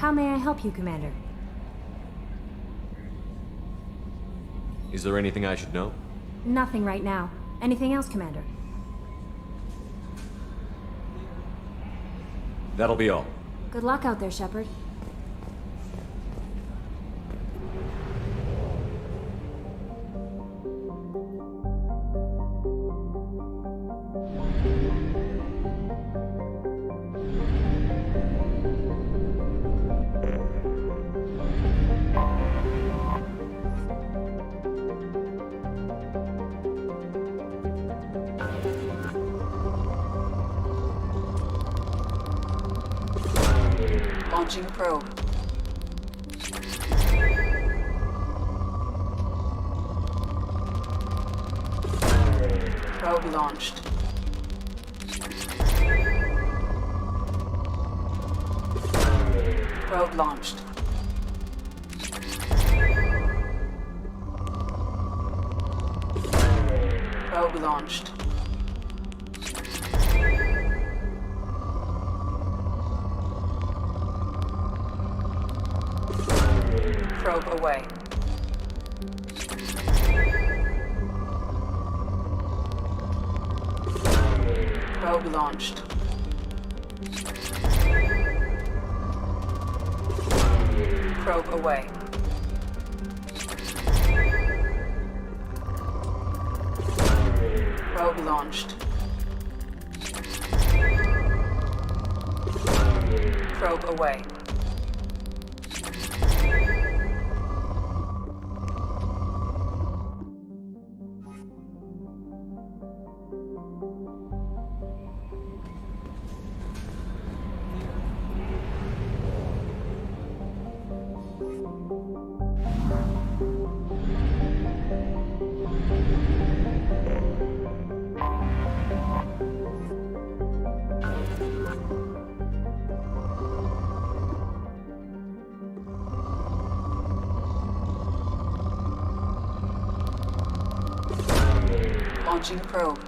How may I help you, Commander? Is there anything I should know? Nothing right now. Anything else, Commander? That'll be all. Good luck out there, Shepard. Launching probe. Probe launched. Probe launched. Probe launched. Probe away. Probe launched. Probe away. Probe launched. Probe away. Launching probe.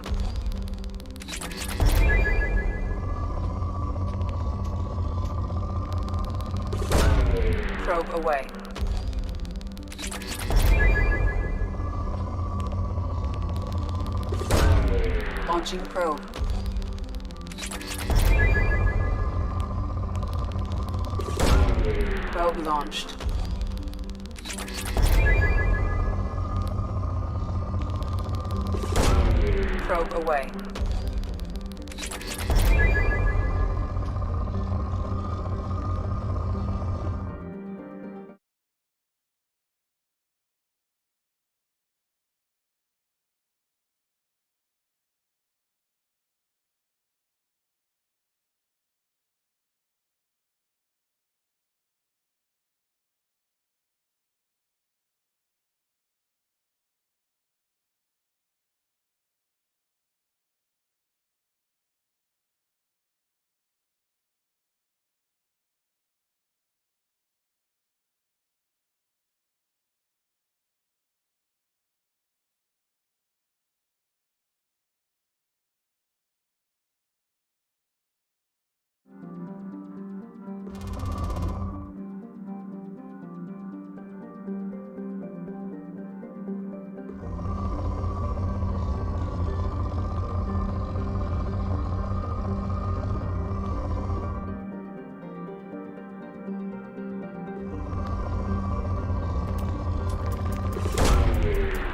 Probe away. Launching probe. Probe launched. Probe away.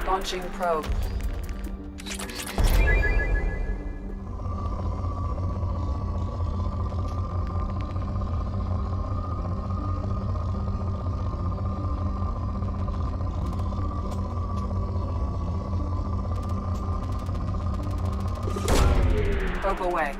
Launching probe. Probe away.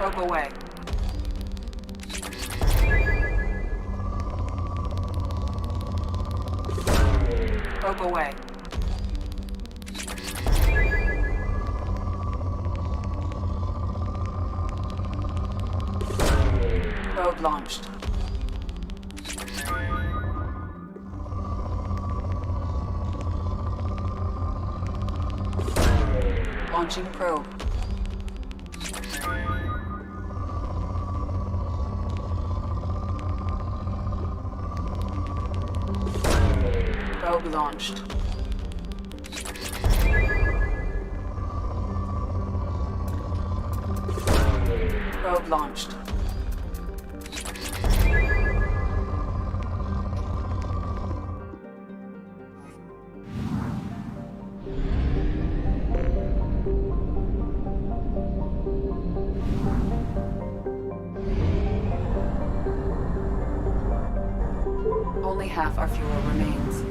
Probe away. Probe away. Probe launched. Launching probe. Probe launched. Probe launched. Only half our fuel remains.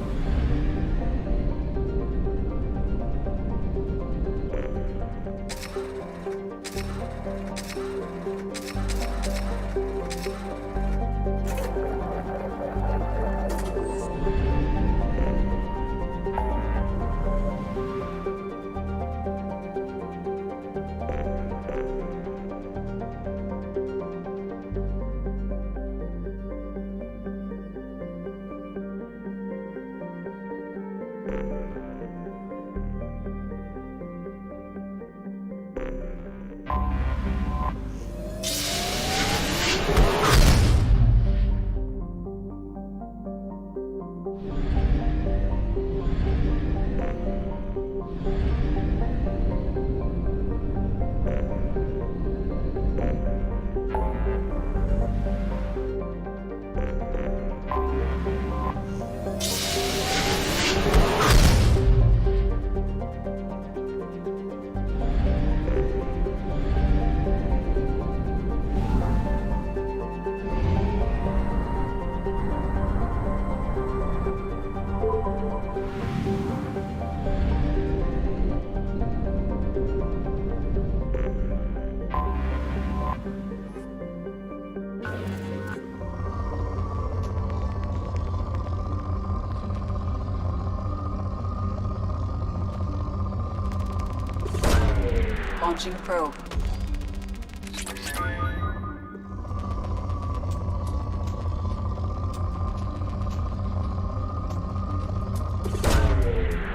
Launching probe.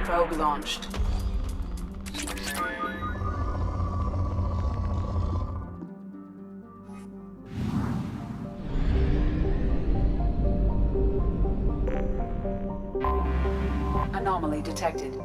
Probe launched. Anomaly detected.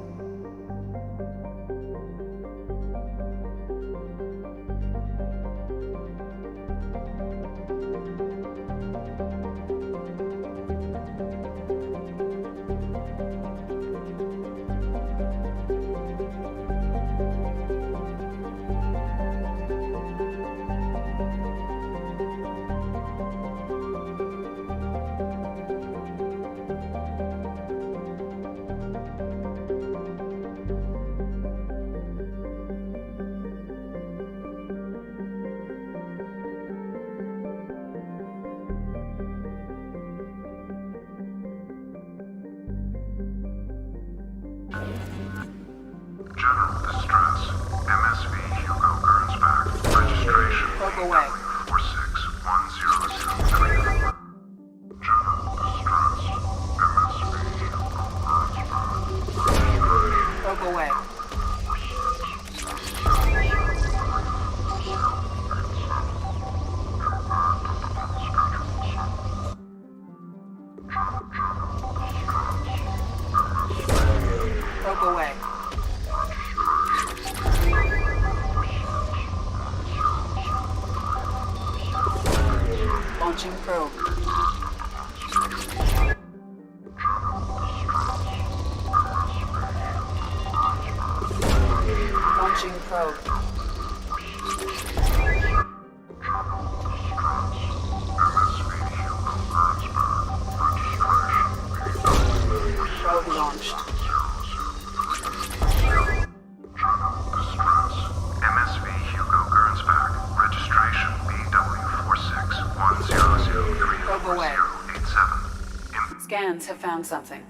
General distress. MSV Hugo Gernsback. Registration Probe away. W461034. General distress. MSV Hugo Gernsback. Registration Probe away. Probe away. Launching probe. Launching probe. Probe launched. MSV Hugo Gernsback. Registration Scans have found something.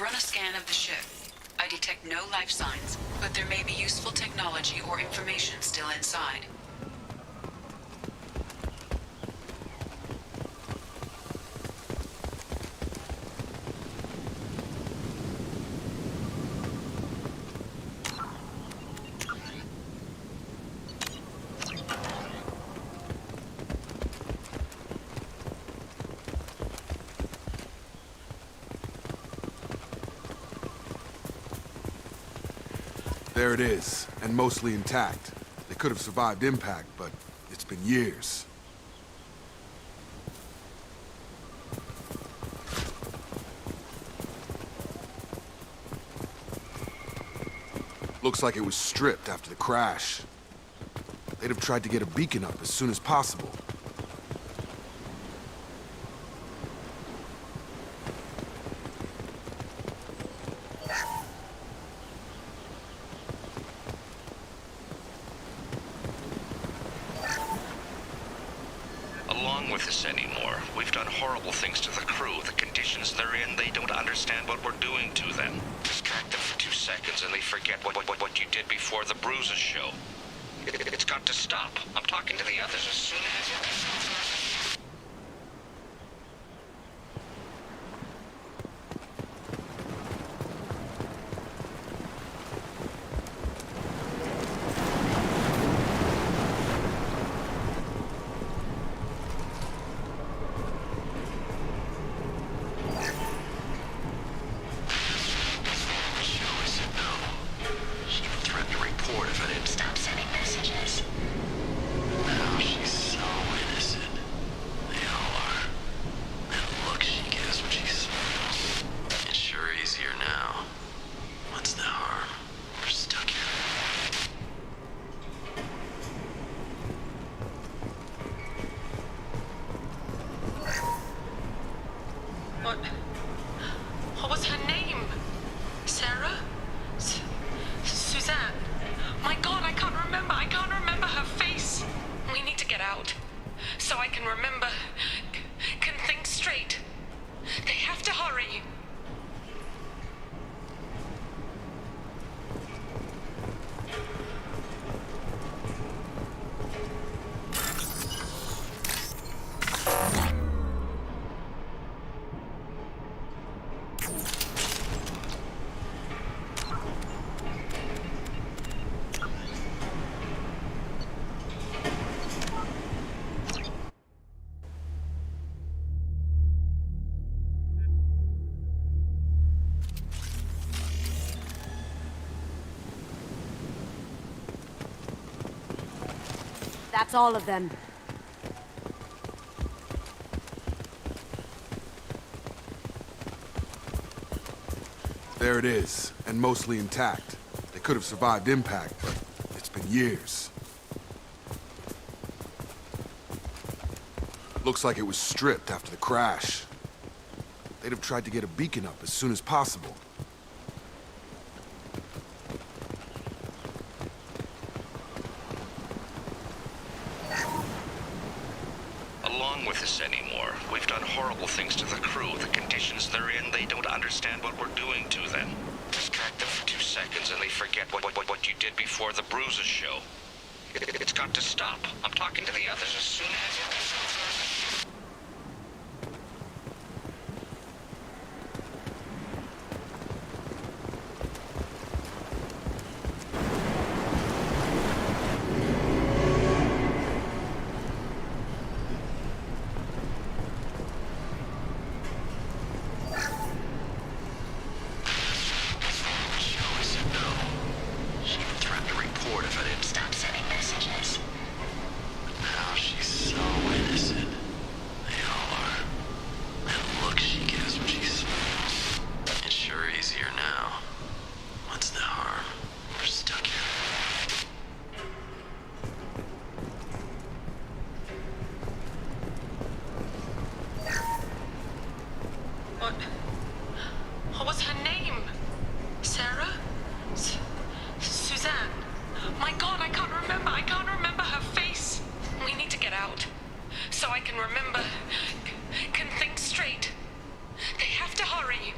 Run a scan of the ship. I detect no life signs, but there may be useful technology or information still inside. There it is, and mostly intact. They could have survived impact, but it's been years. Looks like it was stripped after the crash. They'd have tried to get a beacon up as soon as possible. Along with this anymore. We've done horrible things to the crew. The conditions they're in, they don't understand what we're doing to them. Distract them for 2 seconds and they forget what you did before the bruises show. It's got to stop. I'm talking to the others as soon as... What was her name? Sarah? Suzanne? My God, I can't remember. I can't remember her face. We need to get out. So I can remember, can think straight. They have to hurry. That's all of them. There it is, and mostly intact. They could have survived impact, but it's been years. Looks like it was stripped after the crash. They'd have tried to get a beacon up as soon as possible. Along with this anymore. We've done horrible things to the crew. The conditions they're in, they don't understand what we're doing to them. Distract them for 2 seconds and they forget what you did before the bruises show. It's got to stop. I'm talking to the others as soon as... What was her name? Sarah? Suzanne? My God, I can't remember. I can't remember her face. We need to get out. So I can remember, can think straight. They have to hurry.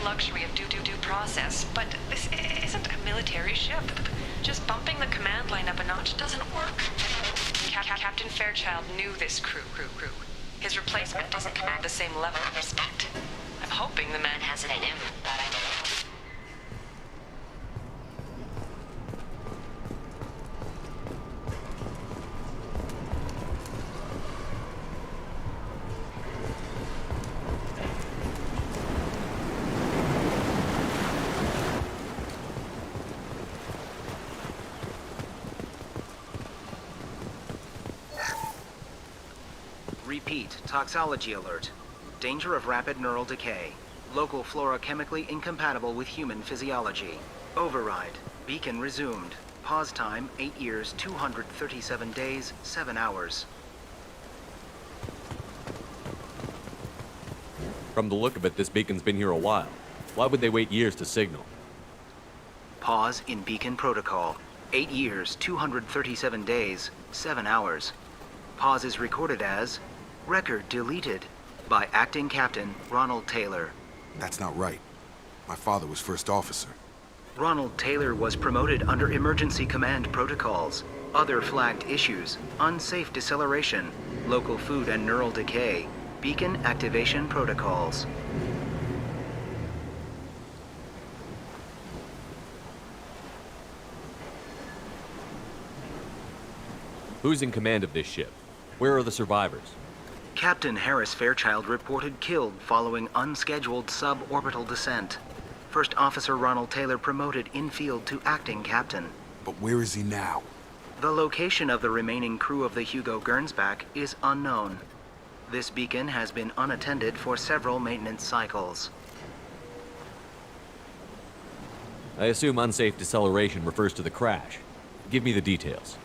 Luxury of due process, but this isn't a military ship. Just bumping the command line up a notch doesn't work. Captain Fairchild knew this crew. His replacement doesn't command the same level of respect. I'm hoping the man has it in him, but I don't know. Repeat, toxology alert. Danger of rapid neural decay. Local flora chemically incompatible with human physiology. Override. Beacon resumed. Pause time, 8 years, 237 days, 7 hours. From the look of it, this beacon's been here a while. Why would they wait years to signal? Pause in beacon protocol. 8 years, 237 days, 7 hours. Pause is recorded as record deleted by Acting Captain Ronald Taylor. That's not right. My father was first officer. Ronald Taylor was promoted under emergency command protocols. Other flagged issues: unsafe deceleration, local food and neural decay, beacon activation protocols. Who's in command of this ship? Where are the survivors? Captain Harris Fairchild reported killed following unscheduled suborbital descent. First Officer Ronald Taylor promoted in-field to acting captain. But where is he now? The location of the remaining crew of the Hugo Gernsback is unknown. This beacon has been unattended for several maintenance cycles. I assume unsafe deceleration refers to the crash. Give me the details.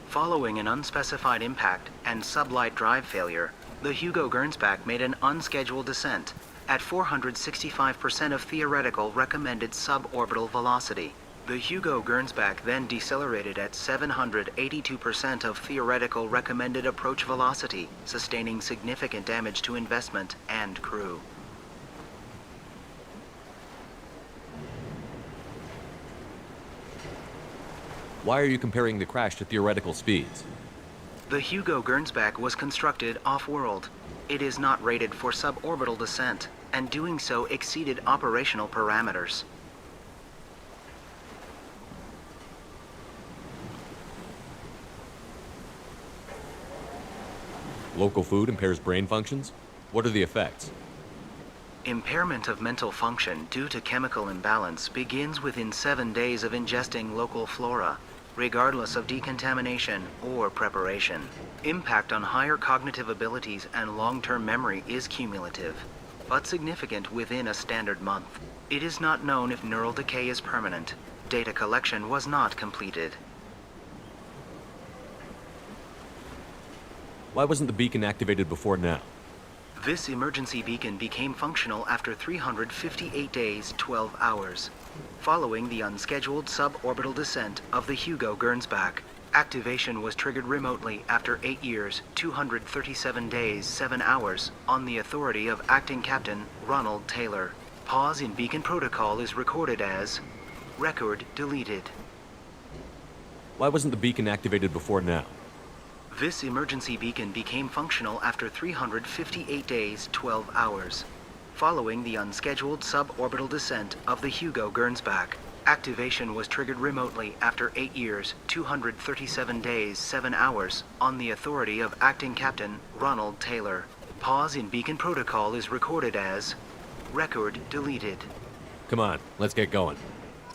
Following an unspecified impact and sublight drive failure, the Hugo Gernsback made an unscheduled descent at 465% of theoretical recommended suborbital velocity. The Hugo Gernsback then decelerated at 782% of theoretical recommended approach velocity, sustaining significant damage to investment and crew. Why are you comparing the crash to theoretical speeds? The Hugo Gernsback was constructed off-world. It is not rated for suborbital descent, and doing so exceeded operational parameters. Local food impairs brain functions? What are the effects? Impairment of mental function due to chemical imbalance begins within 7 days of ingesting local flora, regardless of decontamination or preparation. Impact on higher cognitive abilities and long-term memory is cumulative, but significant within a standard month. It is not known if neural decay is permanent. Data collection was not completed. Why wasn't the beacon activated before now? This emergency beacon became functional after 358 days, 12 hours, following the unscheduled suborbital descent of the Hugo Gernsback. Activation was triggered remotely after 8 years, 237 days, 7 hours, on the authority of Acting Captain Ronald Taylor. Pause in beacon protocol is recorded as record deleted. Why wasn't the beacon activated before now? This emergency beacon became functional after 358 days, 12 hours, following the unscheduled suborbital descent of the Hugo Gernsback. Activation was triggered remotely after 8 years, 237 days, 7 hours, on the authority of Acting Captain Ronald Taylor. Pause in beacon protocol is recorded as record deleted. Come on, let's get going.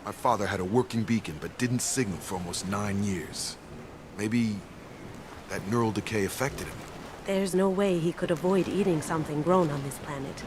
My father had a working beacon but didn't signal for almost 9 years. Maybe that neural decay affected him. There's no way he could avoid eating something grown on this planet.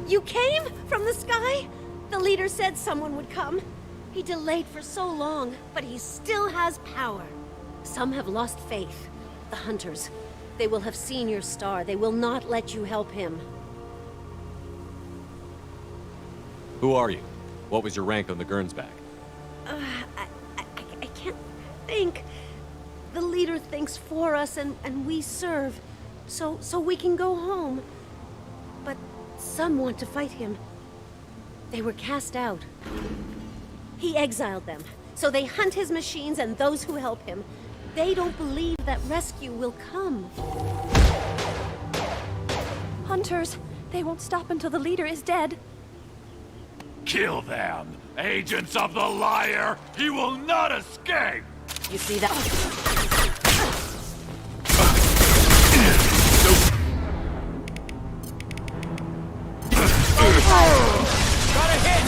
You came from the sky? The leader said someone would come. He delayed for so long, but he still has power. Some have lost faith. The hunters. They will have seen your star. They will not let you help him. Who are you? What was your rank on the Gernsback? I can't think. The leader thinks for us and we serve. So we can go home. But some want to fight him. They were cast out. He exiled them, so they hunt his machines and those who help him. They don't believe that rescue will come. Hunters, they won't stop until the leader is dead. Kill them! Agents of the liar! He will not escape! You see that? Got a hit!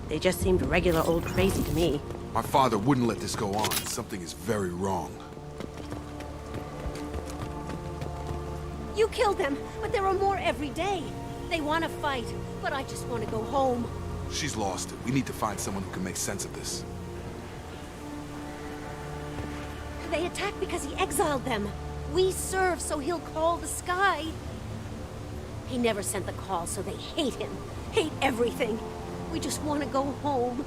They just seemed regular old crazy to me. My father wouldn't let this go on. Something is very wrong. You killed them, but there are more every day. They want to fight, but I just want to go home. She's lost it. We need to find someone who can make sense of this. They attacked because he exiled them. We serve, so he'll call the sky. He never sent the call, so they hate him. Hate everything. We just want to go home.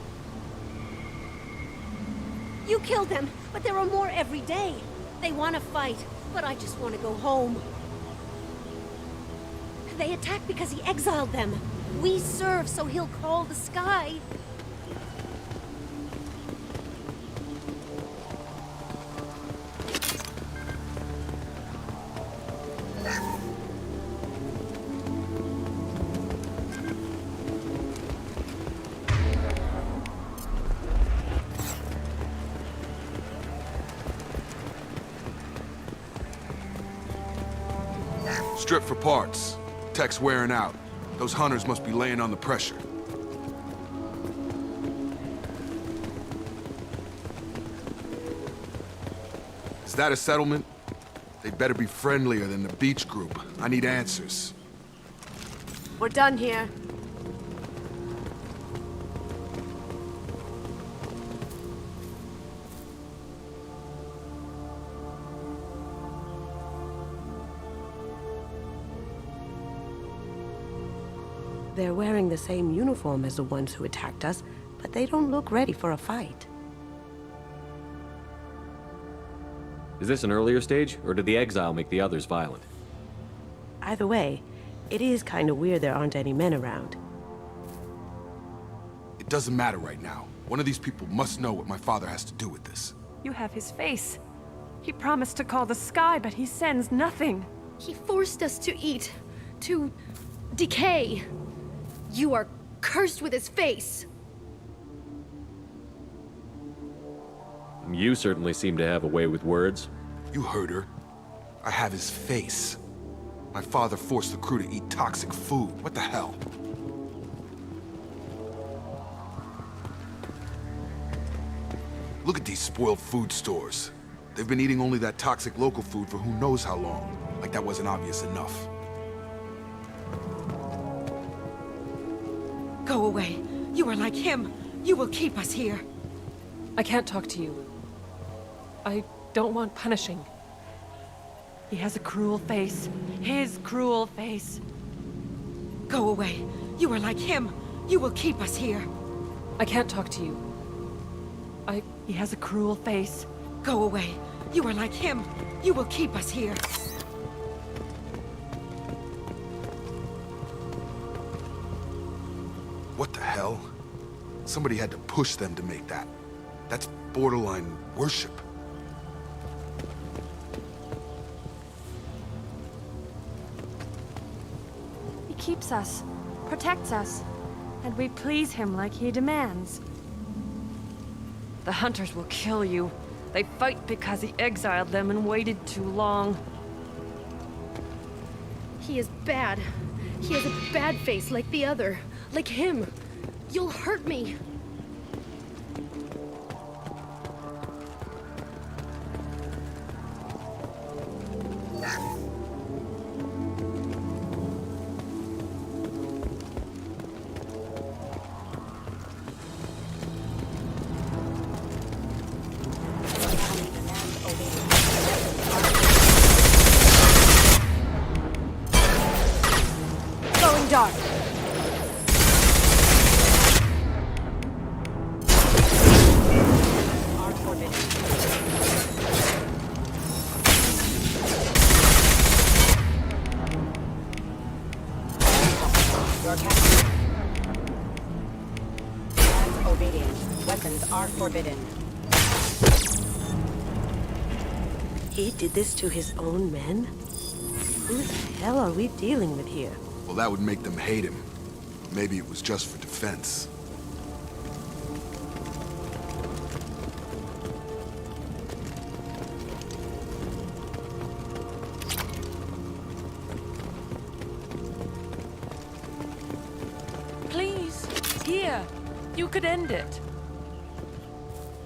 You killed them, but there are more every day. They want to fight, but I just want to go home. They attacked because he exiled them. We serve, so he'll call the sky. Strip for parts. Tech's wearing out. Those hunters must be laying on the pressure. Is that a settlement? They'd better be friendlier than the beach group. I need answers. We're done here. They're wearing the same uniform as the ones who attacked us, but they don't look ready for a fight. Is this an earlier stage, or did the exile make the others violent? Either way, it is kind of weird there aren't any men around. It doesn't matter right now. One of these people must know what my father has to do with this. You have his face. He promised to call the sky, but he sends nothing. He forced us to eat, to decay. You are cursed with his face. You certainly seem to have a way with words. You heard her. I have his face. My father forced the crew to eat toxic food. What the hell? Look at these spoiled food stores. They've been eating only that toxic local food for who knows how long. Like that wasn't obvious enough. Go away. You are like him. You will keep us here. I can't talk to you. I don't want punishing. He has a cruel face. His cruel face. Go away. You are like him. You will keep us here. I can't talk to you. He has a cruel face. Go away. You are like him. You will keep us here. What the hell? Somebody had to push them to make that. That's borderline worship. He keeps us, protects us, and we please him like he demands. The hunters will kill you. They fight because he exiled them and waited too long. He is bad. He has a bad face like the other. Like him. You'll hurt me. Going dark. Forbidden. He did this to his own men? Who the hell are we dealing with here? Well, that would make them hate him. Maybe it was just for defense. Please, here. You could end it.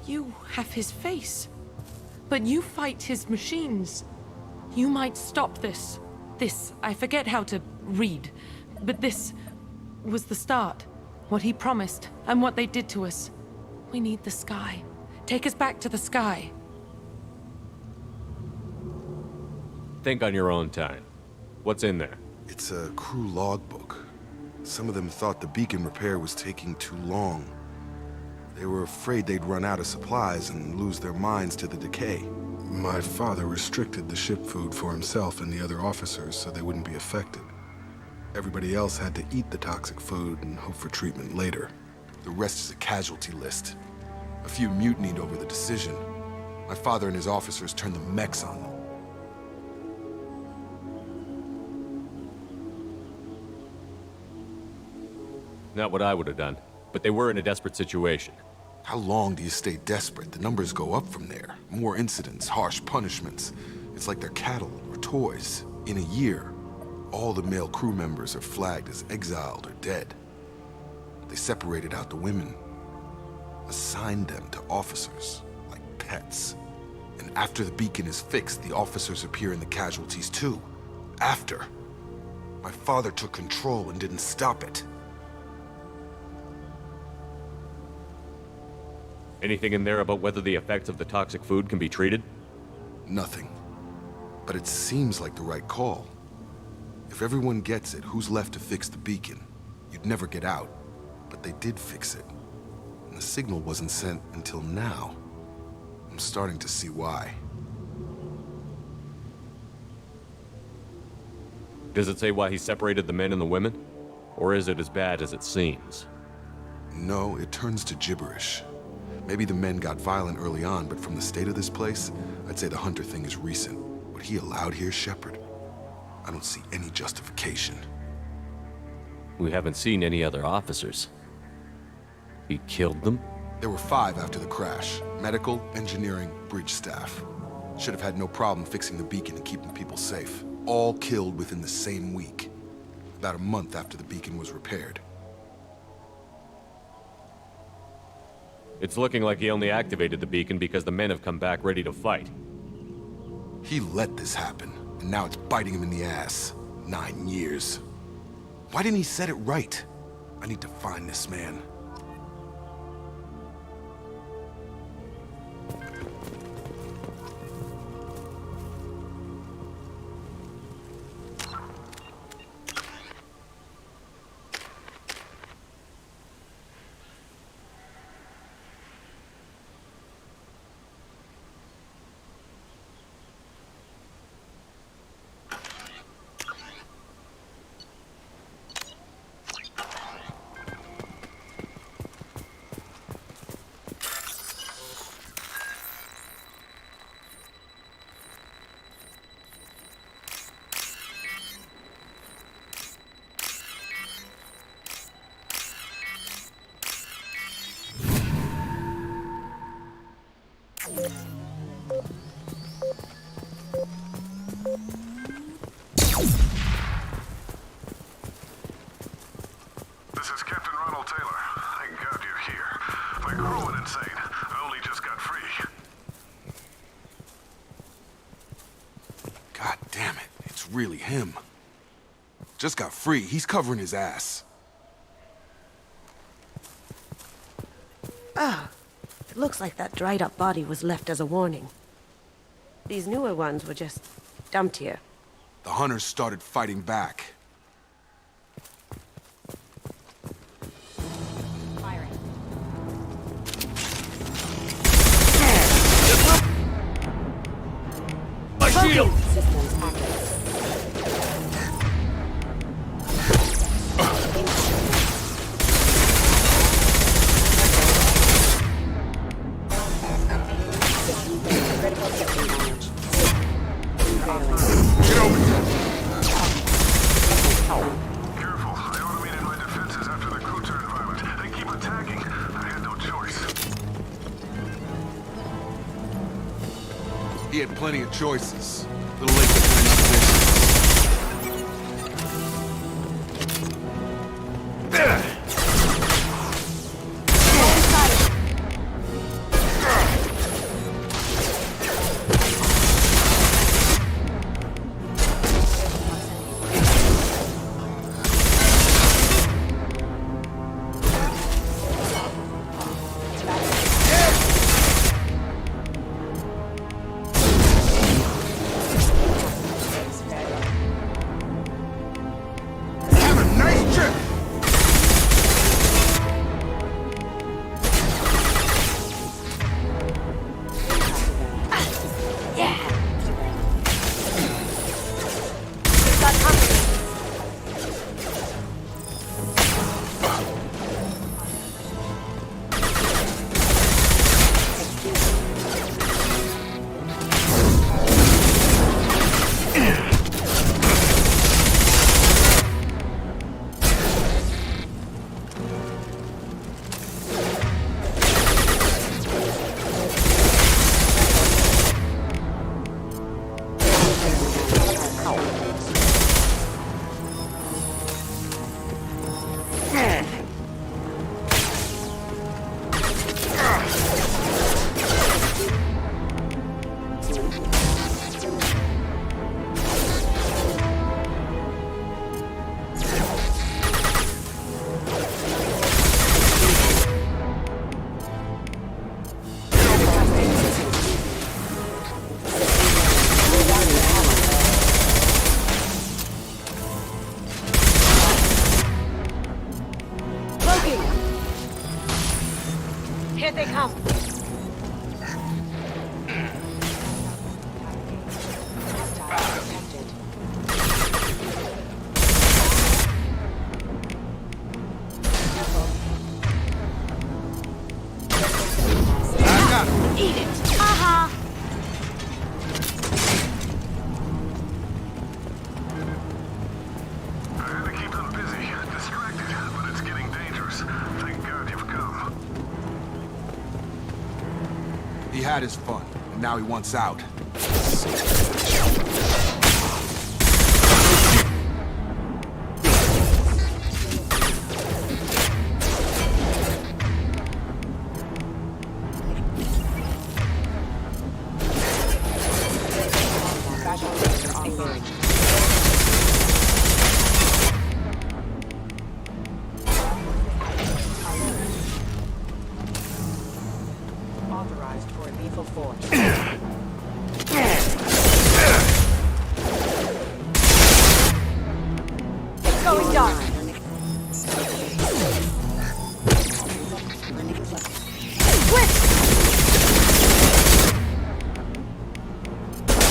You have his face, but you fight his machines. You might stop this. This, I forget how to read, but this was the start. What he promised, and what they did to us. We need the sky. Take us back to the sky. Think on your own time. What's in there? It's a crew logbook. Some of them thought the beacon repair was taking too long. They were afraid they'd run out of supplies and lose their minds to the decay. My father restricted the ship food for himself and the other officers so they wouldn't be affected. Everybody else had to eat the toxic food and hope for treatment later. The rest is a casualty list. A few mutinied over the decision. My father and his officers turned the mechs on them. Not what I would have done, but they were in a desperate situation. How long do you stay desperate? The numbers go up from there. More incidents, harsh punishments. It's like they're cattle or toys. In a year, all the male crew members are flagged as exiled or dead. They separated out the women, assigned them to officers, like pets. And after the beacon is fixed, the officers appear in the casualties too. After. My father took control and didn't stop it. Anything in there about whether the effects of the toxic food can be treated? Nothing. But it seems like the right call. If everyone gets it, who's left to fix the beacon? You'd never get out, but they did fix it. And the signal wasn't sent until now. I'm starting to see why. Does it say why he separated the men and the women? Or is it as bad as it seems? No, it turns to gibberish. Maybe the men got violent early on, but from the state of this place, I'd say the Hunter thing is recent. What he allowed here, Shepard, I don't see any justification. We haven't seen any other officers. He killed them? There were 5 after the crash. Medical, engineering, bridge staff. Should have had no problem fixing the beacon and keeping people safe. All killed within the same week. About a month after the beacon was repaired. It's looking like he only activated the beacon because the men have come back ready to fight. He let this happen, and now it's biting him in the ass. 9 years. Why didn't he set it right? I need to find this man. This is Captain Ronald Taylor. Thank God you're here. My crew went insane. I only just got free. God damn it, it's really him. Just got free, he's covering his ass. Ah, it looks like that dried up body was left as a warning. These newer ones were just dumped here. The hunters started fighting back. My shield! Systems active. Get over here! Careful. I automated my defenses after the crew turned violent. They keep attacking. I had no choice. He had plenty of choices. A little late to finish the mission. Have a nice Here they come. Eat it! Aha! I had to keep them busy, distracted, but it's getting dangerous. Thank God you've come. He had his fun, and now he wants out. Authorized for lethal force. It's going dark.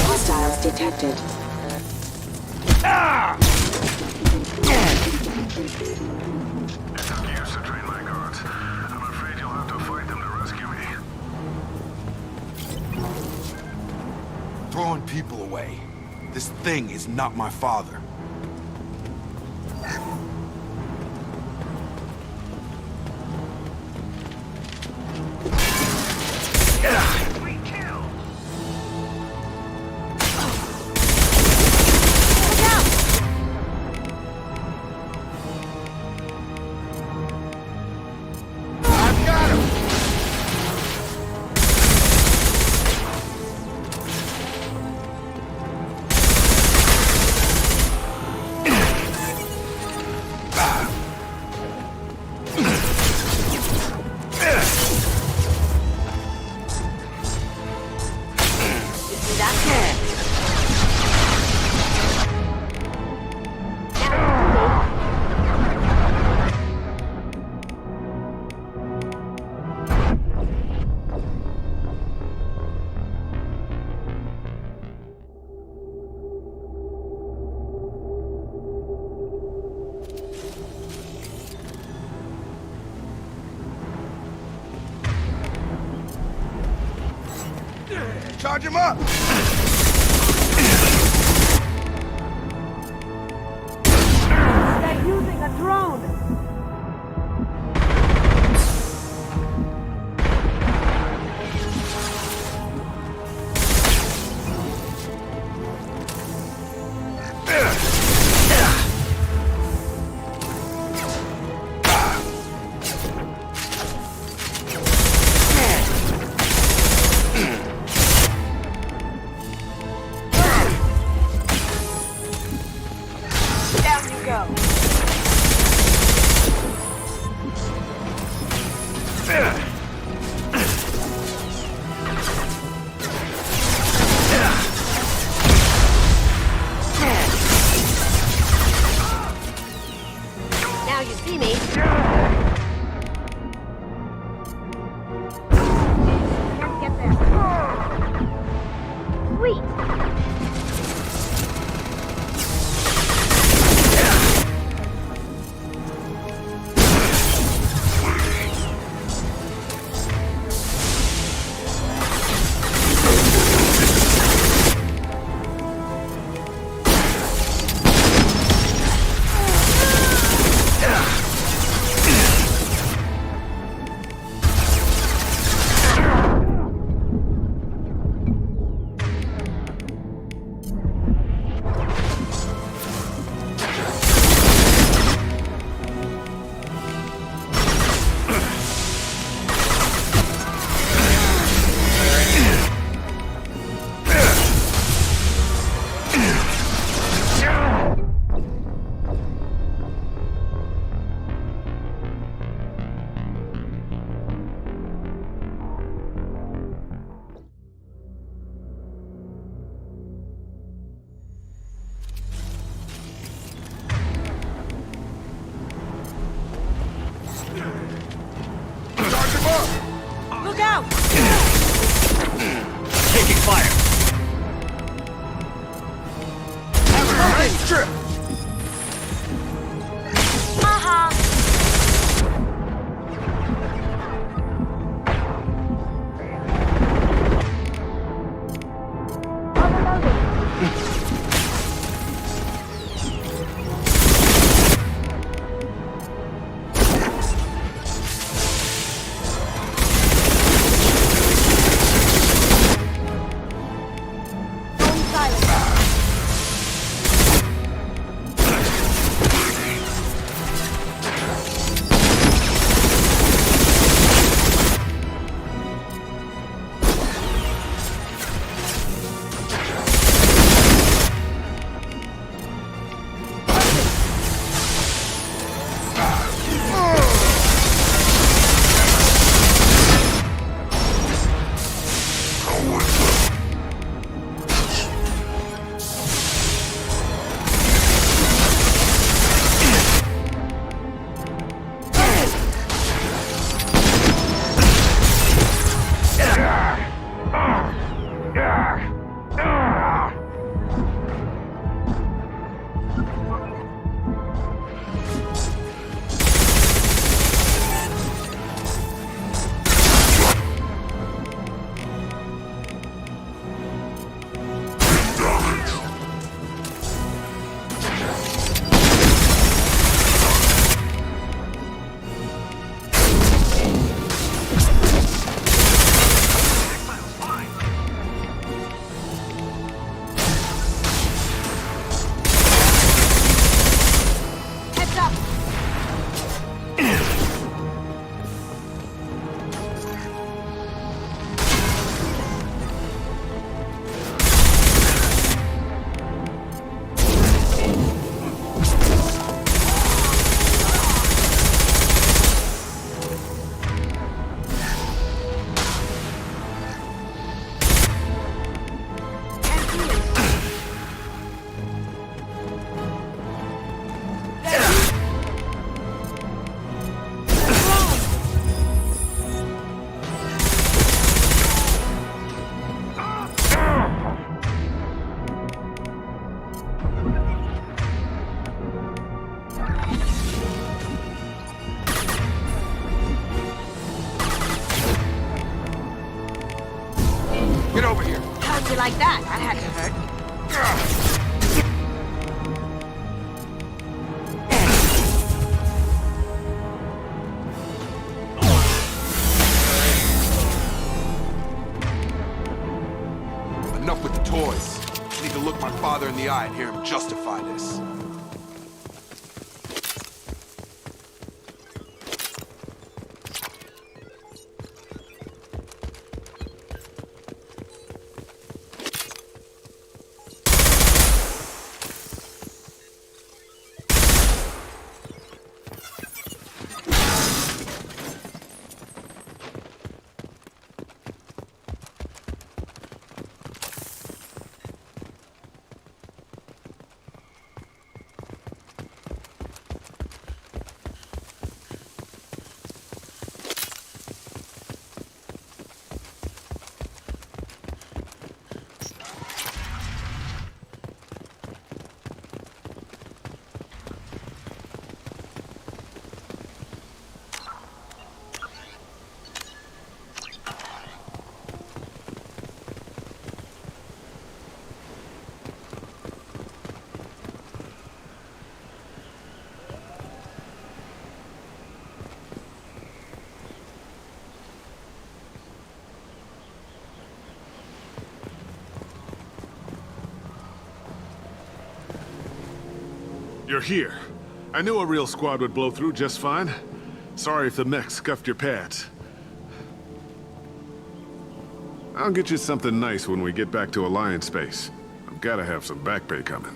Hostiles detected. It took years to train my guards. I'm afraid you'll have to fight them to rescue me. Throwing people away. This thing is not my father. Charge him up! They're using a drone. Down you go. Now you see me. Can't get there. Sweet. Look out! Taking fire! Strip! Like that had to hurt. Enough with the toys. I need to look my father in the eye and hear him justify this. You're here. I knew a real squad would blow through just fine. Sorry if the mech scuffed your pads. I'll get you something nice when we get back to Alliance space. I've gotta have some back pay coming.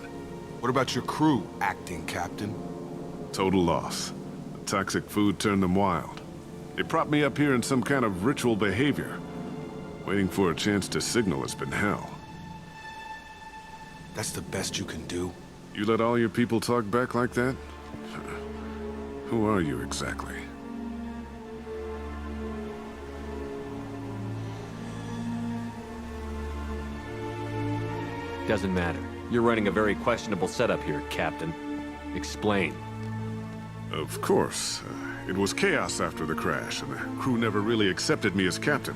What about your crew, acting captain? Total loss. The toxic food turned them wild. They propped me up here in some kind of ritual behavior. Waiting for a chance to signal has been hell. That's the best you can do? You let all your people talk back like that? Who are you exactly? Doesn't matter. You're running a very questionable setup here, Captain. Explain. Of course. It was chaos after the crash, and the crew never really accepted me as captain.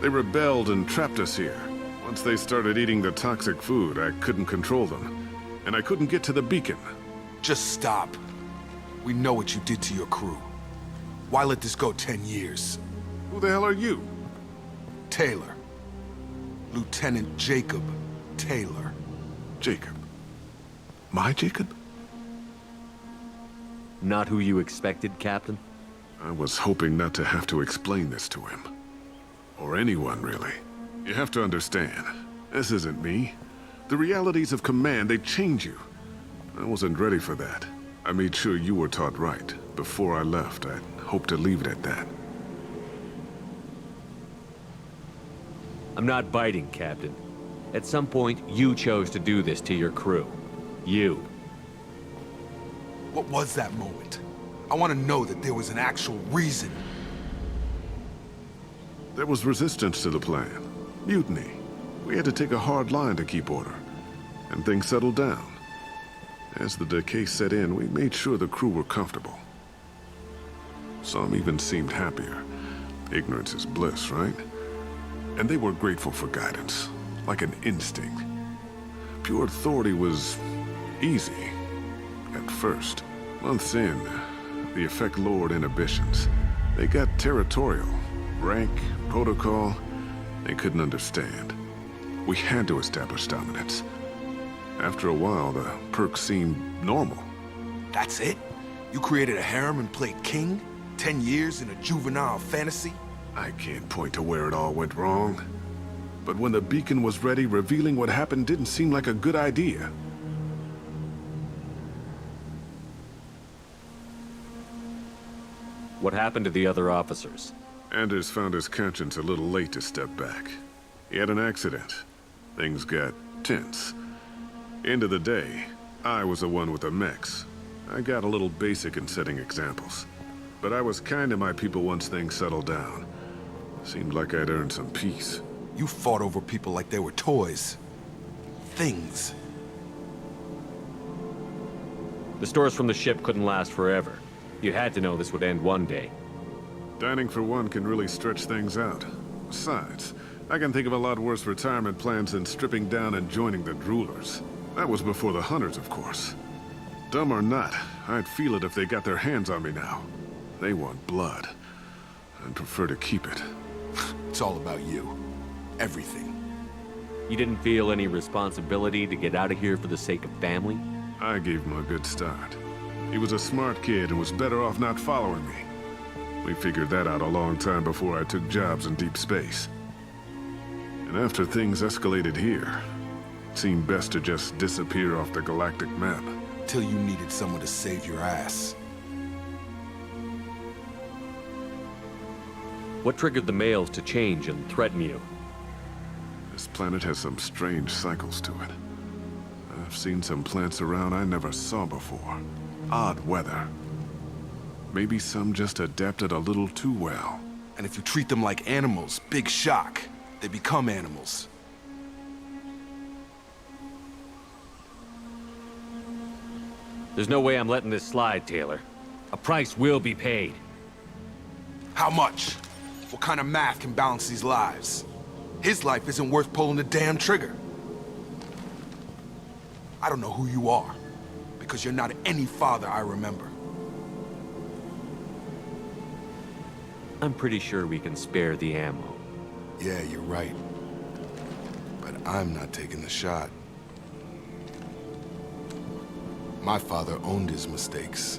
They rebelled and trapped us here. Once they started eating the toxic food, I couldn't control them. And I couldn't get to the beacon. Just stop. We know what you did to your crew. Why let this go 10 years? Who the hell are you? Taylor. Lieutenant Jacob Taylor. Jacob? My Jacob? Not who you expected, Captain? I was hoping not to have to explain this to him. Or anyone, really. You have to understand, this isn't me. The realities of command, they change you. I wasn't ready for that. I made sure you were taught right. Before I left, I hoped to leave it at that. I'm not biting, Captain. At some point, you chose to do this to your crew. You. What was that moment? I want to know that there was an actual reason. There was resistance to the plan. Mutiny. We had to take a hard line to keep order. And things settled down. As the decay set in, we made sure the crew were comfortable. Some even seemed happier. Ignorance is bliss, right? And they were grateful for guidance, like an instinct. Pure authority was easy, at first. Months in, the effect lowered inhibitions. They got territorial. Rank, protocol, they couldn't understand. We had to establish dominance. After a while, the perks seemed normal. That's it? You created a harem and played king? 10 years in a juvenile fantasy? I can't point to where it all went wrong. But when the beacon was ready, revealing what happened didn't seem like a good idea. What happened to the other officers? Anders found his conscience a little late to step back. He had an accident. Things got tense. End of the day, I was the one with the mechs. I got a little basic in setting examples. But I was kind to my people once things settled down. Seemed like I'd earned some peace. You fought over people like they were toys. Things. The stores from the ship couldn't last forever. You had to know this would end one day. Dining for one can really stretch things out. Besides, I can think of a lot worse retirement plans than stripping down and joining the droolers. That was before the hunters, of course. Dumb or not, I'd feel it if they got their hands on me now. They want blood. I'd prefer to keep it. It's all about you. Everything. You didn't feel any responsibility to get out of here for the sake of family? I gave him a good start. He was a smart kid and was better off not following me. We figured that out a long time before I took jobs in deep space. And after things escalated here, it seemed best to just disappear off the galactic map. Till you needed someone to save your ass. What triggered the males to change and threaten you? This planet has some strange cycles to it. I've seen some plants around I never saw before. Odd weather. Maybe some just adapted a little too well. And if you treat them like animals, big shock. They become animals. There's no way I'm letting this slide, Taylor. A price will be paid. How much? What kind of math can balance these lives? His life isn't worth pulling the damn trigger. I don't know who you are, because you're not any father I remember. I'm pretty sure we can spare the ammo. Yeah, you're right. But I'm not taking the shot. My father owned his mistakes.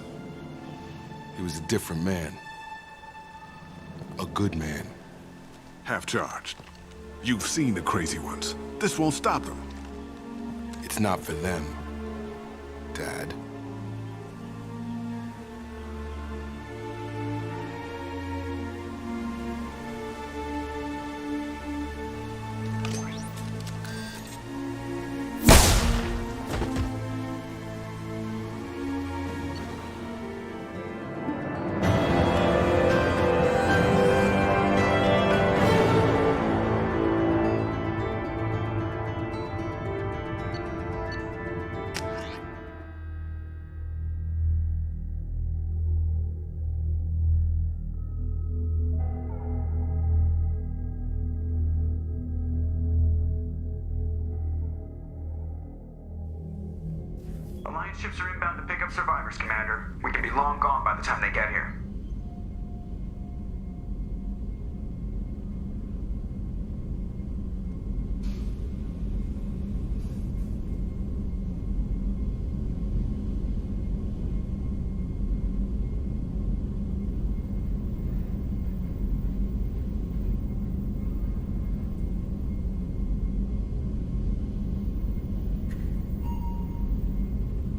He was a different man. A good man. Half-charged. You've seen the crazy ones. This won't stop them. It's not for them, Dad. Alliance ships are inbound to pick up survivors, Commander. We can be long gone by the time they get here.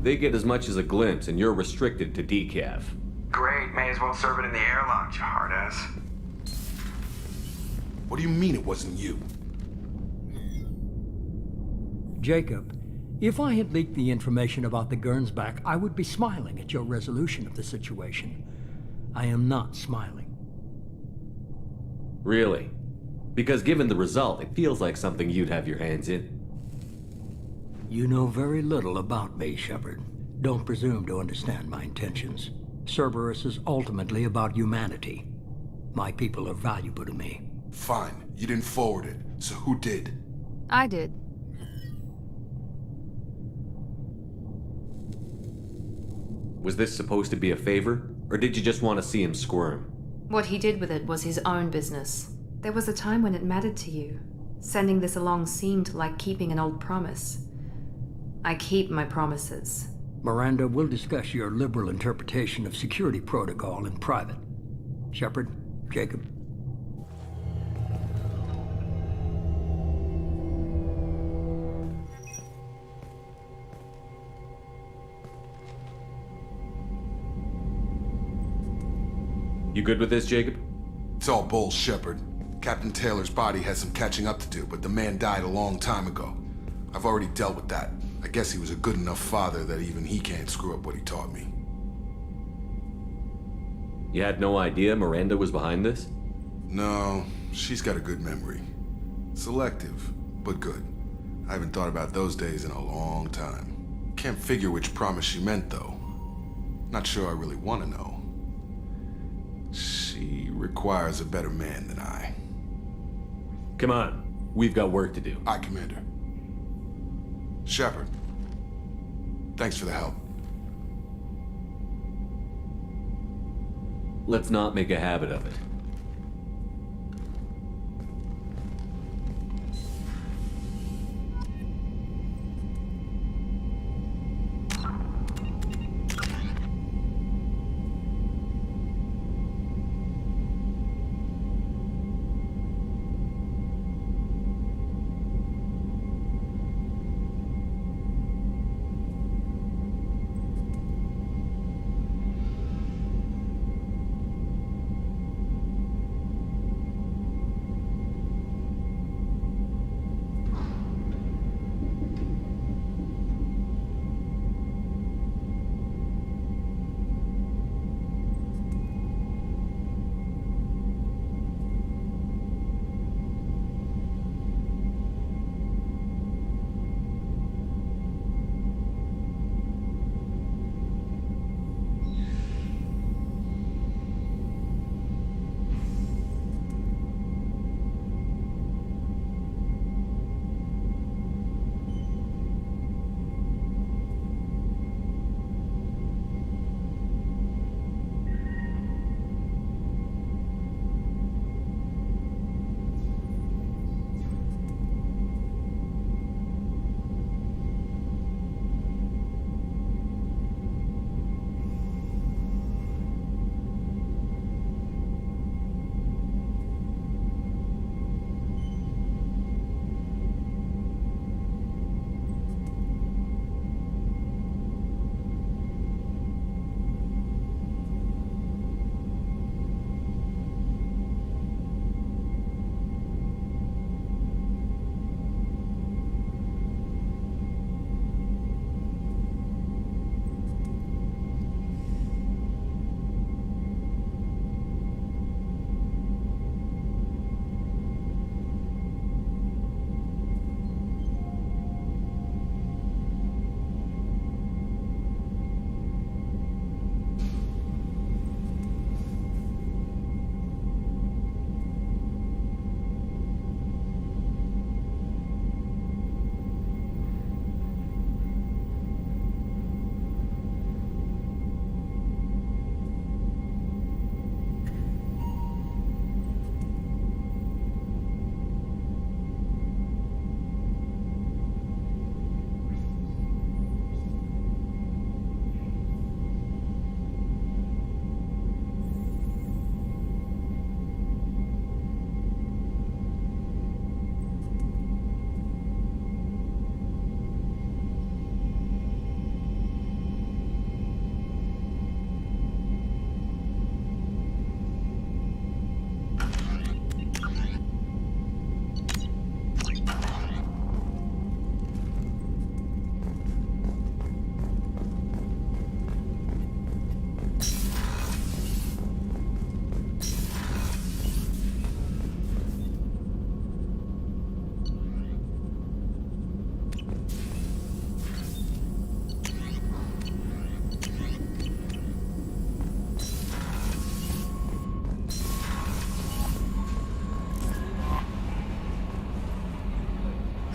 They get as much as a glimpse, and you're restricted to decaf. Great, may as well serve it in the airlock, you hard ass. What do you mean it wasn't you? Jacob, if I had leaked the information about the Gernsback, I would be smiling at your resolution of the situation. I am not smiling. Really? Because given the result, it feels like something you'd have your hands in. You know very little about me, Shepard. Don't presume to understand my intentions. Cerberus is ultimately about humanity. My people are valuable to me. Fine. You didn't forward it, so who did? I did. Was this supposed to be a favor, or did you just want to see him squirm? What he did with it was his own business. There was a time when it mattered to you. Sending this along seemed like keeping an old promise. I keep my promises. Miranda, we'll discuss your liberal interpretation of security protocol in private. Shepard, Jacob. You good with this, Jacob? It's all bull, Shepard. Captain Taylor's body has some catching up to do, but the man died a long time ago. I've already dealt with that. I guess he was a good enough father that even he can't screw up what he taught me. You had no idea Miranda was behind this? No, she's got a good memory. Selective, but good. I haven't thought about those days in a long time. Can't figure which promise she meant, though. Not sure I really want to know. She requires a better man than I. Come on, we've got work to do. Aye, Commander. Shepard, thanks for the help. Let's not make a habit of it.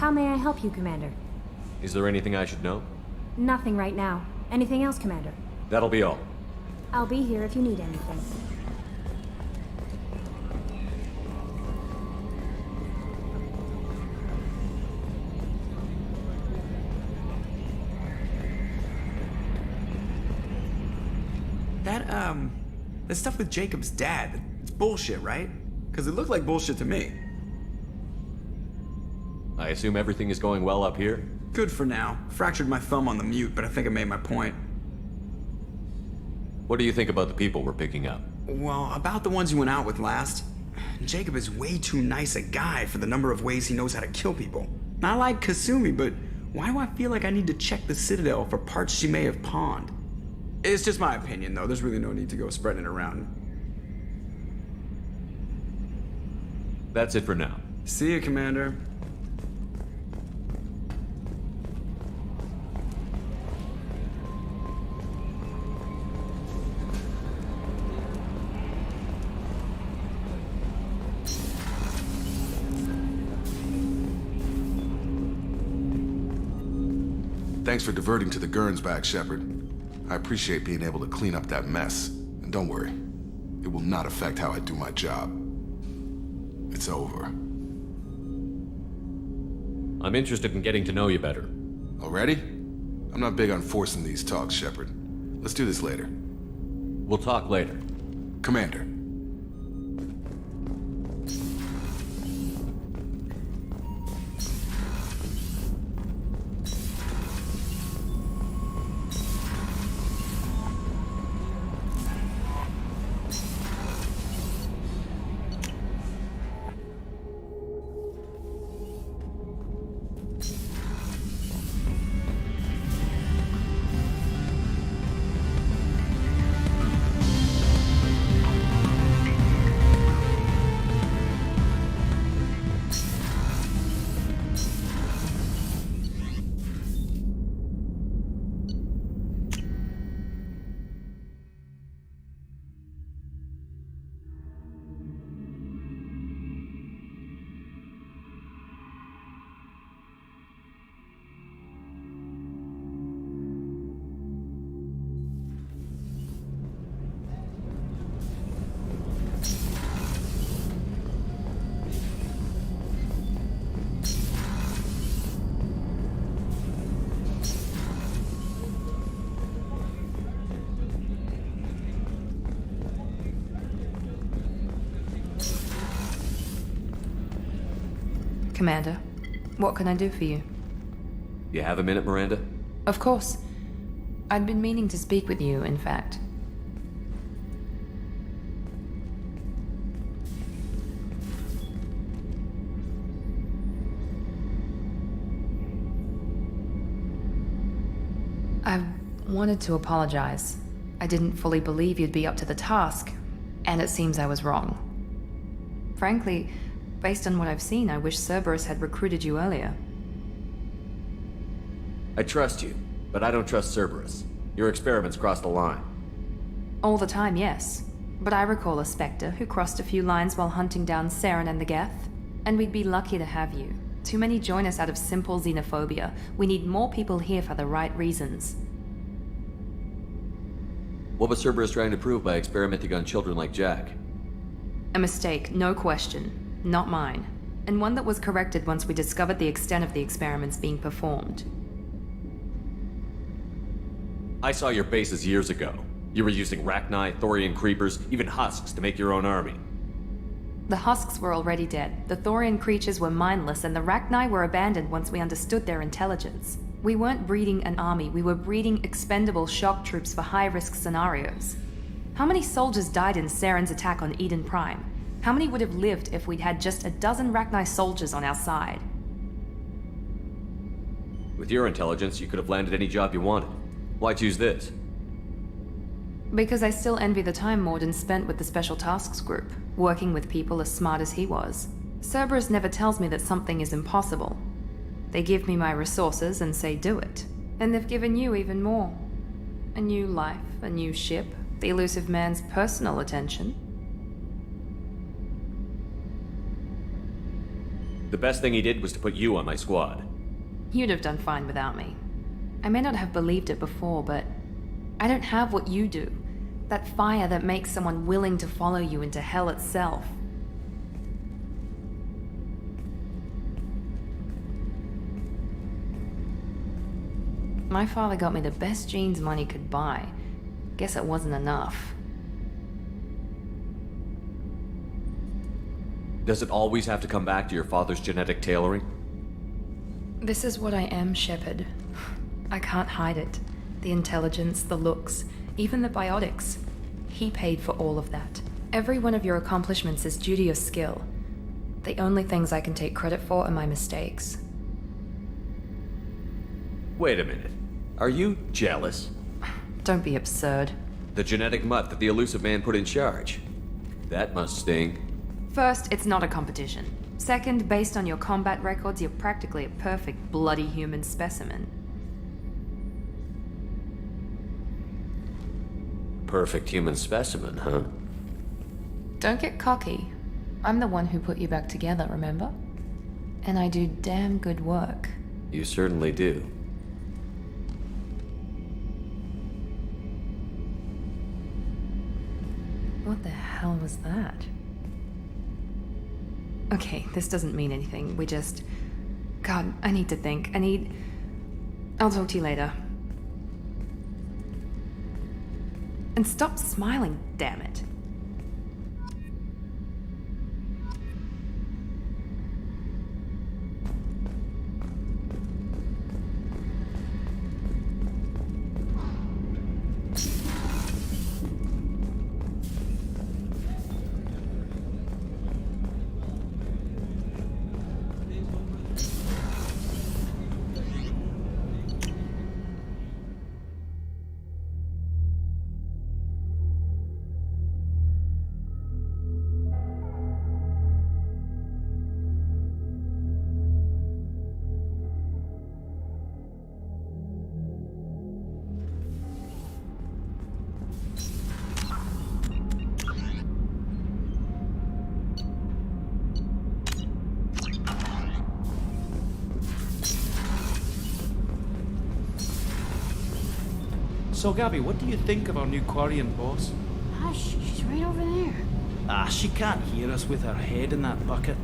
How may I help you, Commander? Is there anything I should know? Nothing right now. Anything else, Commander? That'll be all. I'll be here if you need anything. That stuff with Jacob's dad, it's bullshit, right? Because it looked like bullshit to me. I assume everything is going well up here? Good for now. Fractured my thumb on the mute, but I think I made my point. What do you think about the people we're picking up? Well, about the ones you went out with last. Jacob is way too nice a guy for the number of ways he knows how to kill people. Not like Kasumi, but why do I feel like I need to check the Citadel for parts she may have pawned? It's just my opinion, though. There's really no need to go spreading it around. That's it for now. See you, Commander. Thanks for diverting to the Gernsback, Shepard. I appreciate being able to clean up that mess. And don't worry, it will not affect how I do my job. It's over. I'm interested in getting to know you better. Already? I'm not big on forcing these talks, Shepard. Let's do this later. We'll talk later. Commander. Commander, what can I do for you? You have a minute, Miranda? Of course. I'd been meaning to speak with you, in fact. I wanted to apologize. I didn't fully believe you'd be up to the task, and it seems I was wrong. Frankly, based on what I've seen, I wish Cerberus had recruited you earlier. I trust you, but I don't trust Cerberus. Your experiments crossed the line. All the time, yes. But I recall a Spectre who crossed a few lines while hunting down Saren and the Geth. And we'd be lucky to have you. Too many join us out of simple xenophobia. We need more people here for the right reasons. What was Cerberus trying to prove by experimenting on children like Jack? A mistake, no question. Not mine. And one that was corrected once we discovered the extent of the experiments being performed. I saw your bases years ago. You were using Rachni, Thorian creepers, even husks to make your own army. The husks were already dead, the Thorian creatures were mindless, and the Rachni were abandoned once we understood their intelligence. We weren't breeding an army, we were breeding expendable shock troops for high-risk scenarios. How many soldiers died in Saren's attack on Eden Prime? How many would have lived if we'd had just a dozen Rachni soldiers on our side? With your intelligence, you could have landed any job you wanted. Why choose this? Because I still envy the time Morden spent with the Special Tasks Group, working with people as smart as he was. Cerberus never tells me that something is impossible. They give me my resources and say do it. And they've given you even more. A new life, a new ship, the elusive man's personal attention. The best thing he did was to put you on my squad. You'd have done fine without me. I may not have believed it before, but I don't have what you do. That fire that makes someone willing to follow you into hell itself. My father got me the best jeans money could buy. Guess it wasn't enough. Does it always have to come back to your father's genetic tailoring? This is what I am, Shepard. I can't hide it. The intelligence, the looks, even the biotics. He paid for all of that. Every one of your accomplishments is due to your skill. The only things I can take credit for are my mistakes. Wait a minute. Are you jealous? Don't be absurd. The genetic mutt that the elusive man put in charge. That must sting. First, it's not a competition. Second, based on your combat records, you're practically a perfect bloody human specimen. Perfect human specimen, huh? Don't get cocky. I'm the one who put you back together, remember? And I do damn good work. You certainly do. What the hell was that? Okay, this doesn't mean anything. We just... God, I need to think. I'll talk to you later. And stop smiling, damn it. So, Gabby, what do you think of our new Quarian boss? Hush, she's right over there. Ah, she can't hear us with her head in that bucket.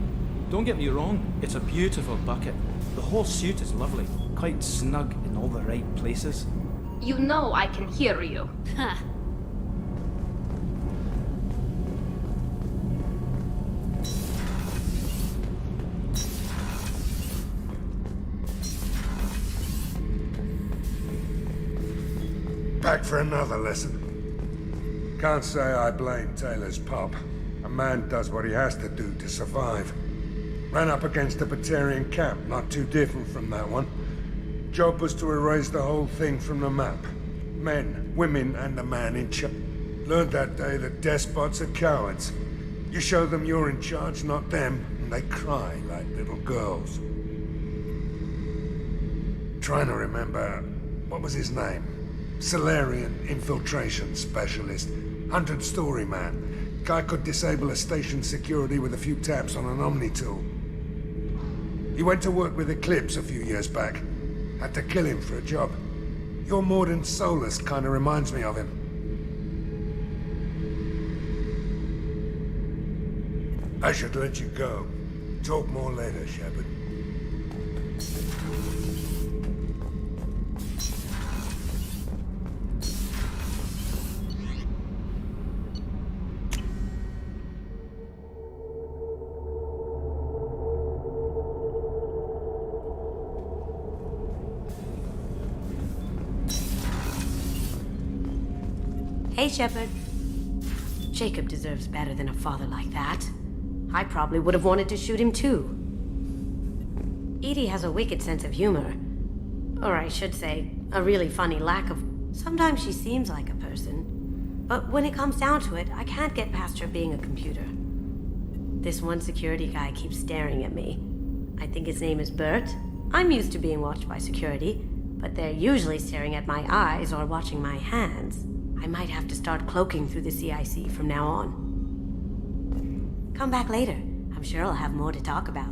Don't get me wrong, it's a beautiful bucket. The whole suit is lovely, quite snug in all the right places. You know I can hear you. Huh. Back for another lesson. Can't say I blame Taylor's pop. A man does what he has to do to survive. Ran up against a Batarian camp, not too different from that one. Job was to erase the whole thing from the map. Men, women, and the man in charge. Learned that day that despots are cowards. You show them you're in charge, not them, and they cry like little girls. Trying to remember, what was his name? Solarian infiltration specialist. 100-story man. Guy could disable a station security with a few taps on an Omni tool. He went to work with Eclipse a few years back. Had to kill him for a job. Your Mordant Solus kind of reminds me of him. I should let you go. Talk more later, Shepard. Hey, Shepard. Jacob deserves better than a father like that. I probably would have wanted to shoot him too. Edie has a wicked sense of humor. Or I should say, a really funny lack of... Sometimes she seems like a person. But when it comes down to it, I can't get past her being a computer. This one security guy keeps staring at me. I think his name is Bert. I'm used to being watched by security, but they're usually staring at my eyes or watching my hands. I might have to start cloaking through the CIC from now on. Come back later. I'm sure I'll have more to talk about.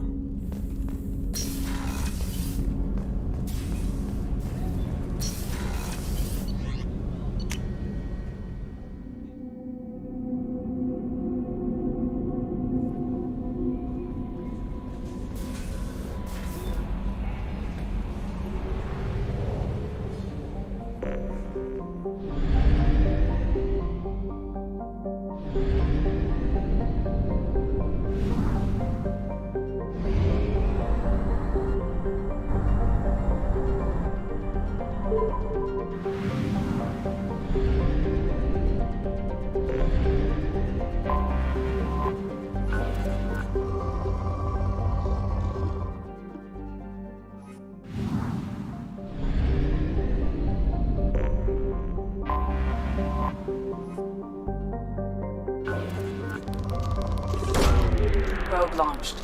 Probe launched.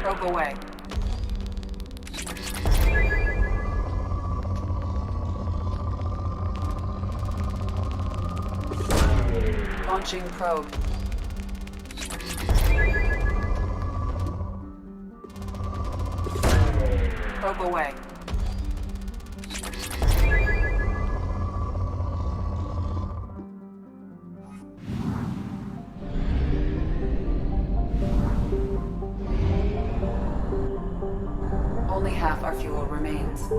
Probe away. Launching probe. Probe away. Only half our fuel remains.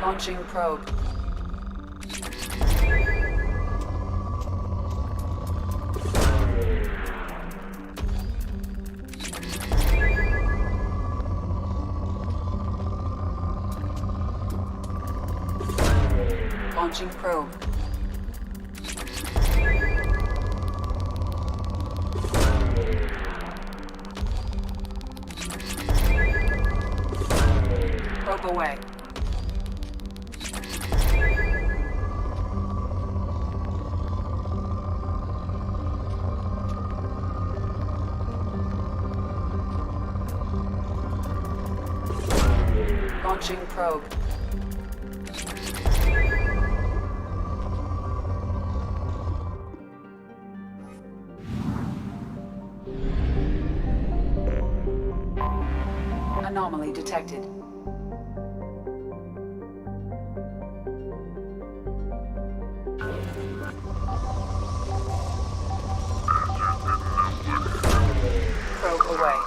Launching probe. Launching probe. Probe away. Launching probe. Anomaly detected. Probe away.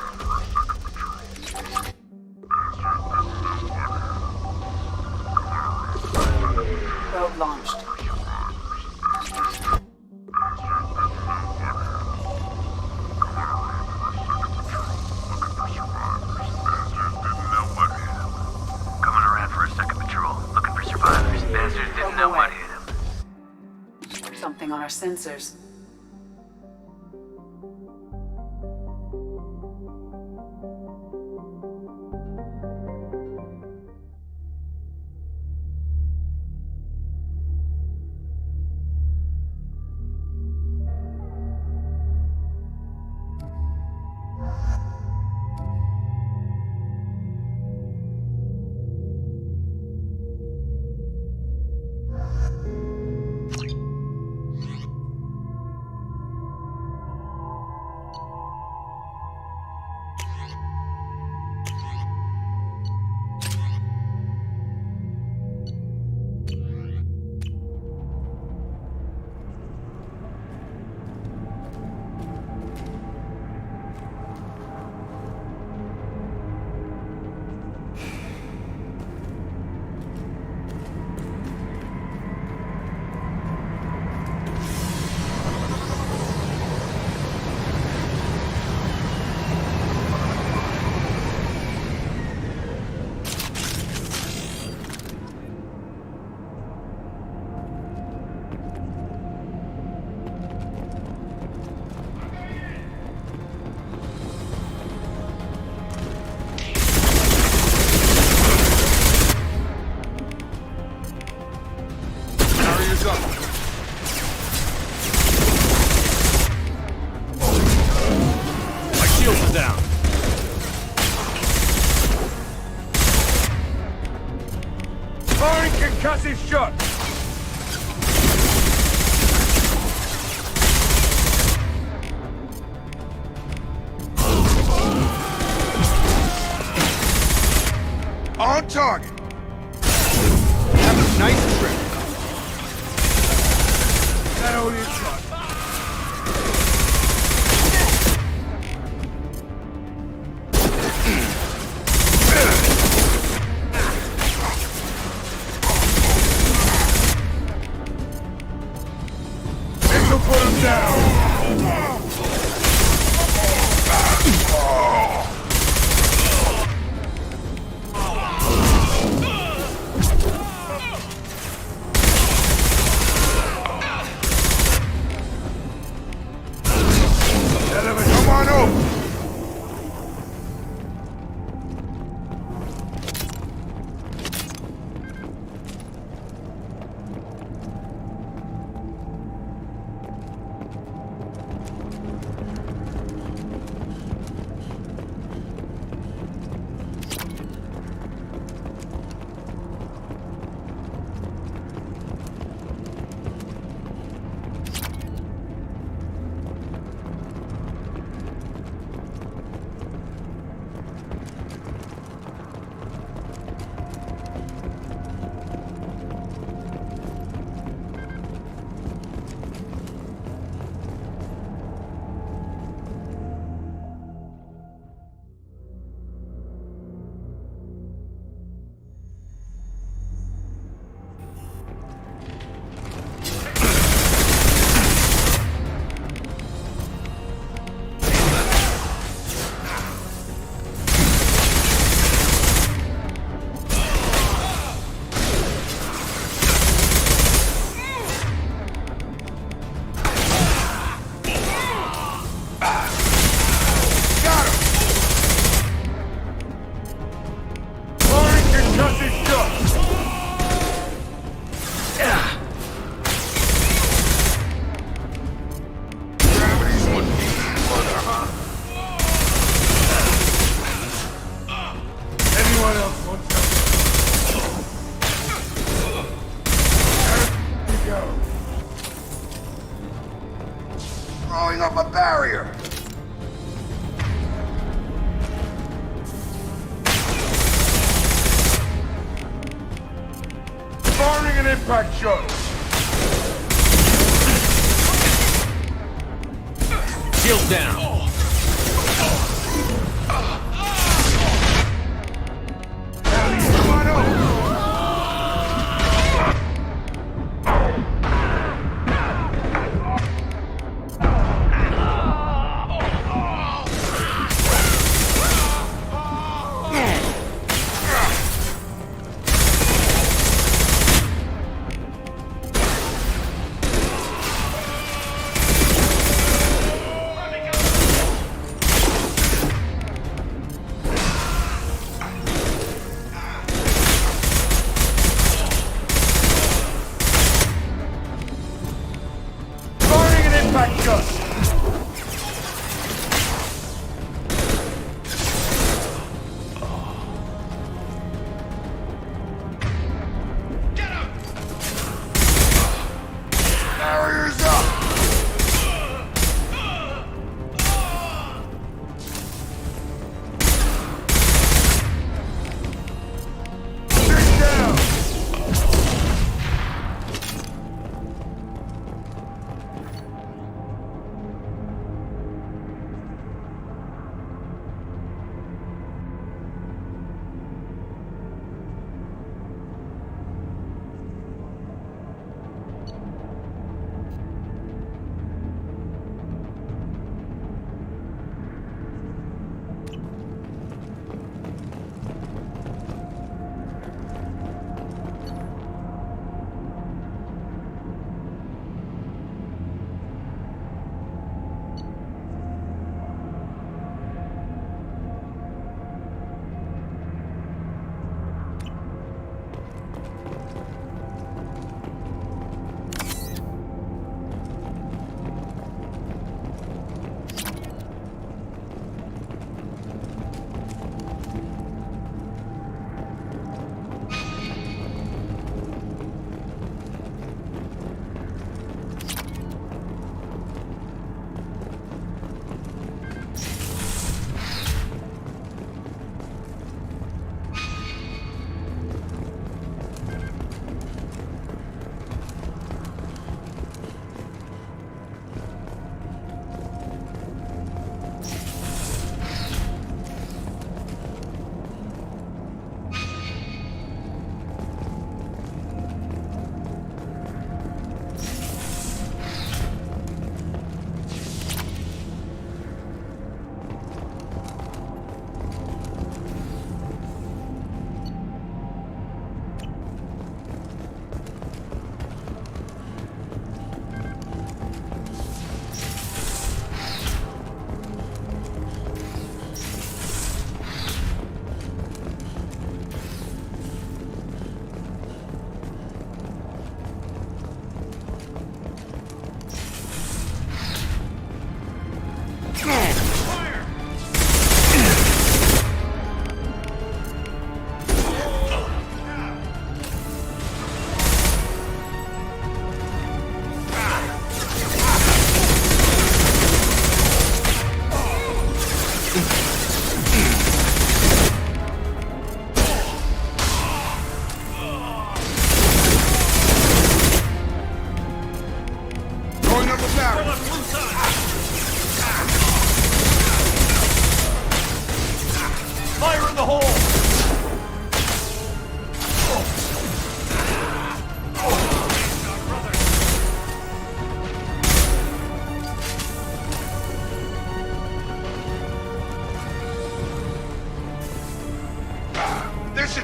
Probe launched. Coming around for a second patrol, looking for survivors. Bastards didn't know what hit them. Something on our sensors. down. Firing concussive shot! On target! Have a nice trip. That only a shot. This'll put him down! Come on over! Throwing up a barrier! Firing an impact shot! Shield down! Come on over!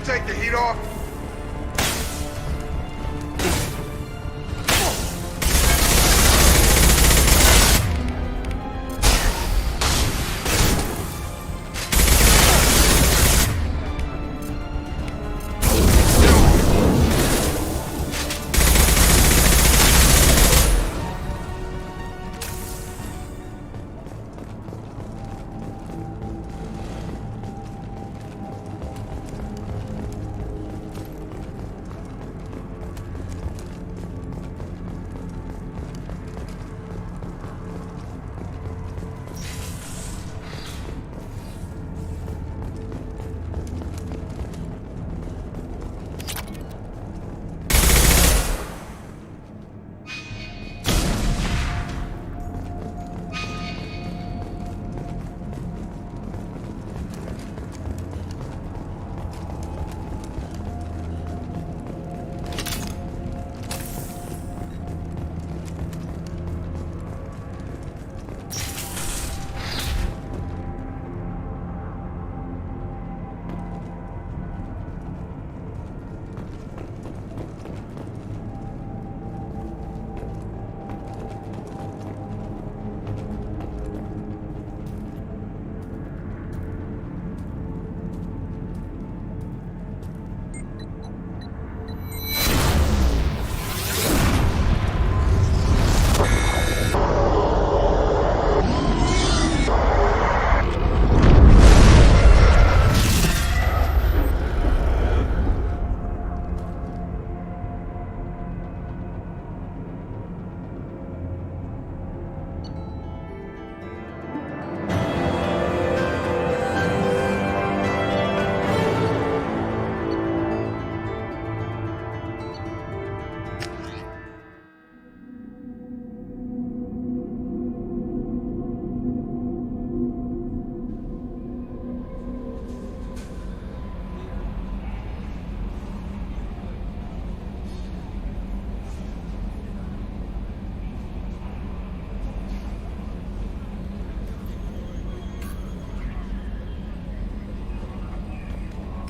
take the heat off?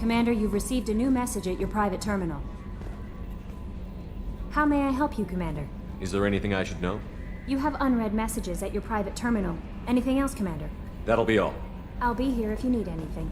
Commander, you've received a new message at your private terminal. How may I help you, Commander? Is there anything I should know? You have unread messages at your private terminal. Anything else, Commander? That'll be all. I'll be here if you need anything.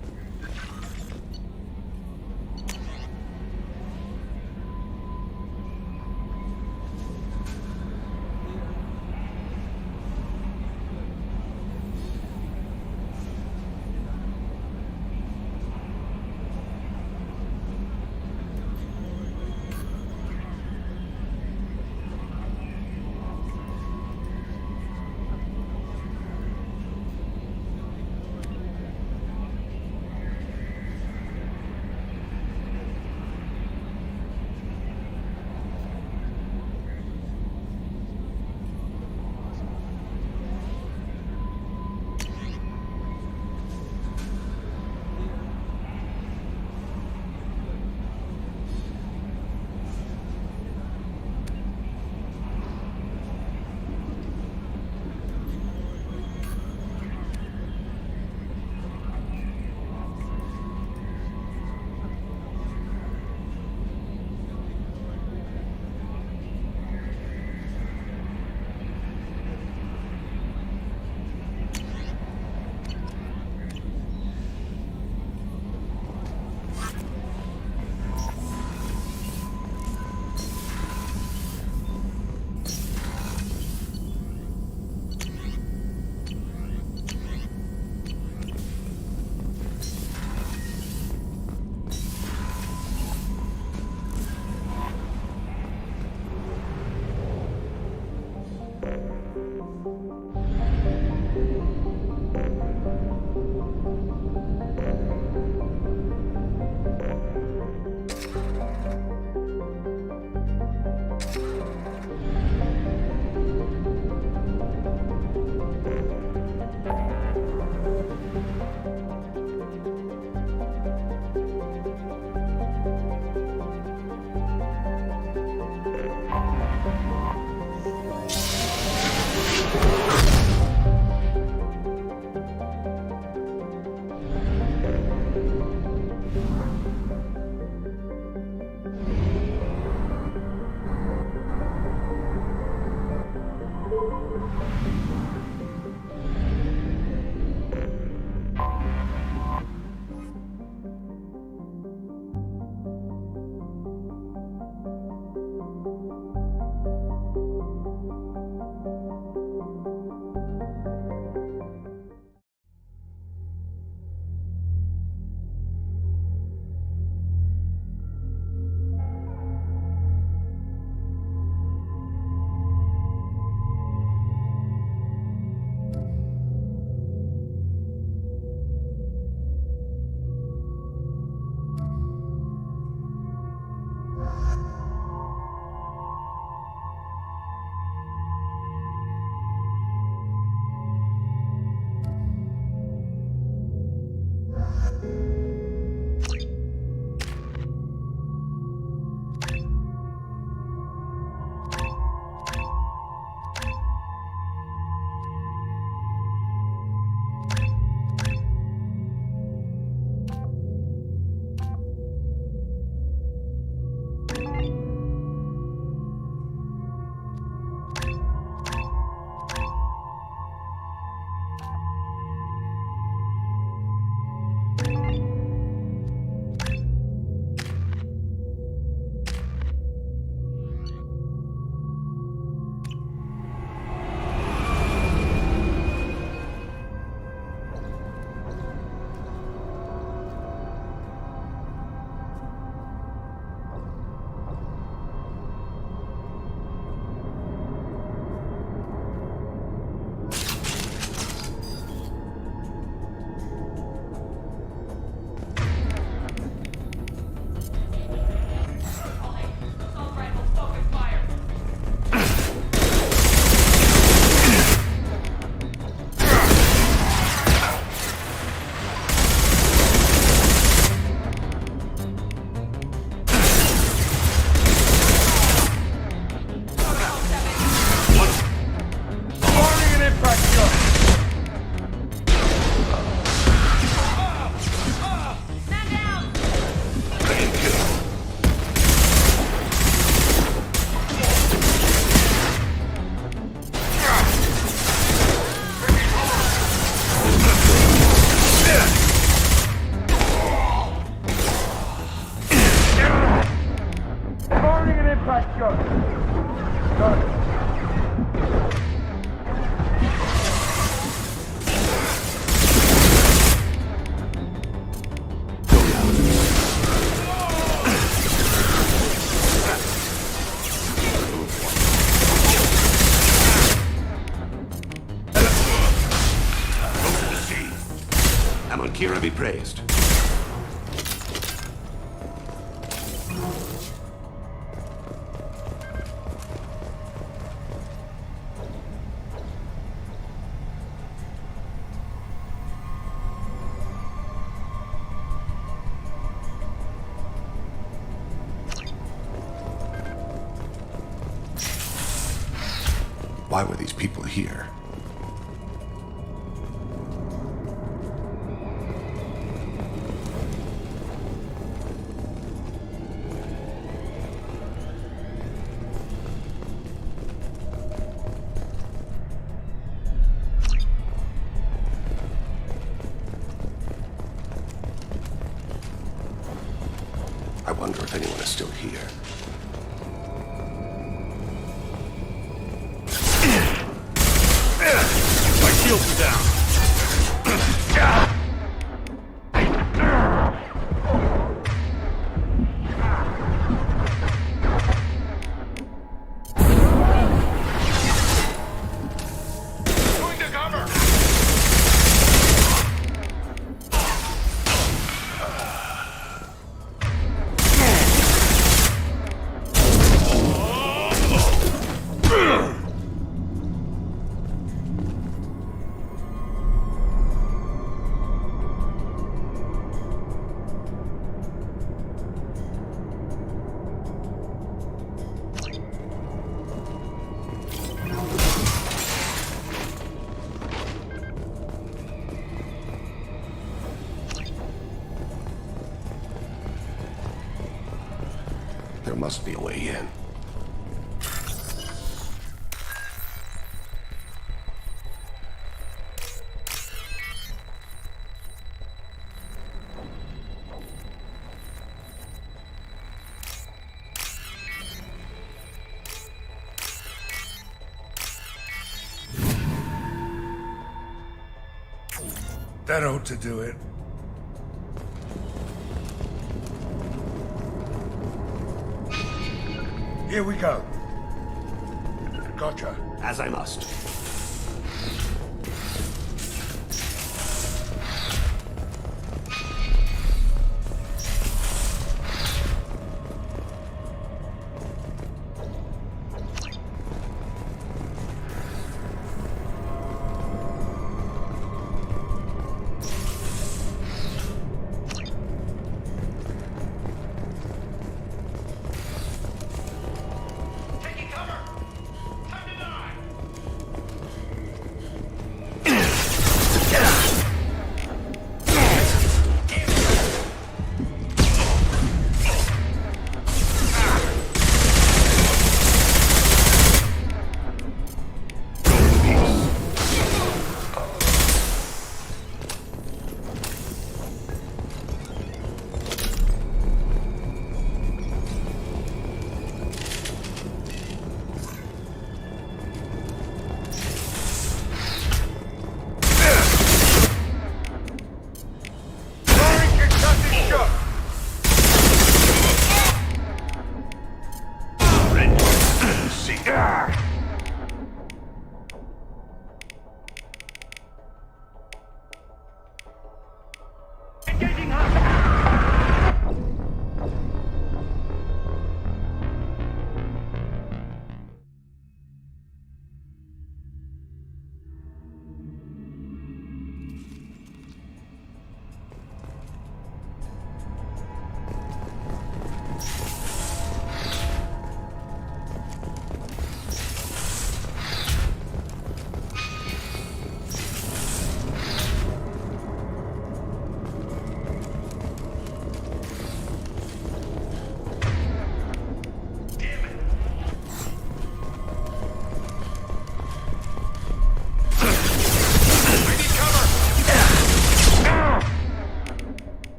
Amankira be praised. Why were these people here? I wonder if anyone is still here. My shields are down. Going to cover. There must be a way in. That ought to do it. Here we go. Gotcha. As I must.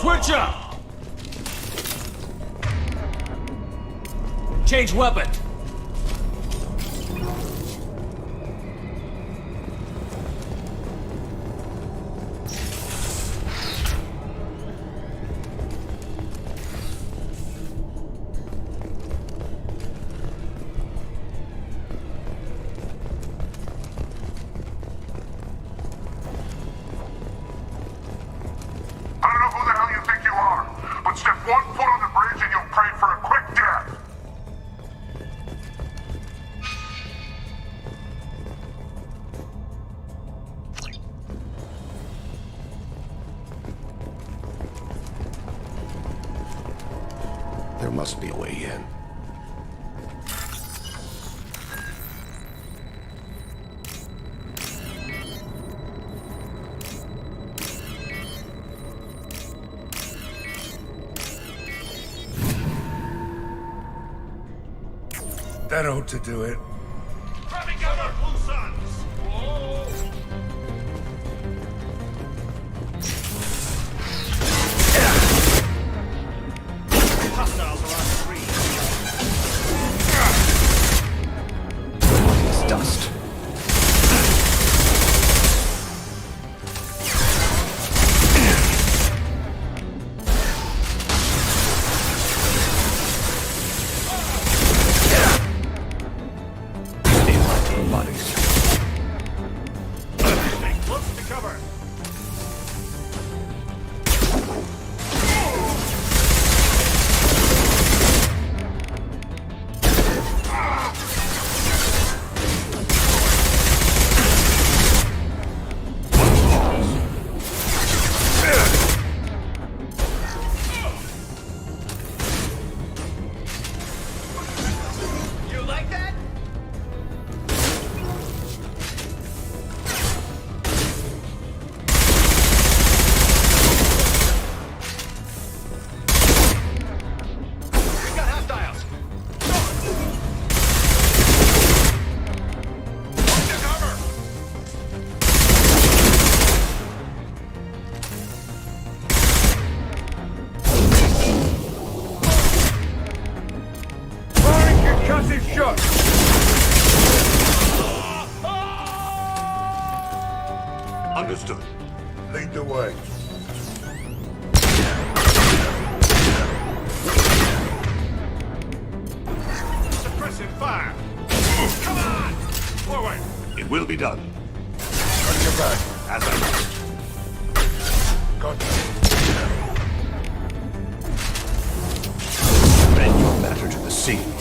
Switch up! Change weapon! There must be a way in. That ought to do it. Grabbing cover, Blue Suns! Whoa! Hostiles are on three. It's dust. Close to cover. You like that? We got hostiles. To cover. Firing concussive shot! Understood. Lead the way. Suppressive fire. Come on! Forward. It will be done. Got your back. As I must. Got Bring your matter to the scene.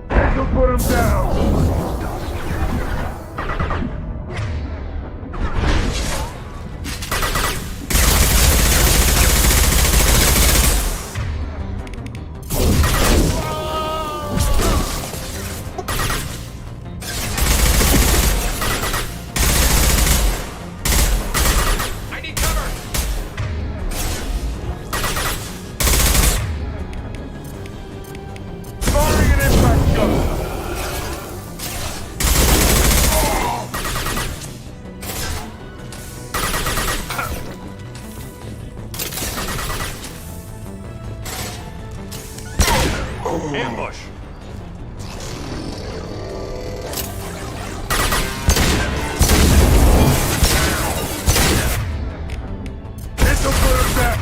This'll put him down! I need cover. Firing an impact shot! Ambush. This'll put him down!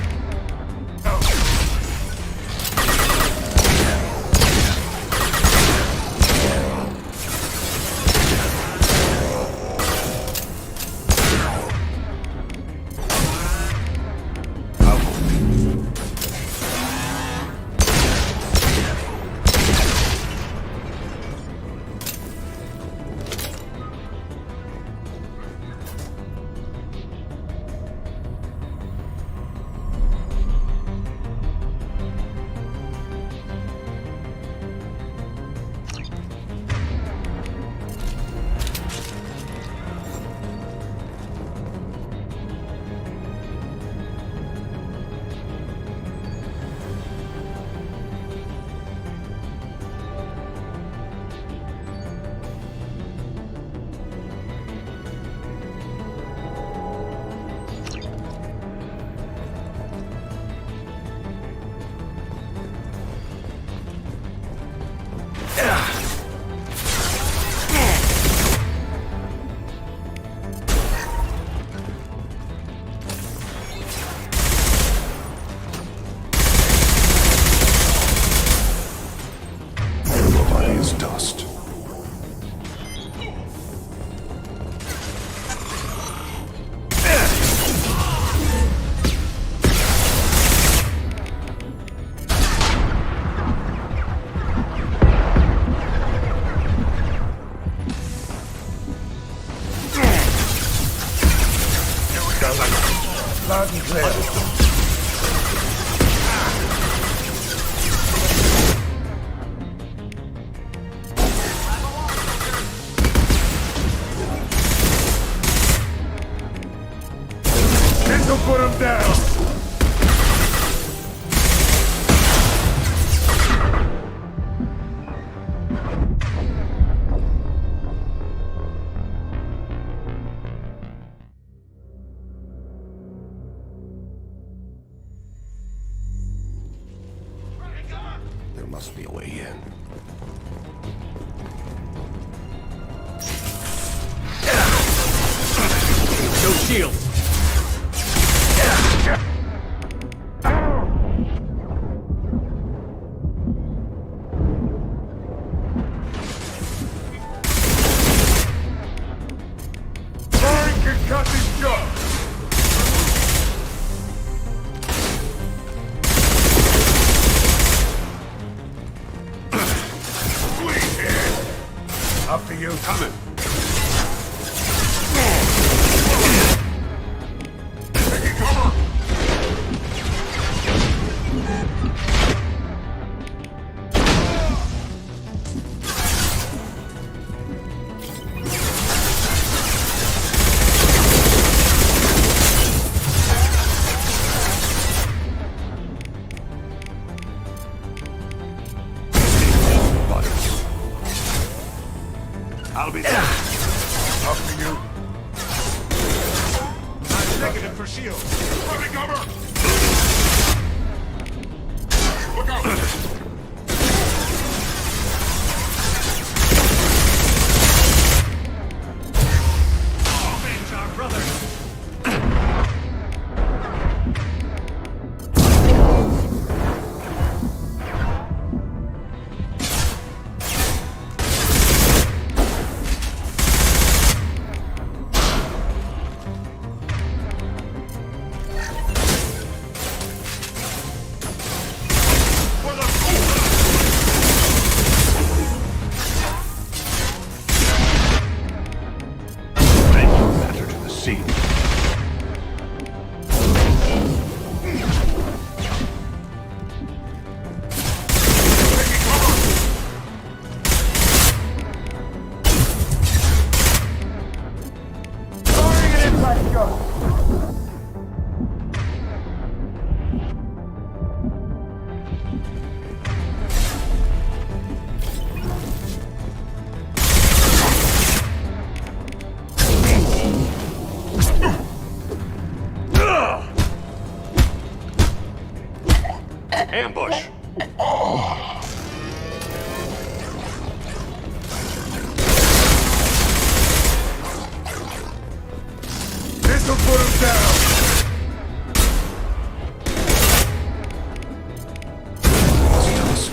Loud and clear. This'll put him down. There must be a way in. No shield. Firing concussive shot. After you. Coming. Taking cover. I'll be there. After you. Negative for shield. Running cover. Look out. Avenge our brother. Matter to the scene. Firing an impact shot. Ambush. This'll put him down. Dust.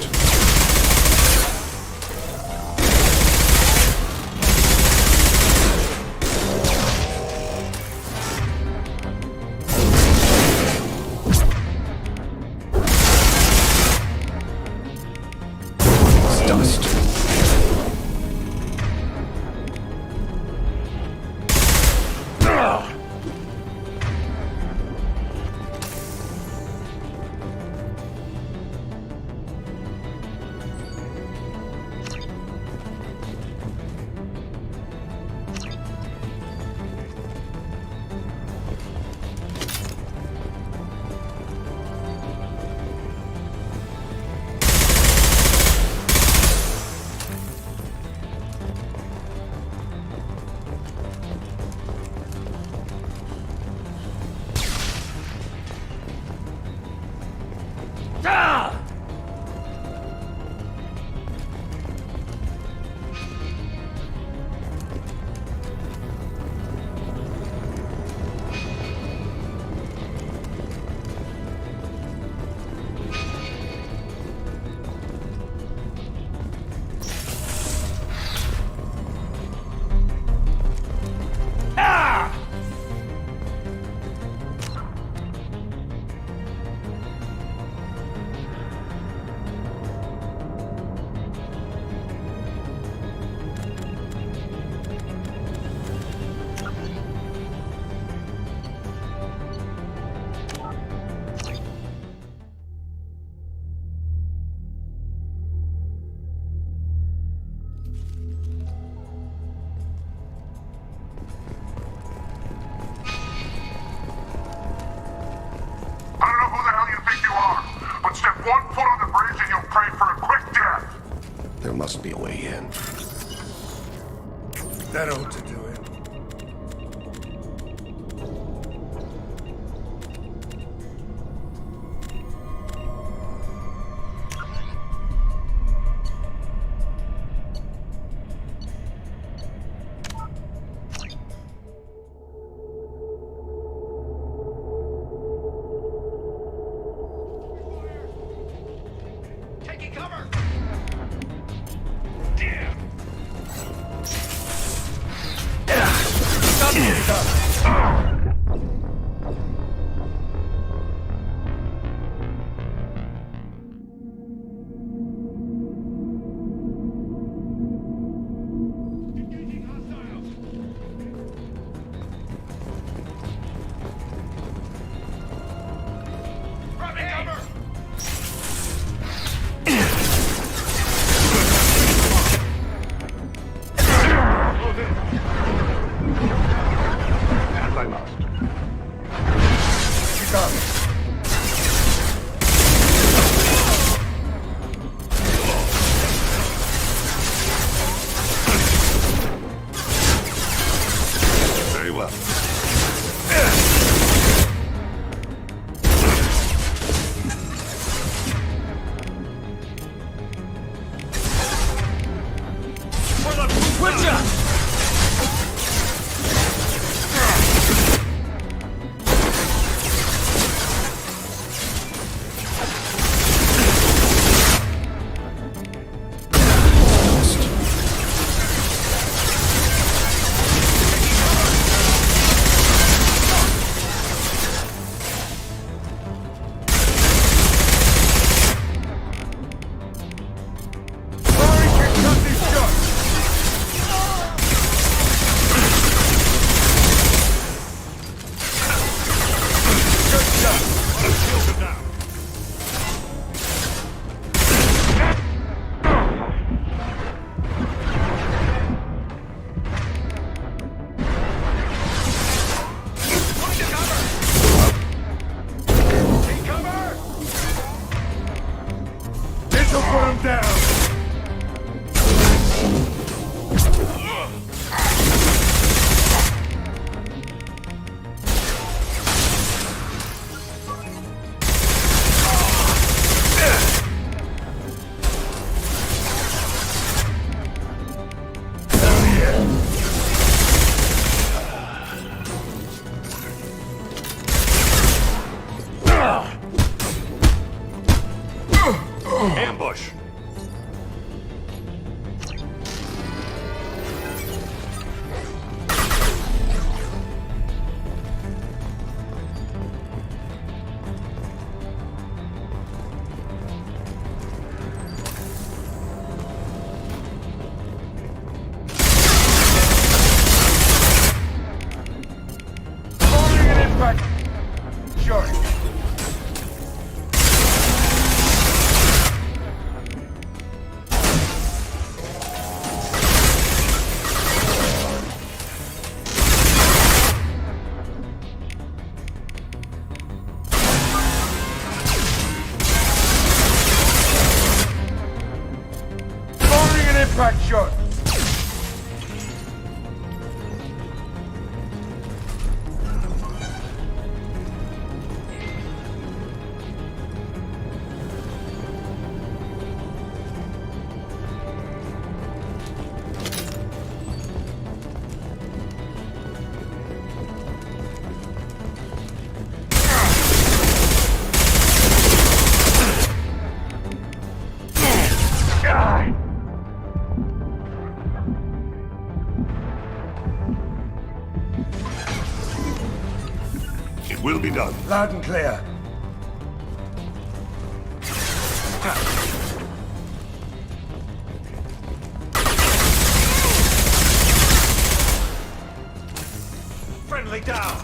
Dust. must be a way in. That ought to do it. Ambush! Firing an impact! Sure. Firing an impact shot! It will be done. Loud and clear. Friendly down!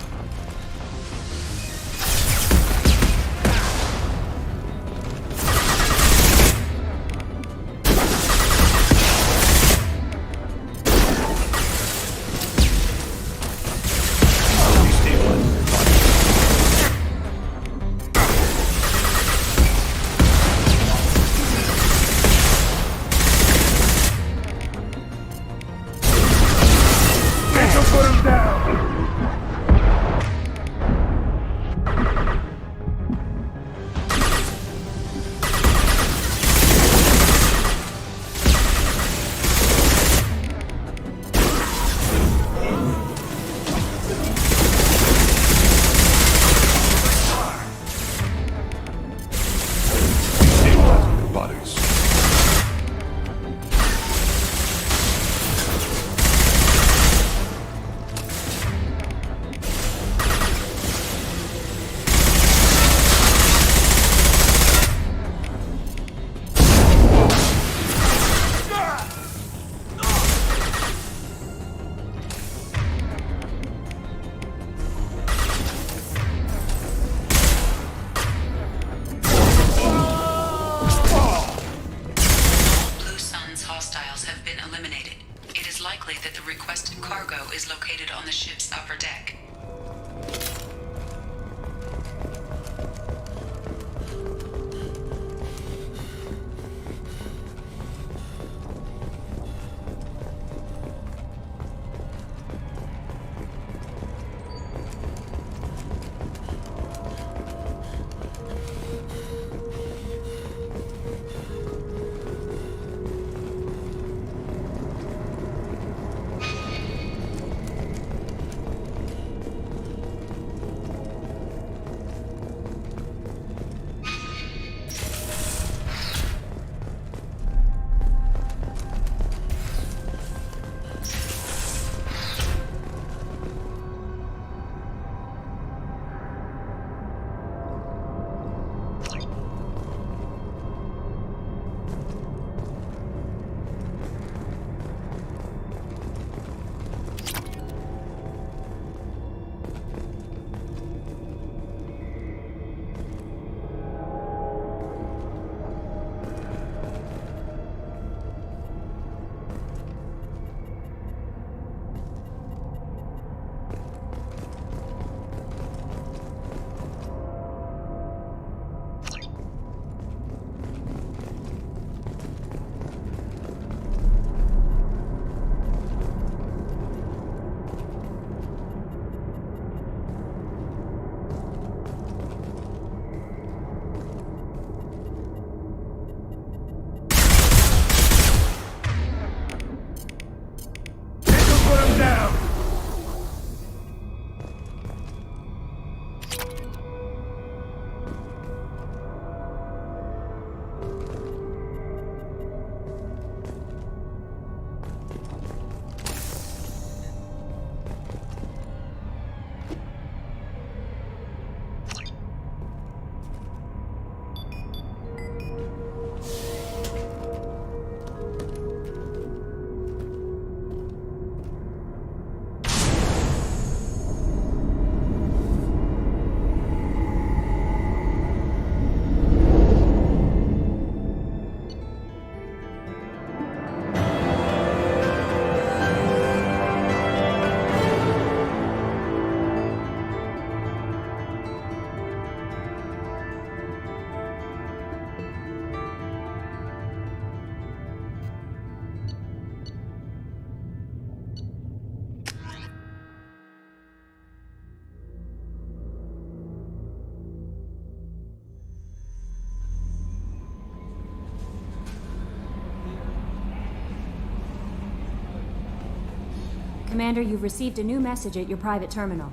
Commander, you've received a new message at your private terminal.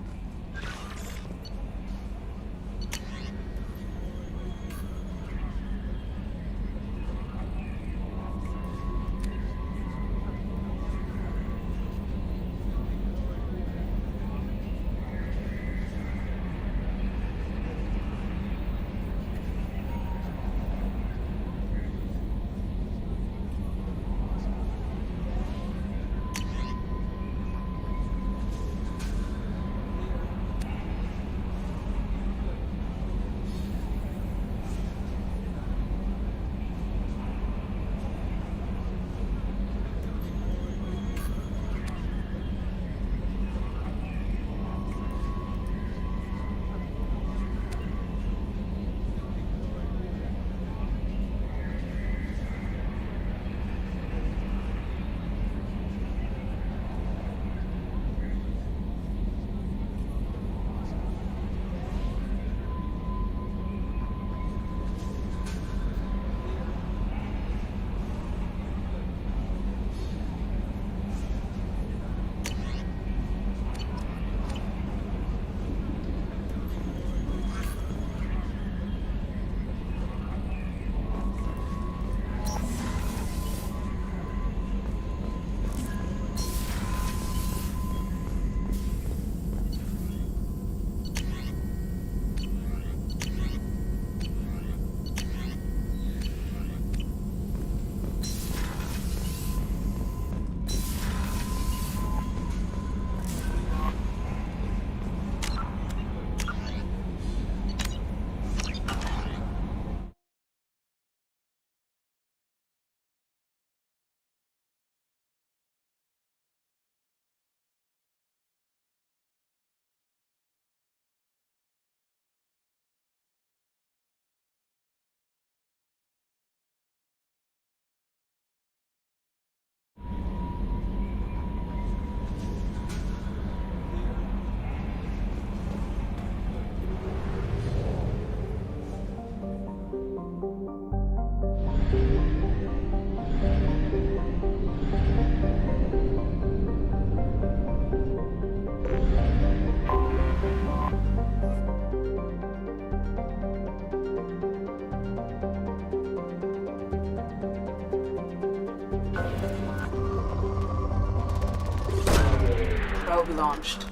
Probe launched.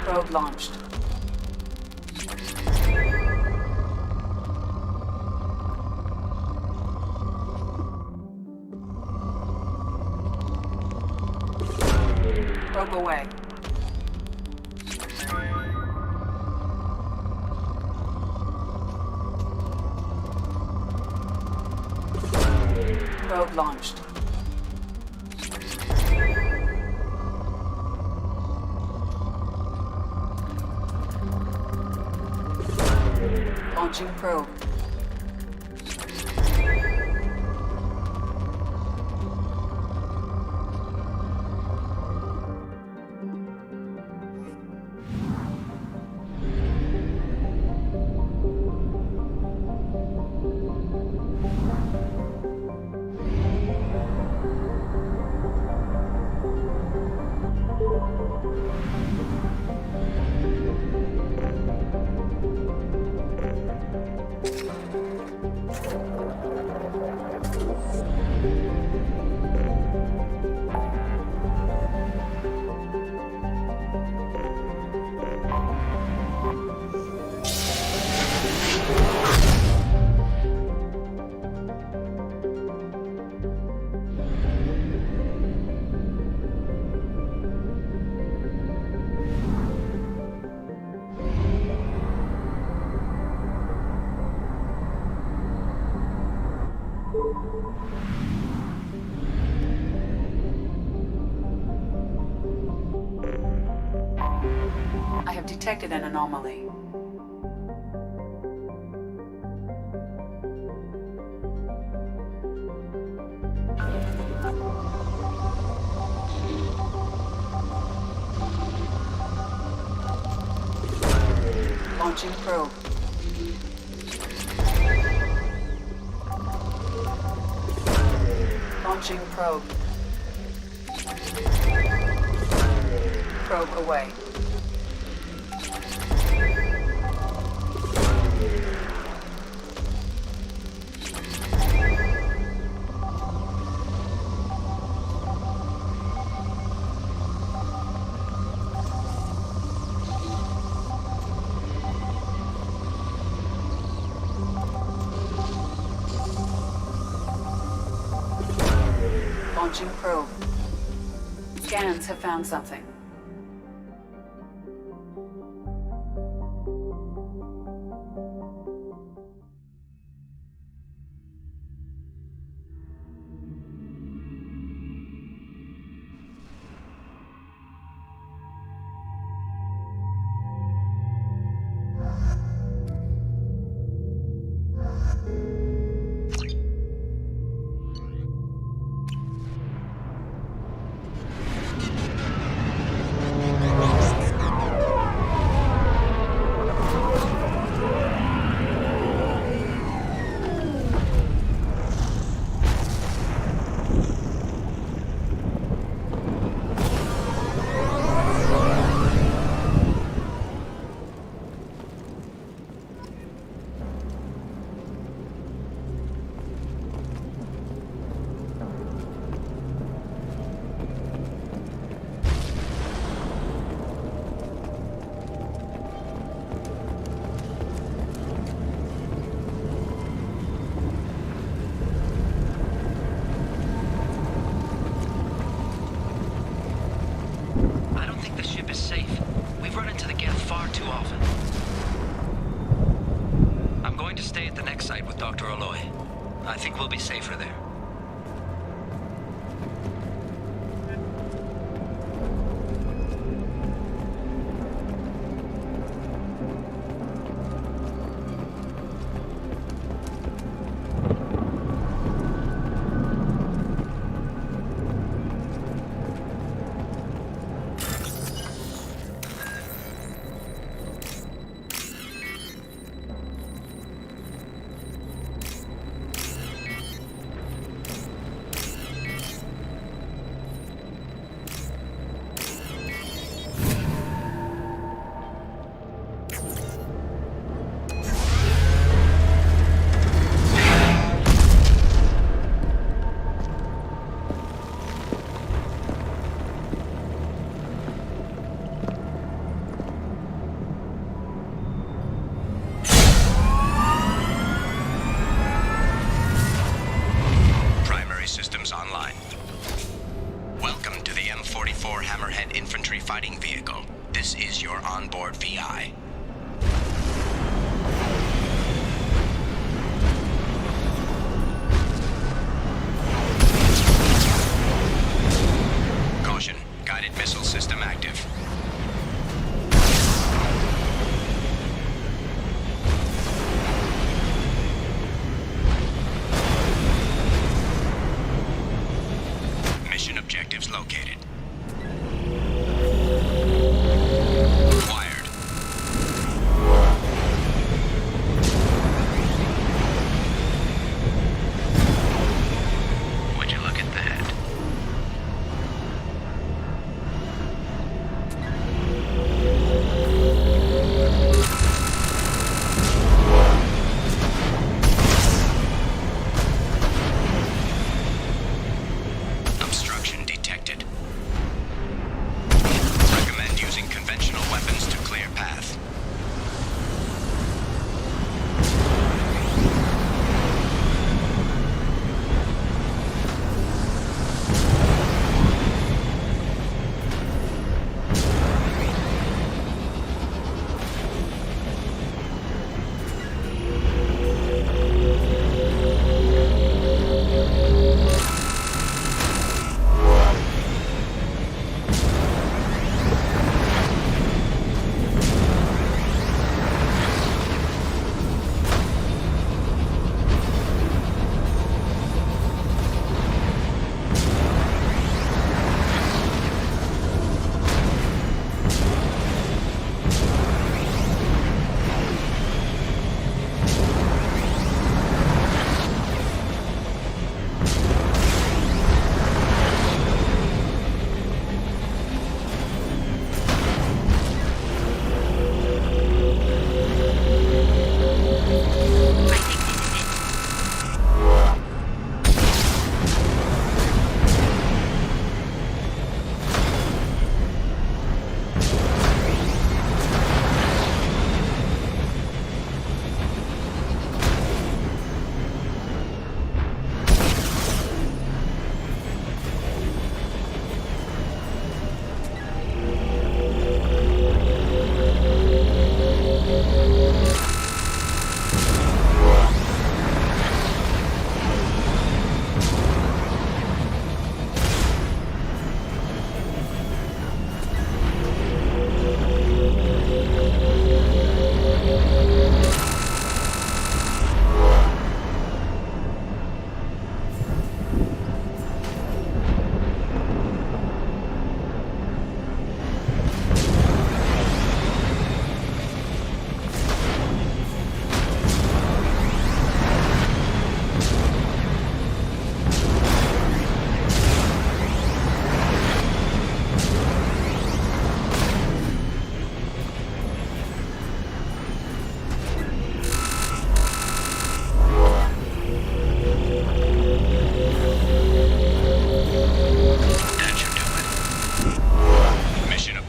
Probe launched. Probe away. Probe launched. Launching probe. I have detected an anomaly. Launching probe. Launching probe. Probe away. Launching probe. Scans have found something. I think we'll be safer there.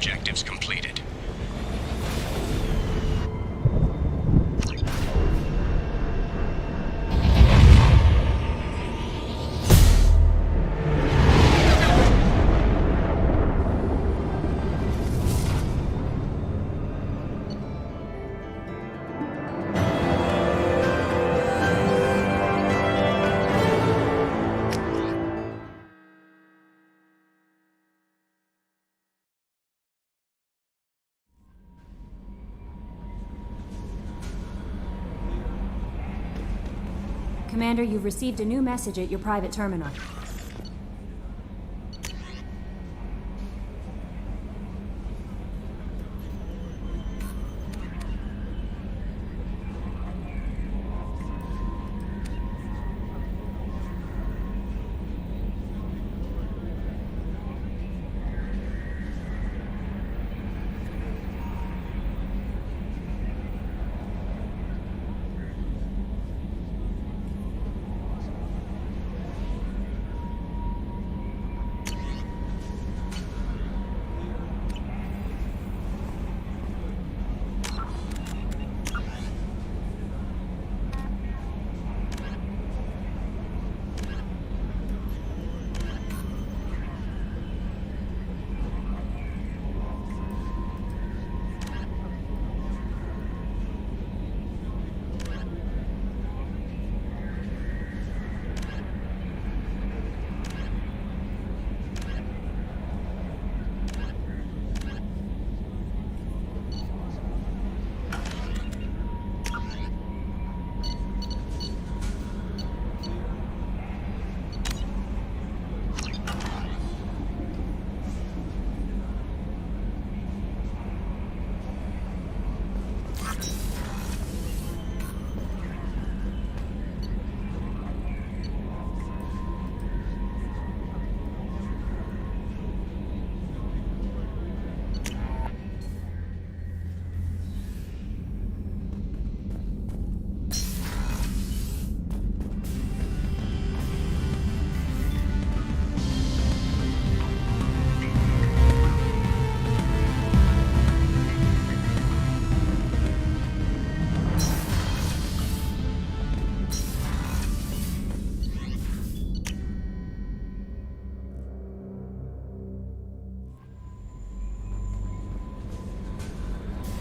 objectives completed. Commander, you've received a new message at your private terminal.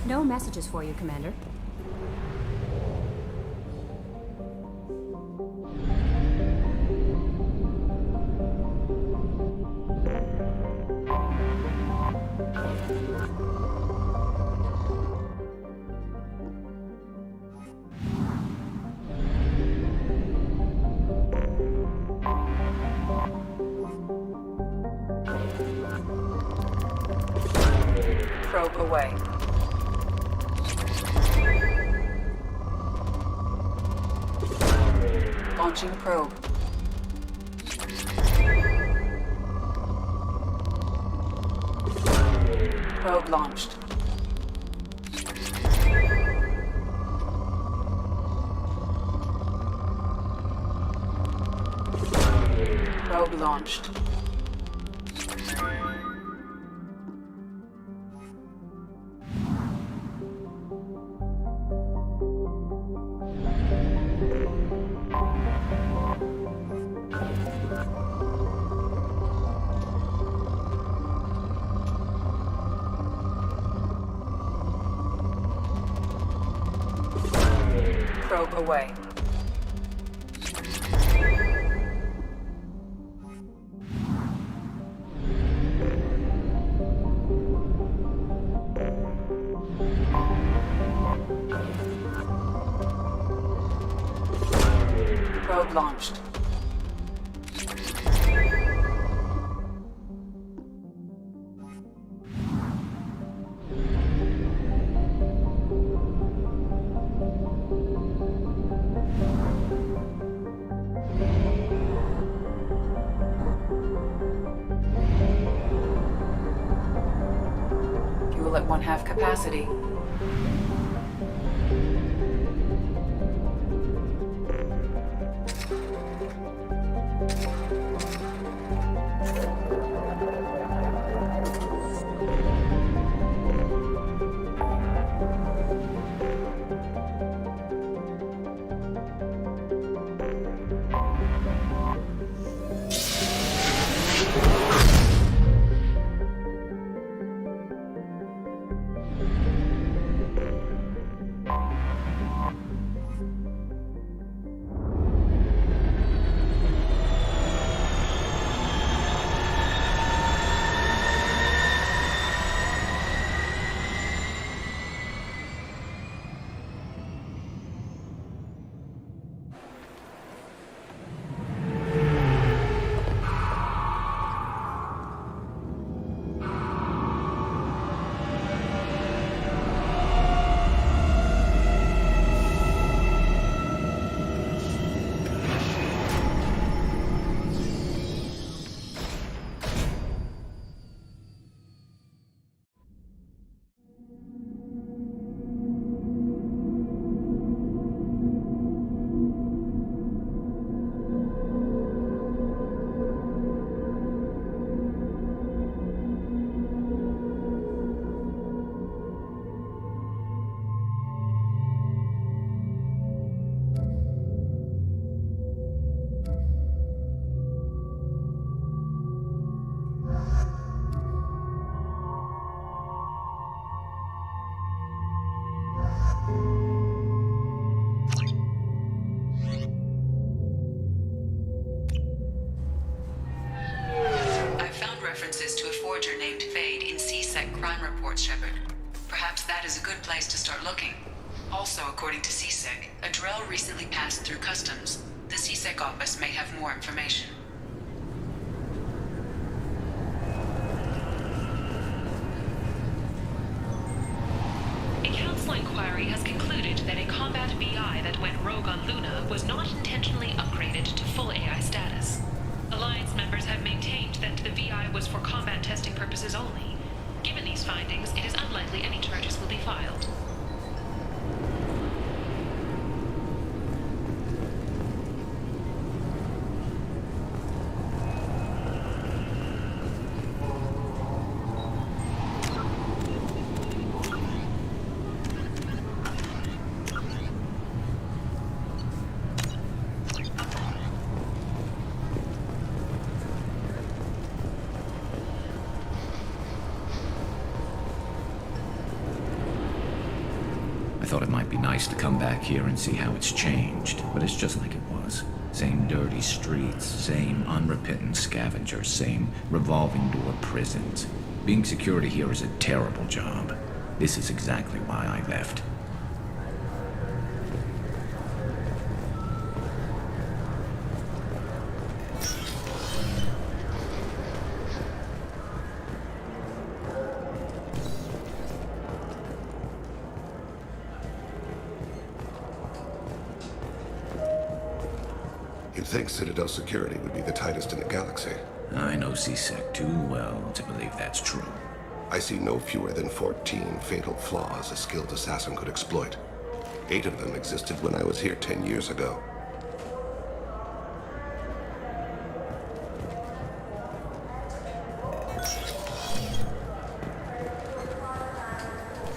No messages for you, Commander. Probe away. Launching probe. Probe launched. Probe launched. Probe away. Probe launched. Fuel at 1/2 capacity. I found references to a forger named Fade in C-Sec crime reports, Shepard. Perhaps that is a good place to start looking. Also, according to C-Sec, a Drell recently passed through customs. The C-Sec office may have more information. A council inquiry has concluded that a combat VI that went rogue on Luna was not intentionally upgraded to full AI status. Alliance members have maintained that the VI was for combat testing purposes only. Given these findings, it is unlikely any charges will be filed. I thought it might be nice to come back here and see how it's changed, but it's just like it was. Same dirty streets, same unrepentant scavengers, same revolving door prisons. Being security here is a terrible job. This is exactly why I left. You'd think Citadel security would be the tightest in the galaxy. I know C-Sec too well to believe that's true. I see no fewer than 14 fatal flaws a skilled assassin could exploit. 8 of them existed when I was here 10 years ago.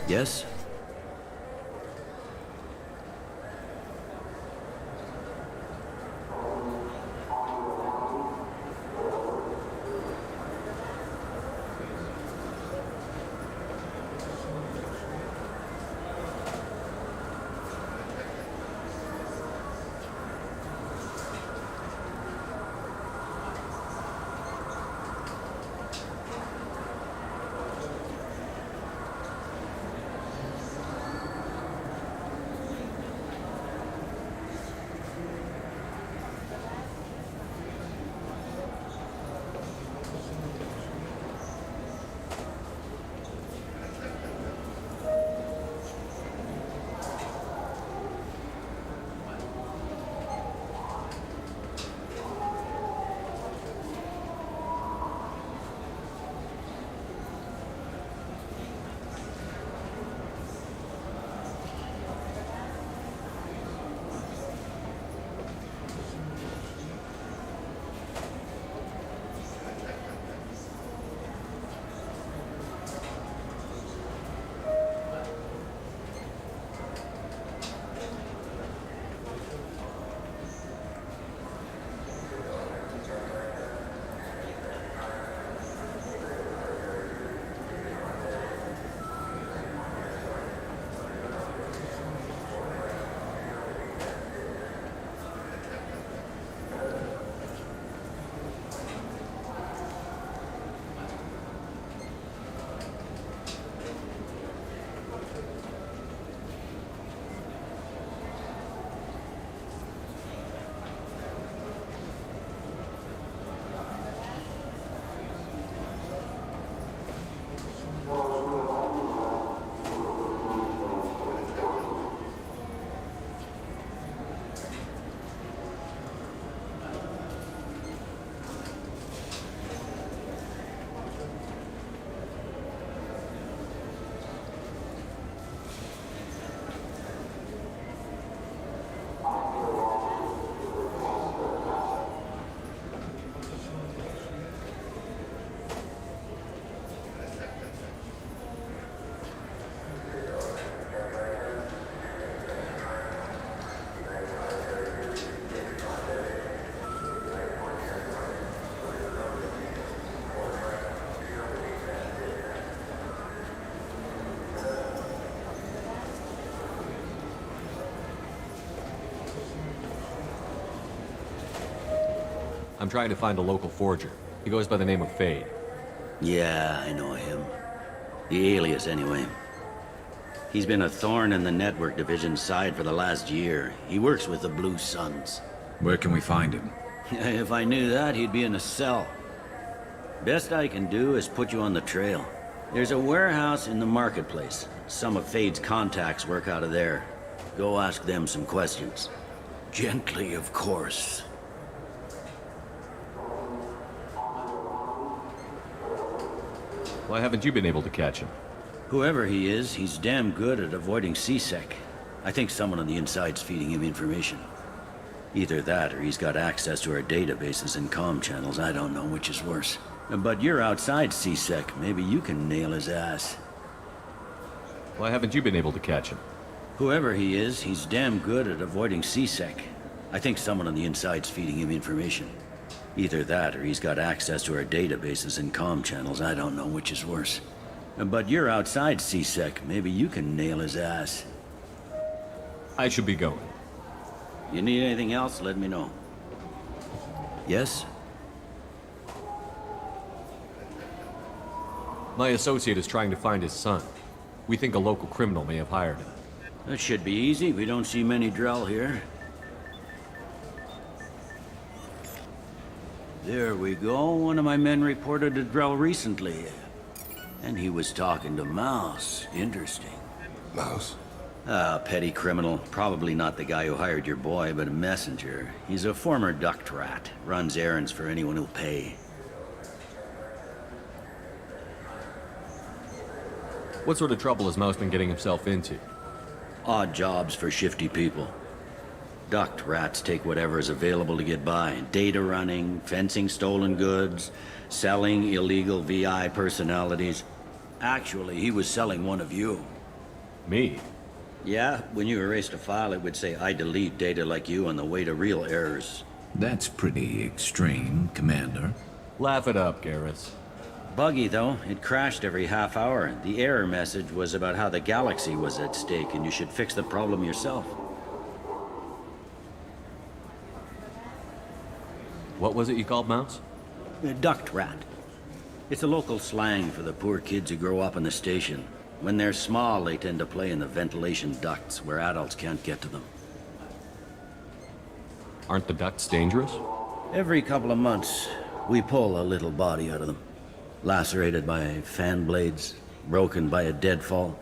Yes? I'm trying to find a local forger. He goes by the name of Fade. Yeah, I know him. The alias, anyway. He's been a thorn in the network division's side for the last year. He works with the Blue Suns. Where can we find him? If I knew that, he'd be in a cell. Best I can do is put you on the trail. There's a warehouse in the marketplace. Some of Fade's contacts work out of there. Go ask them some questions. Gently, of course. Why haven't you been able to catch him? Whoever he is, he's damn good at avoiding CSEC. I think someone on the inside's feeding him information. Either that, or he's got access to our databases and comm channels. I don't know which is worse. But you're outside CSEC. Maybe you can nail his ass. Why haven't you been able to catch him? Whoever he is, he's damn good at avoiding CSEC. I think someone on the inside's feeding him information. Either that, or he's got access to our databases and comm channels. I don't know which is worse. But you're outside CSEC. Maybe you can nail his ass. I should be going. You need anything else, let me know. Yes? My associate is trying to find his son. We think a local criminal may have hired him. That should be easy. We don't see many Drell here. There we go. One of my men reported a Drell recently. And he was talking to Mouse. Interesting. Mouse? Petty criminal. Probably not the guy who hired your boy, but a messenger. He's a former duct rat. Runs errands for anyone who'll pay. What sort of trouble has Mouse been getting himself into? Odd jobs for shifty people. Duct rats take whatever is available to get by. Data running, fencing stolen goods, selling illegal VI personalities. Actually, he was selling one of you. Me? Yeah, when you erased a file, it would say, I delete data like you on the way to real errors. That's pretty extreme, Commander. Laugh it up, Garrus. Buggy, though. It crashed every half hour. The error message was about how the galaxy was at stake, and you should fix the problem yourself. What was it you called Mouse? A duct rat. It's a local slang for the poor kids who grow up in the station. When they're small, they tend to play in the ventilation ducts, where adults can't get to them. Aren't the ducts dangerous? Every couple of months, we pull a little body out of them. Lacerated by fan blades, broken by a deadfall,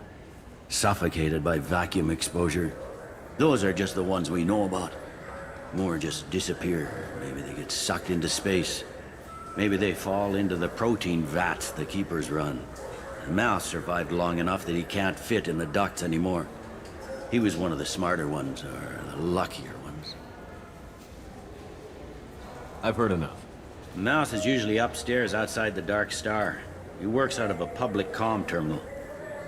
suffocated by vacuum exposure. Those are just the ones we know about. More just disappear. Maybe they get sucked into space. Maybe they fall into the protein vats the Keepers run. Mouse survived long enough that he can't fit in the ducts anymore. He was one of the smarter ones, or the luckier ones. I've heard enough. Mouse is usually upstairs outside the Dark Star. He works out of a public comm terminal.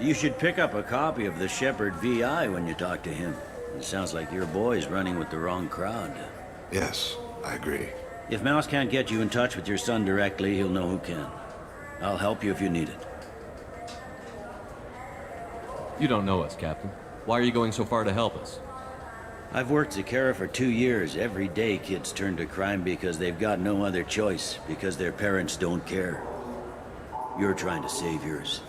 You should pick up a copy of the Shepherd VI when you talk to him. It sounds like your boy's running with the wrong crowd. Yes, I agree. If Mouse can't get you in touch with your son directly, he'll know who can. I'll help you if you need it. You don't know us, Captain. Why are you going so far to help us? I've worked Zakara for 2 years. Every day kids turn to crime because they've got no other choice, because their parents don't care. You're trying to save yours.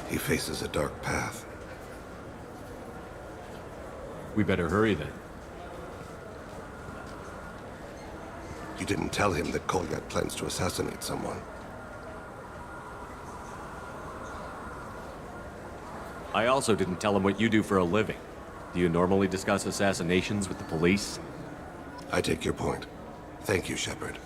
He faces a dark path. We better hurry then. You didn't tell him that Kolyat plans to assassinate someone. I also didn't tell him what you do for a living. Do you normally discuss assassinations with the police? I take your point. Thank you, Shepard.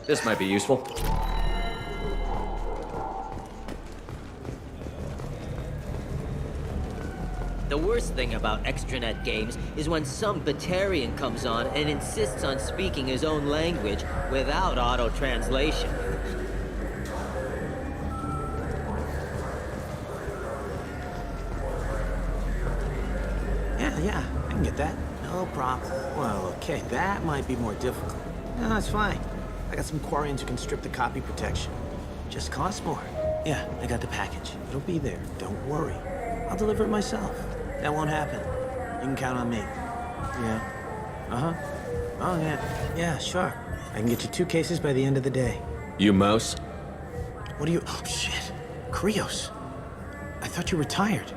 This might be useful. The worst thing about extranet games is when some Batarian comes on and insists on speaking his own language without auto-translation. Yeah, I can get that. No problem. Well, okay, that might be more difficult. No, it's fine. I got some Quarians who can strip the copy protection. Just costs more. Yeah, I got the package. It'll be there. Don't worry. I'll deliver it myself. That won't happen. You can count on me. Yeah. Uh-huh. Oh, yeah. Yeah, sure. I can get you 2 cases by the end of the day. You mouse? What are you... Oh, shit. Krios. I thought you retired.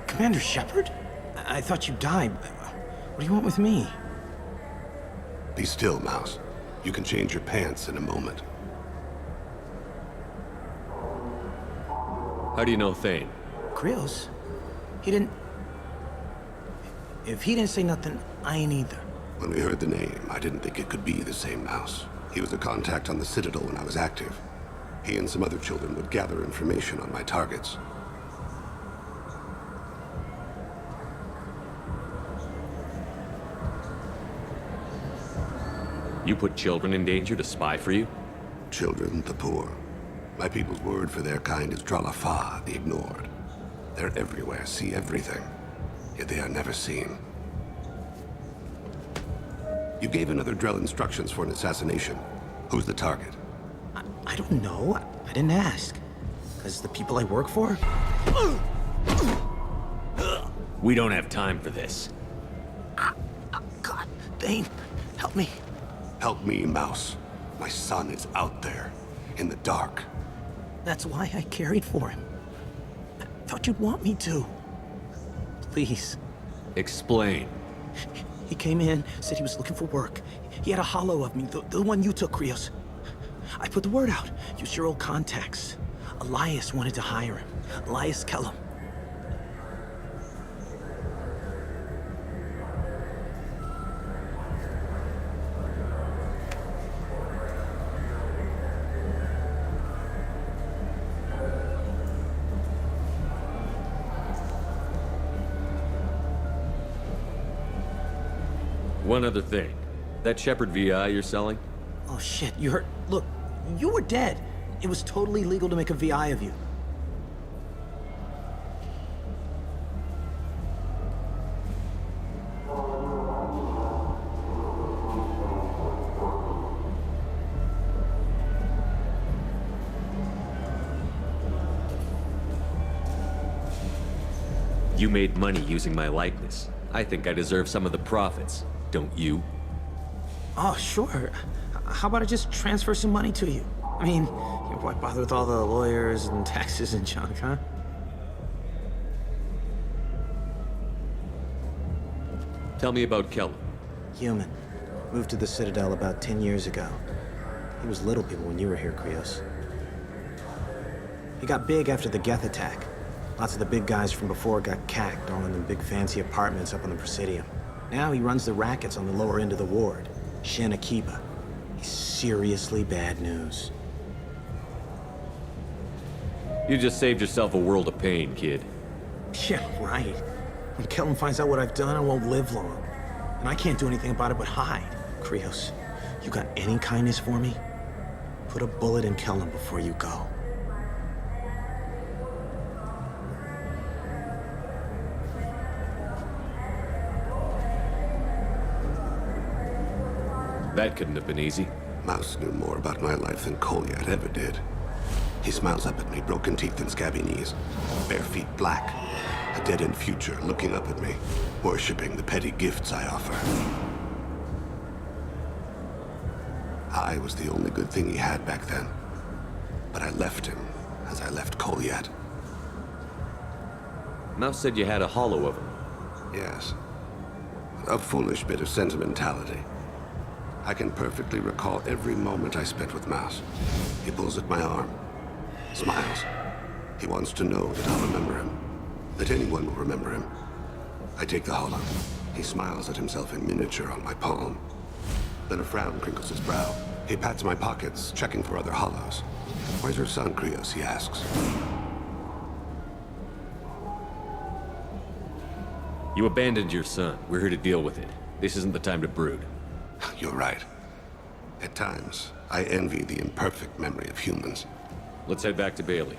Commander Shepard? I thought you died. What do you want with me? Be still, Mouse. You can change your pants in a moment. How do you know Thane? Krios? He didn't... If he didn't say nothing, I ain't either. When we heard the name, I didn't think it could be the same Mouse. He was a contact on the Citadel when I was active. He and some other children would gather information on my targets. You put children in danger to spy for you? Children, the poor. My people's word for their kind is Dralafa, the ignored. They're everywhere, see everything, yet they are never seen. You gave another Drell instructions for an assassination. Who's the target? I don't know. I didn't ask. Because the people I work for? We don't have time for this. God, Thane, help me. Help me, Mouse. My son is out there, in the dark. That's why I carried for him. I thought you'd want me to. Please. Explain. He came in, said he was looking for work. He had a hollow of me, the one you took, Krios. I put the word out. Use your old contacts. Elias wanted to hire him. Elias Kellum. One other thing. That Shepard VI you're selling? Oh shit, you heard? Look, you were dead. It was totally legal to make a VI of you. You made money using my likeness. I think I deserve some of the profits, don't you? Oh, sure. How about I just transfer some money to you? I mean, why bother with all the lawyers and taxes and junk, huh? Tell me about Kellum. Human. Moved to the Citadel about 10 years ago. He was little people when you were here, Krios. He got big after the Geth attack. Lots of the big guys from before got cacked, all in them big fancy apartments up on the Presidium. Now he runs the rackets on the lower end of the ward, Shin Akiba. He's seriously bad news. You just saved yourself a world of pain, kid. Yeah, right. When Kellum finds out what I've done, I won't live long. And I can't do anything about it but hide. Krios, you got any kindness for me? Put a bullet in Kellum before you go. That couldn't have been easy. Mouse knew more about my life than Kolyat ever did. He smiles up at me, broken teeth and scabby knees, bare feet black, a dead-end future looking up at me, worshipping the petty gifts I offer. I was the only good thing he had back then, but I left him as I left Kolyat. Mouse said you had a hollow of him. Yes. A foolish bit of sentimentality. I can perfectly recall every moment I spent with Mouse. He pulls at my arm, smiles. He wants to know that I'll remember him, that anyone will remember him. I take the hollow. He smiles at himself in miniature on my palm. Then a frown crinkles his brow. He pats my pockets, checking for other hollows. Where's your son, Krios? He asks. You abandoned your son. We're here to deal with it. This isn't the time to brood. You're right. At times, I envy the imperfect memory of humans. Let's head back to Bailey.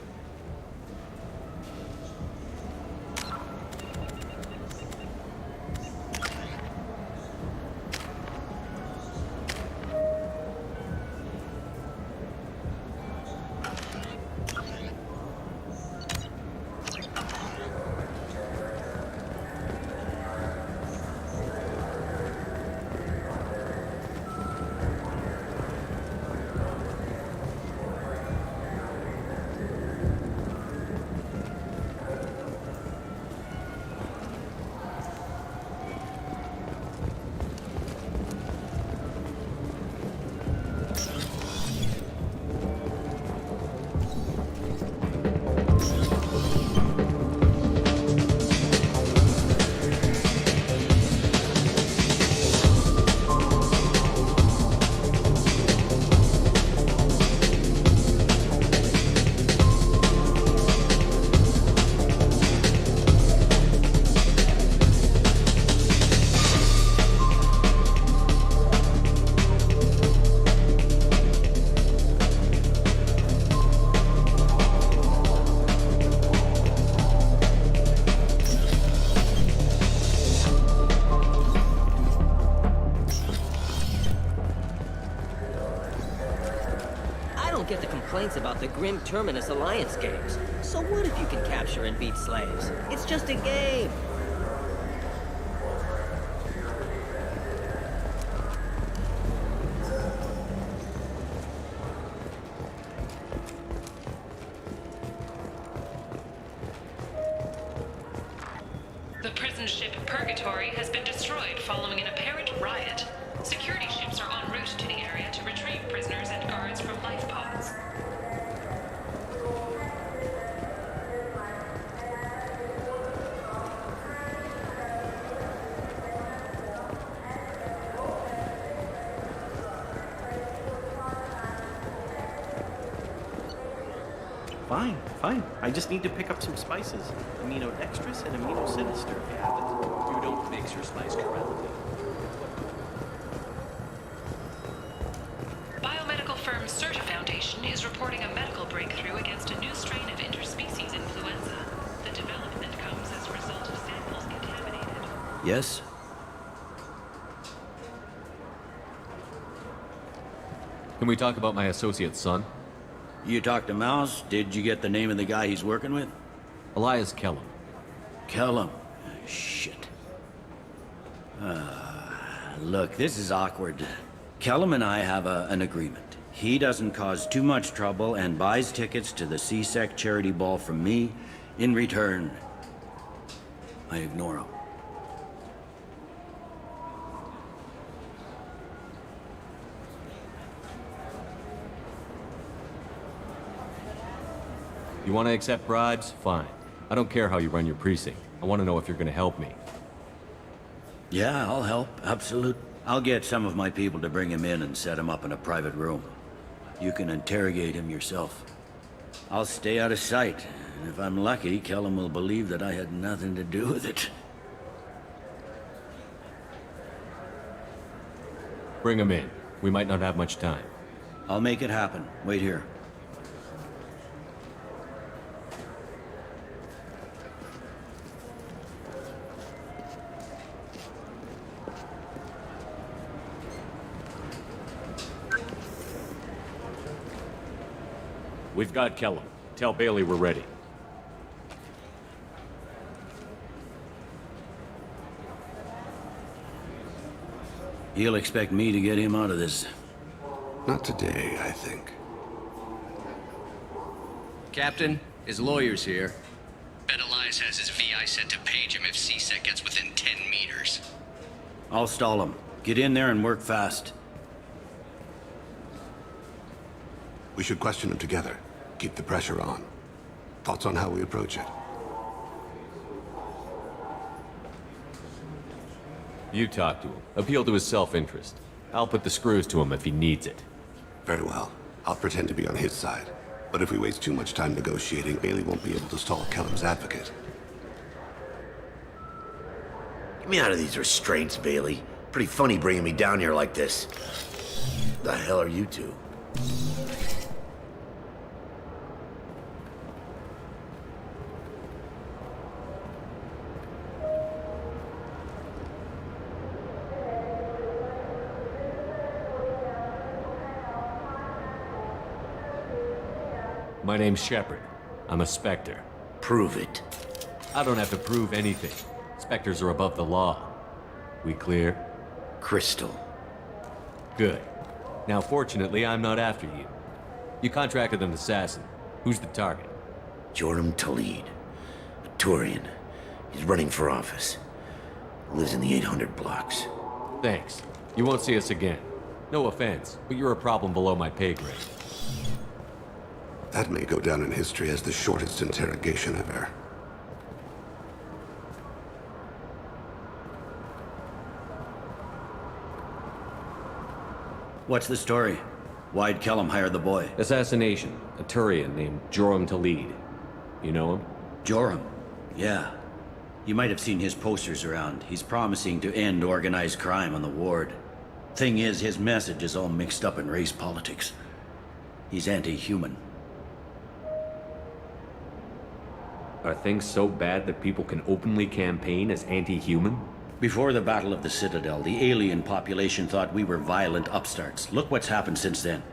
About the Grim Terminus Alliance games. So what if you can capture and beat slaves? It's just a game. The prison ship Purgatory has been destroyed following an apparent riot. Security ships are en route to the area to retrieve prisoners and guards from life pods. Fine. I just need to pick up some spices. Amino dextrous and amino sinister if you have it. You don't mix your spice correctly. Biomedical firm Certa Foundation is reporting a medical breakthrough against a new strain of interspecies influenza. The development comes as a result of samples contaminated. Yes? Can we talk about my associate's son? You talked to Mouse? Did you get the name of the guy he's working with? Elias Kellum. Kellum? Shit. Look, this is awkward. Kellum and I have an agreement. He doesn't cause too much trouble and buys tickets to the CSEC charity ball from me. In return, I ignore him. You want to accept bribes? Fine. I don't care how you run your precinct. I want to know if you're going to help me. Yeah, I'll help. Absolute. I'll get some of my people to bring him in and set him up in a private room. You can interrogate him yourself. I'll stay out of sight. And if I'm lucky, Kellum will believe that I had nothing to do with it. Bring him in. We might not have much time. I'll make it happen. Wait here. We've got Kellum. Tell Bailey we're ready. He'll expect me to get him out of this. Not today, I think. Captain, his lawyer's here. Bet Elias has his VI set to page him if CSEC gets within 10 meters. I'll stall him. Get in there and work fast. We should question him together. Keep the pressure on. Thoughts on how we approach it? You talk to him. Appeal to his self-interest. I'll put the screws to him if he needs it. Very well. I'll pretend to be on his side. But if we waste too much time negotiating, Bailey won't be able to stall Kellum's advocate. Get me out of these restraints, Bailey. Pretty funny bringing me down here like this. The hell are you two? My name's Shepard. I'm a Spectre. Prove it. I don't have to prove anything. Spectres are above the law. We clear? Crystal. Good. Now, fortunately, I'm not after you. You contracted an assassin. Who's the target? Joram Talid. A Turian. He's running for office. Lives in the 800 blocks. Thanks. You won't see us again. No offense, but you're a problem below my pay grade. That may go down in history as the shortest interrogation ever. What's the story? Why'd Kellum hire the boy? Assassination. A Turian named Joram Talid. You know him? Joram? Yeah. You might have seen his posters around. He's promising to end organized crime on the ward. Thing is, his message is all mixed up in race politics. He's anti-human. Are things so bad that people can openly campaign as anti-human? Before the Battle of the Citadel, the alien population thought we were violent upstarts. Look what's happened since then.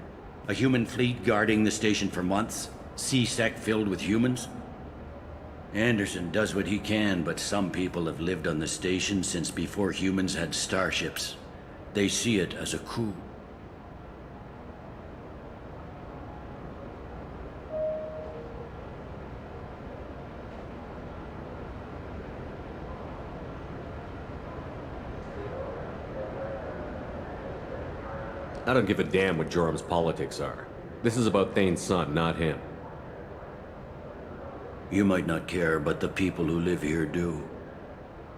A human fleet guarding the station for months. C-Sec filled with humans. Anderson does what he can, but some people have lived on the station since before humans had starships. They see it as a coup. I don't give a damn what Joram's politics are. This is about Thane's son, not him. You might not care, but the people who live here do.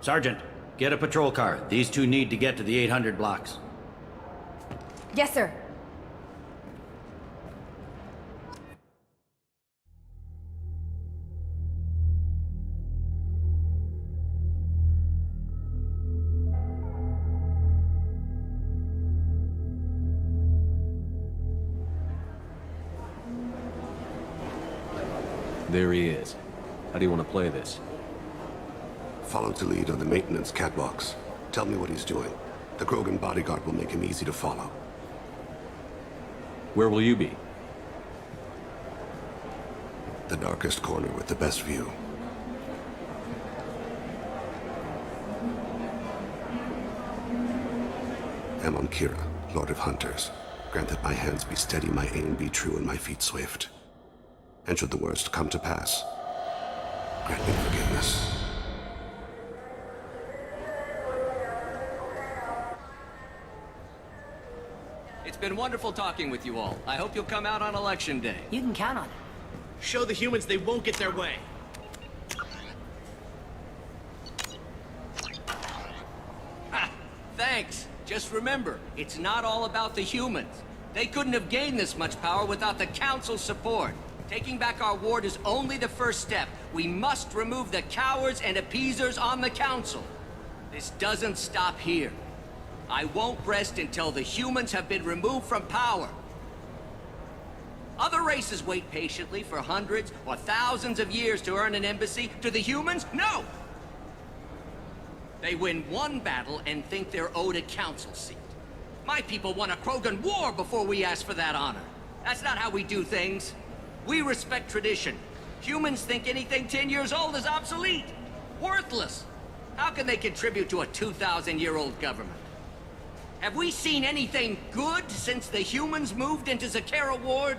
Sergeant, get a patrol car. These two need to get to the 800 blocks. Yes, sir. There he is. How do you want to play this? Follow to lead on the maintenance catwalks. Tell me what he's doing. The Krogan bodyguard will make him easy to follow. Where will you be? The darkest corner with the best view. Amon Kira, Lord of Hunters. Grant that my hands be steady, my aim be true, and my feet swift. And should the worst come to pass, grant me forgiveness. It's been wonderful talking with you all. I hope you'll come out on Election Day. You can count on it. Show the humans they won't get their way. Ha! Thanks. Just remember, it's not all about the humans. They couldn't have gained this much power without the Council's support. Taking back our ward is only the first step. We must remove the cowards and appeasers on the Council. This doesn't stop here. I won't rest until the humans have been removed from power. Other races wait patiently for hundreds or thousands of years to earn an embassy. To the humans, no! They win one battle and think they're owed a council seat. My people won a Krogan war before we asked for that honor. That's not how we do things. We respect tradition. Humans think anything 10 years old is obsolete. Worthless. How can they contribute to a 2,000-year-old government? Have we seen anything good since the humans moved into Zakera Ward?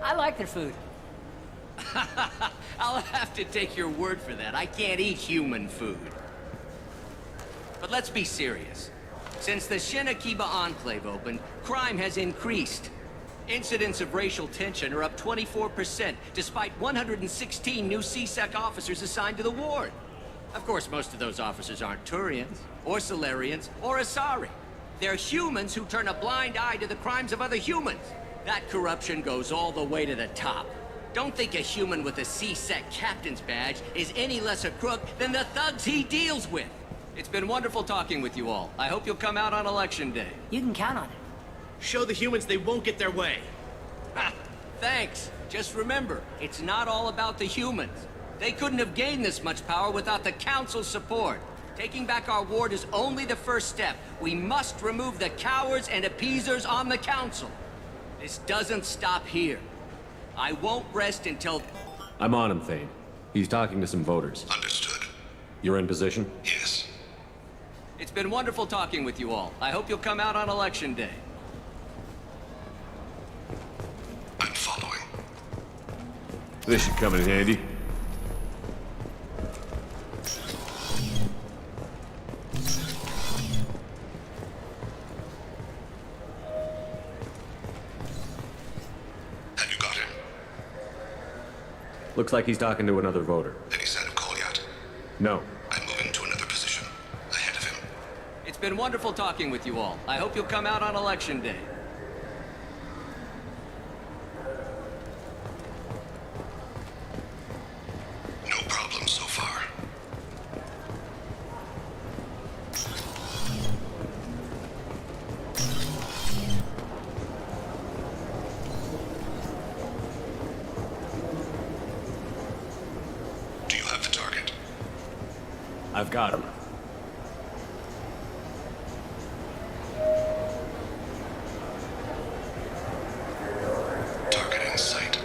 I like their food. I'll have to take your word for that. I can't eat human food. But let's be serious. Since the Shinakiba Enclave opened, crime has increased. Incidents of racial tension are up 24%, despite 116 new C-Sec officers assigned to the ward. Of course, most of those officers aren't Turians, or Solarians, or Asari. They're humans who turn a blind eye to the crimes of other humans. That corruption goes all the way to the top. Don't think a human with a C-Sec captain's badge is any less a crook than the thugs he deals with. It's been wonderful talking with you all. I hope you'll come out on Election Day. You can count on it. Show the humans they won't get their way. Ha! Thanks. Just remember, it's not all about the humans. They couldn't have gained this much power without the Council's support. Taking back our ward is only the first step. We must remove the cowards and appeasers on the Council. This doesn't stop here. I won't rest until... I'm on him, Thane. He's talking to some voters. Understood. You're in position? Yes. It's been wonderful talking with you all. I hope you'll come out on Election Day. I'm following. This should come in handy. Have you got him? Looks like he's talking to another voter. Any sign of Kolyat? No. I'm moving to another position. Ahead of him. It's been wonderful talking with you all. I hope you'll come out on Election Day. No problem so far. Do you have the target? I've got him. Target in sight.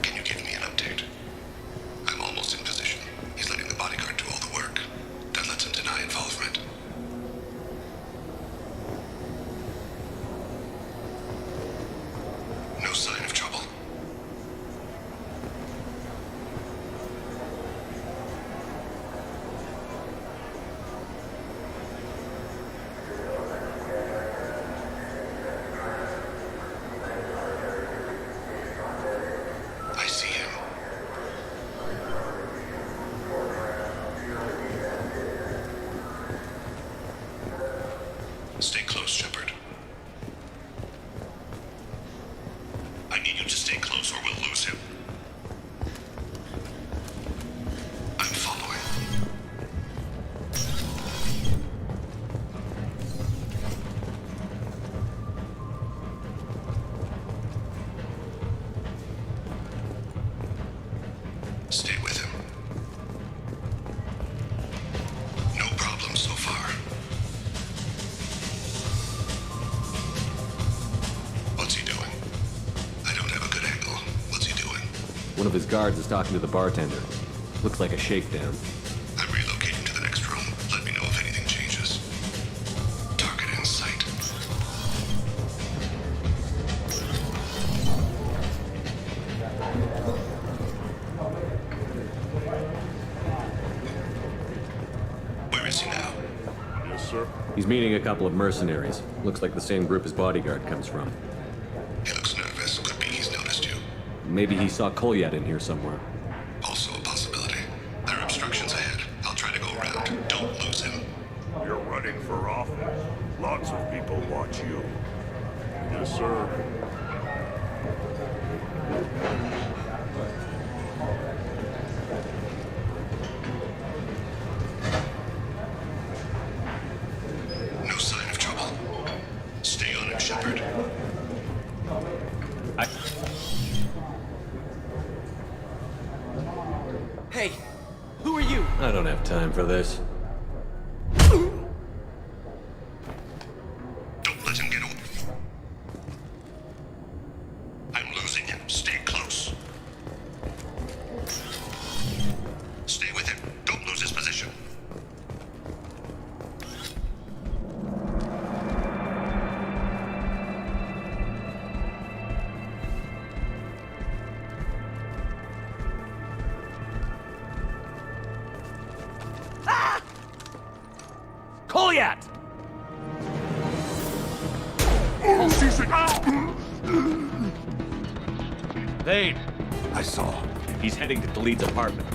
Can you give me an update? I'm almost in position. He's letting the bodyguard do all the work. That lets him deny involvement. No sign of trouble. I see him. Stay close, Shepard. I need you to stay close or we'll lose him. I'm following. Stay with him. No problem so far. What's he doing? I don't have a good angle. What's he doing? One of his guards is talking to the bartender. Looks like a shakedown. I'm relocating to the next room. Let me know if anything changes. Target in sight. Where is he now? Yes, sir. He's meeting a couple of mercenaries. Looks like the same group his bodyguard comes from. He looks nervous. Could be he's noticed you. Maybe he saw Kolyat in here somewhere. Also a possibility. There are obstructions ahead. I'll try to go around. Don't lose him. You're running for office. Lots of people watch you. Yes, sir. No sign of trouble. Stay on him, Shepard. Hey, who are you? I don't have time for this. Don't let him get away. I'm losing him. Stay close. Stay with him. Don't lose his position. Kolyat! Vane! I saw. He's heading to Khalid's apartment.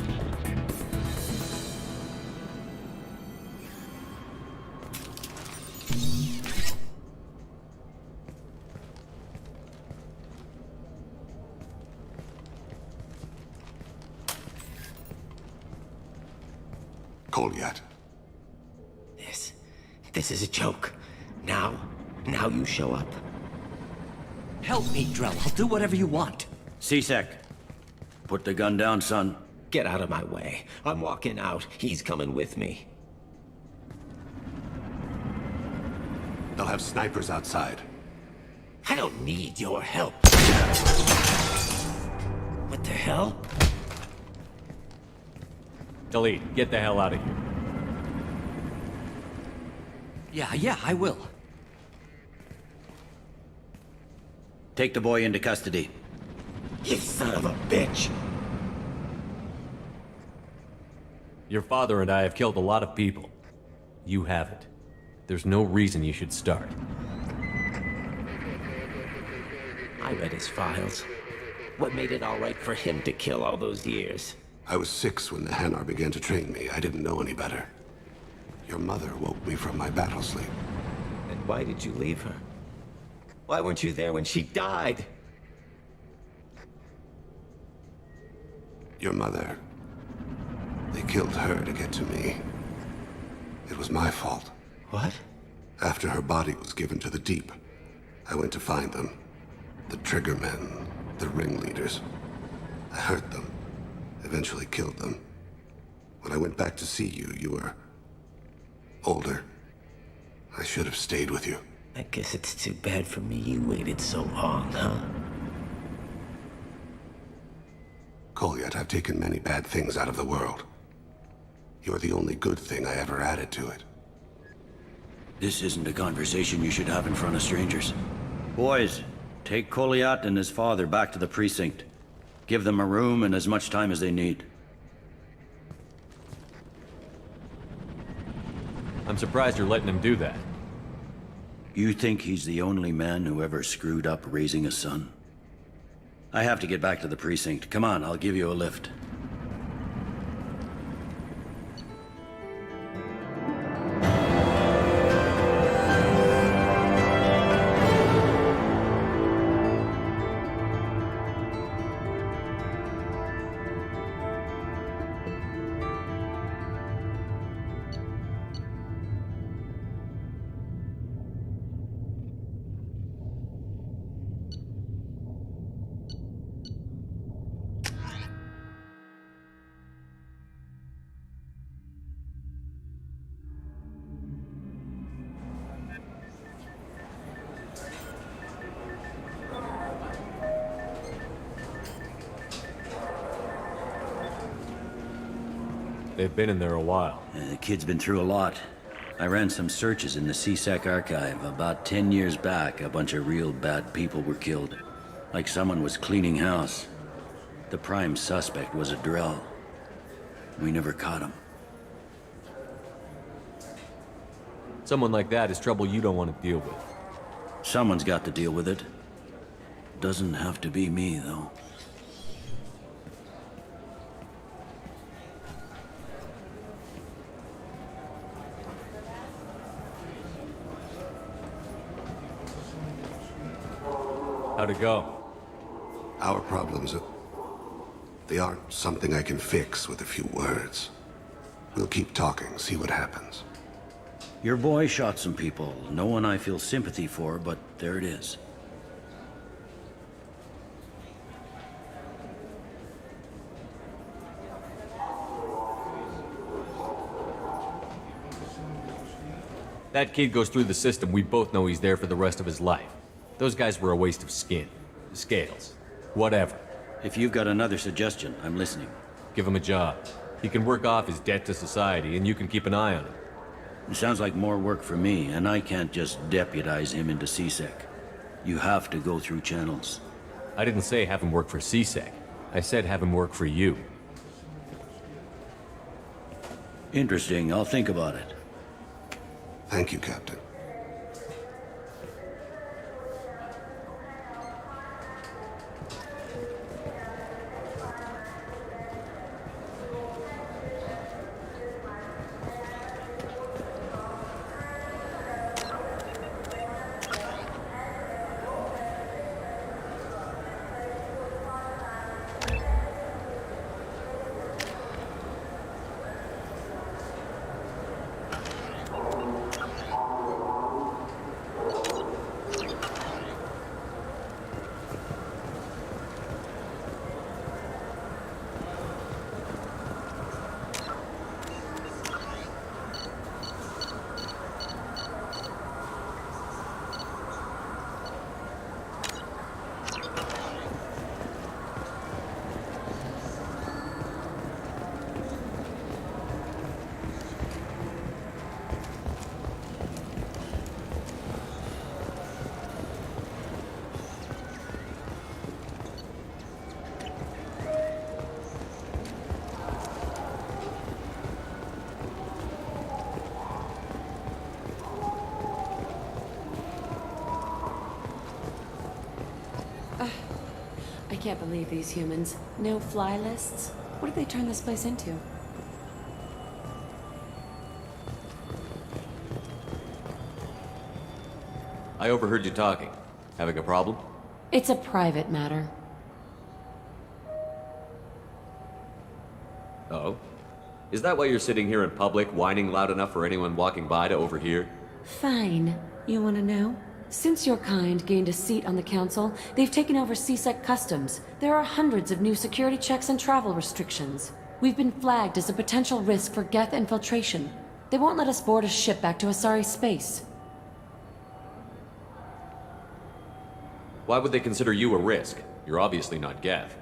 Goliath. This is a joke. Now you show up. Help me, Drell. I'll do whatever you want. C-Sec. Put the gun down, son. Get out of my way. I'm walking out. He's coming with me. They'll have snipers outside. I don't need your help. What the hell? Khalid, get the hell out of here. Yeah, I will. Take the boy into custody. You son of a bitch! Your father and I have killed a lot of people. You haven't. There's no reason you should start. I read his files. What made it all right for him to kill all those years? I was 6 when the Hanar began to train me. I didn't know any better. Your mother woke me from my battle sleep. And why did you leave her? Why weren't you there when she died? Your mother. They killed her to get to me. It was my fault. What? After her body was given to the Deep, I went to find them. The Triggermen, the ringleaders. I hurt them. Eventually killed them. When I went back to see you, you were older. I should have stayed with you. I guess it's too bad for me you waited so long, huh? Goliath, I've taken many bad things out of the world. You're the only good thing I ever added to it. This isn't a conversation you should have in front of strangers. Boys, take Goliath and his father back to the precinct. Give them a room and as much time as they need. I'm surprised you're letting him do that. You think he's the only man who ever screwed up raising a son? I have to get back to the precinct. Come on, I'll give you a lift. They've been in there a while. The kid's been through a lot. I ran some searches in the C-Sec archive. About 10 years back, a bunch of real bad people were killed. Like someone was cleaning house. The prime suspect was a Drell. We never caught him. Someone like that is trouble you don't want to deal with. Someone's got to deal with it. Doesn't have to be me, though. How'd it go? Our problems they aren't something I can fix with a few words. We'll keep talking, see what happens. Your boy shot some people. No one I feel sympathy for, but there it is. That kid goes through the system, we both know he's there for the rest of his life. Those guys were a waste of skin. Scales. Whatever. If you've got another suggestion, I'm listening. Give him a job. He can work off his debt to society, and you can keep an eye on him. It sounds like more work for me, and I can't just deputize him into C-Sec. You have to go through channels. I didn't say have him work for C-Sec. I said have him work for you. Interesting. I'll think about it. Thank you, Captain. can't believe these humans. No fly lists? What did they turn this place into? I overheard you talking. Having a problem? It's a private matter. Oh? Is that why you're sitting here in public, whining loud enough for anyone walking by to overhear? Fine. You want to know? Since your kind gained a seat on the council, they've taken over CSEC customs. There are hundreds of new security checks and travel restrictions. We've been flagged as a potential risk for Geth infiltration. They won't let us board a ship back to Asari space. Why would they consider you a risk? You're obviously not Geth.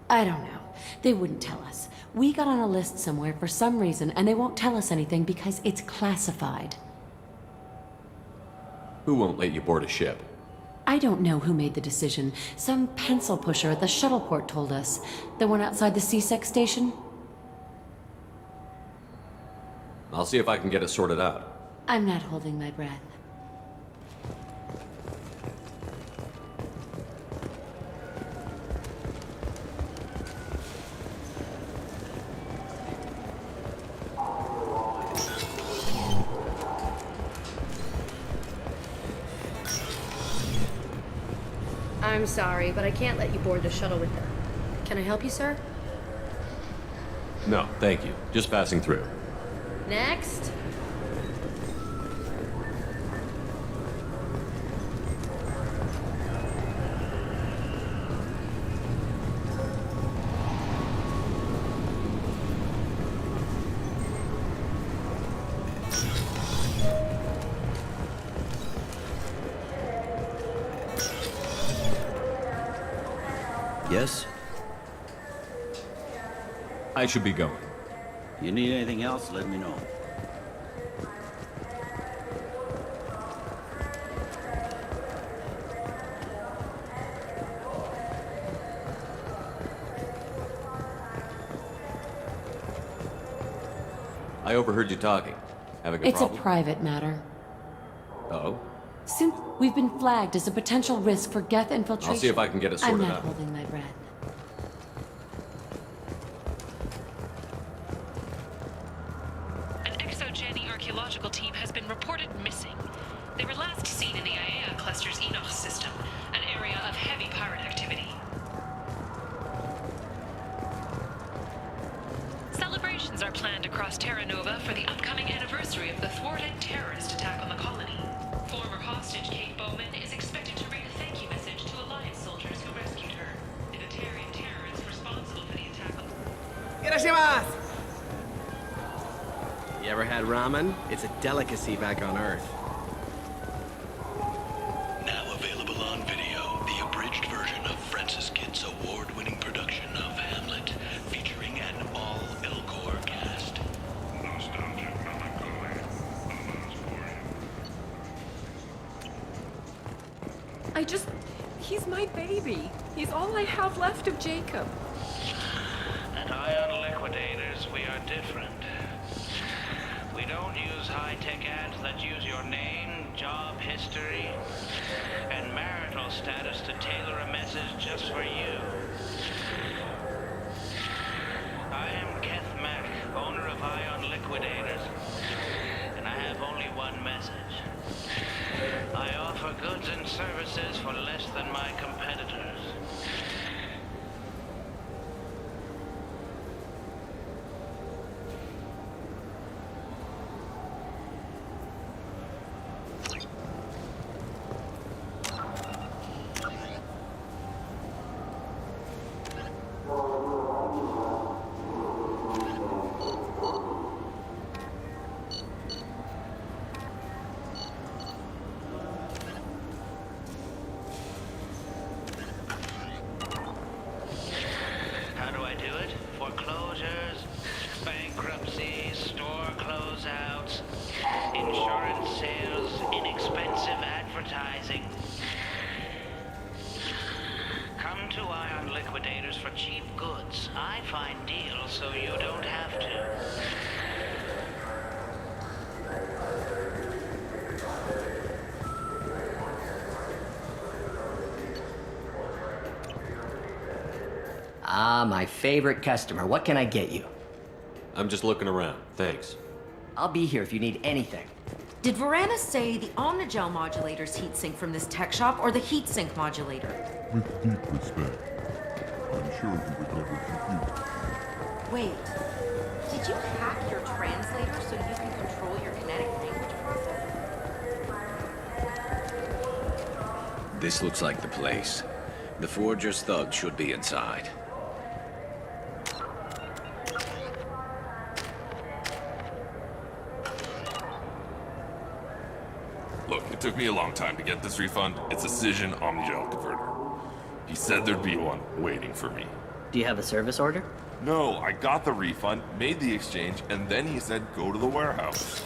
I don't know. They wouldn't tell us. We got on a list somewhere for some reason, and they won't tell us anything because it's classified. Who won't let you board a ship? I don't know who made the decision. Some pencil pusher at the shuttle port told us. The one outside the CSEC station? I'll see if I can get it sorted out. I'm not holding my breath. I'm sorry, but I can't let you board the shuttle with them. Can I help you, sir? No, thank you. Just passing through. Next. Yes? I should be going. You need anything else, let me know. I overheard you talking. Having a It's problem? a private matter. Oh? Since we've been flagged as a potential risk for Geth infiltration. I'll see if I can get it sorted I'm not out. holding my breath. An exogeny archaeological team has been reported missing. They were last seen in the Aea Cluster's Enoch system, an area of heavy pirate activity. Celebrations are planned across Terra Nova for the upcoming anniversary of the thwarted terrorist attack on the colony. Former hostage Kate Bowman is expected to read a thank you message to Alliance soldiers who rescued her. The Batarian terrorists responsible for the attack on... Irashimasu! You ever had ramen? It's a delicacy back on Earth. Now available on video, the abridged version of Francis Kidd's award-winning production of Hamlet, featuring an all-Elcor cast. Nostalgic melancholy allows for you. He's my baby. He's all I have left of Jacob. At Ion Liquidators, we are different. We don't use high-tech ads that use your name, job history, and marital status to tailor a message just for you. I am Keth Mack, owner of Ion Liquidators, and I have only one message. I offer goods and services for less than my competitors. How do I do it? Foreclosures, bankruptcies, store closeouts, insurance sales, inexpensive advertising. Come to Ion Liquidators for cheap goods. I find deals so you don't have to. my favorite customer. What can I get you? I'm just looking around. Thanks. I'll be here if you need anything. Did Varanus say the Omnigel modulator's heatsink from this tech shop or the heatsink modulator? With deep respect, I'm sure you would never confuse. Wait, did you hack your translator so you can control your kinetic language processing? This looks like the place. The Forger's thugs should be inside. Look, it took me a long time to get this refund. It's a Cision Omnigel converter. He said there'd be one waiting for me. Do you have a service order? No, I got the refund, made the exchange, and then he said go to the warehouse.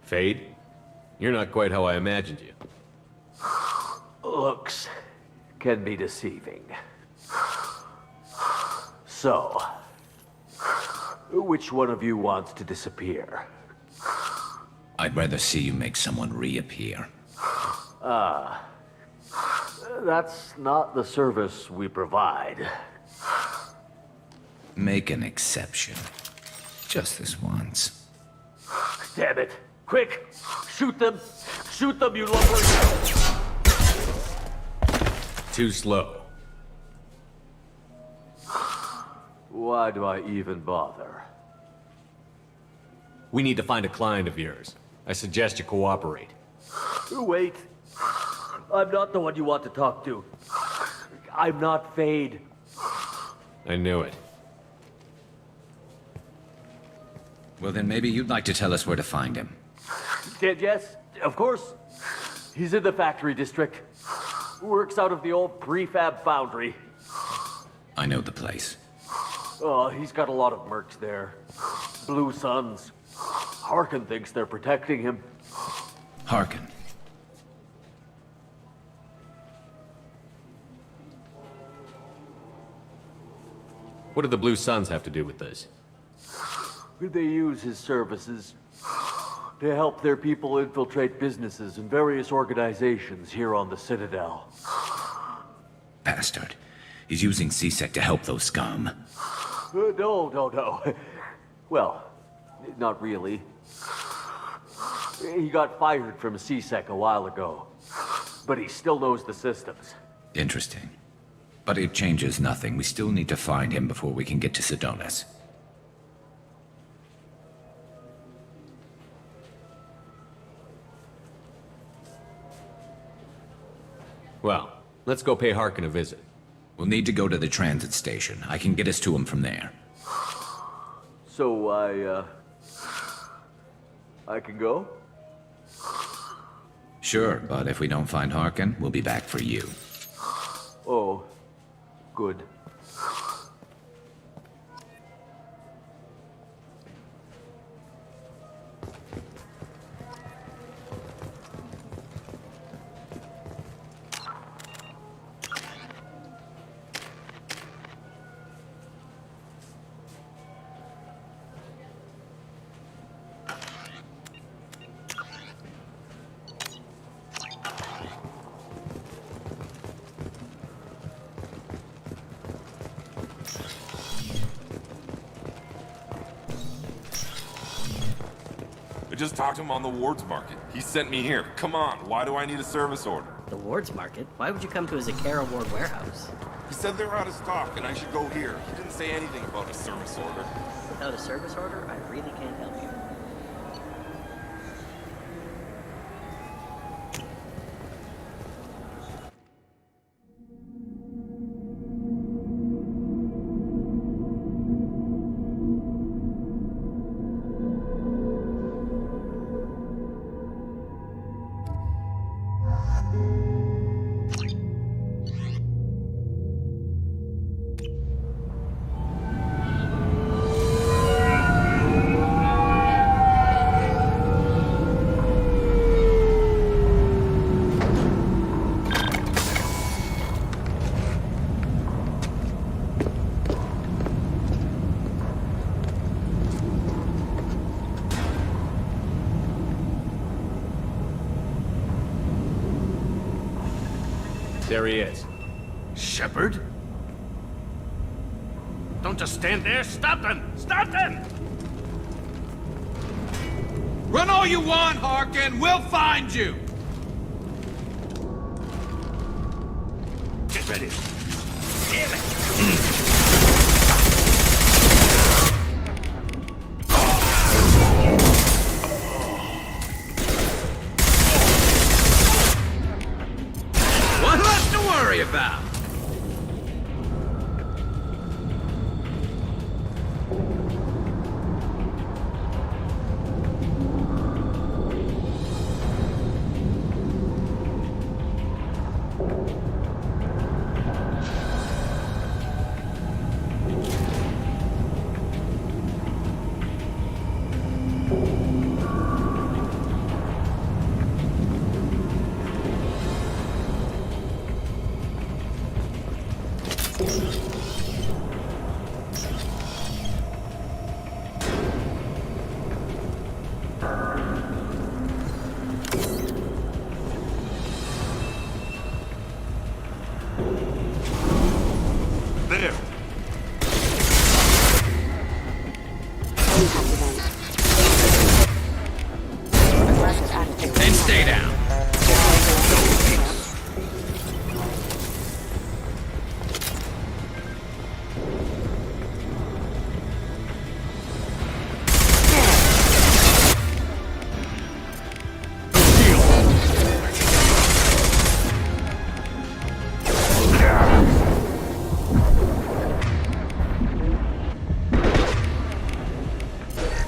Fade? You're not quite how I imagined you. Looks can be deceiving. So, which one of you wants to disappear? I'd rather see you make someone reappear. That's not the service we provide. Make an exception. Just this once. Damn it. Quick! Shoot them! Shoot them, you lovers! Too slow. Why do I even bother? We need to find a client of yours. I suggest you cooperate. Wait. I'm not the one you want to talk to. I'm not Fade. I knew it. Well, then maybe you'd like to tell us where to find him. Yes, of course. He's in the factory district. Works out of the old prefab foundry. I know the place. Oh, he's got a lot of mercs there. Blue Suns. Harkin thinks they're protecting him. Harkin. What do the Blue Suns have to do with this? They use his services to help their people infiltrate businesses and various organizations here on the Citadel. Bastard. He's using CSEC to help those scum. No. Well, not really. He got fired from CSEC a while ago, but he still knows the systems. Interesting. But it changes nothing. We still need to find him before we can get to Sidonis. Well, let's go pay Harkin a visit. We'll need to go to the transit station. I can get us to him from there. So I can go? Sure, but if we don't find Harkin, we'll be back for you. Oh, good. I just talked to him on the Wards Market. He sent me here. Come on, why do I need a service order? The Wards Market? Why would you come to a Zakara Ward warehouse? He said they're out of stock and I should go here. He didn't say anything about a service order. Without a service order, I really can't help you. There he is. Shepard? Don't just stand there. Stop them! Stop them! Run all you want, Harkin. We'll find you. Get ready. Damn it! One less to worry about. There. And stay down.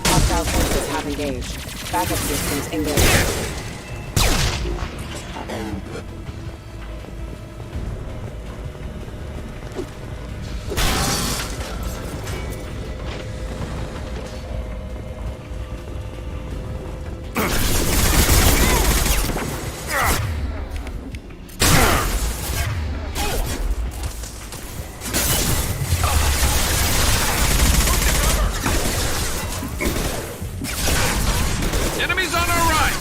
Hostile forces have engaged. Backup systems engaged. Enemies on our right.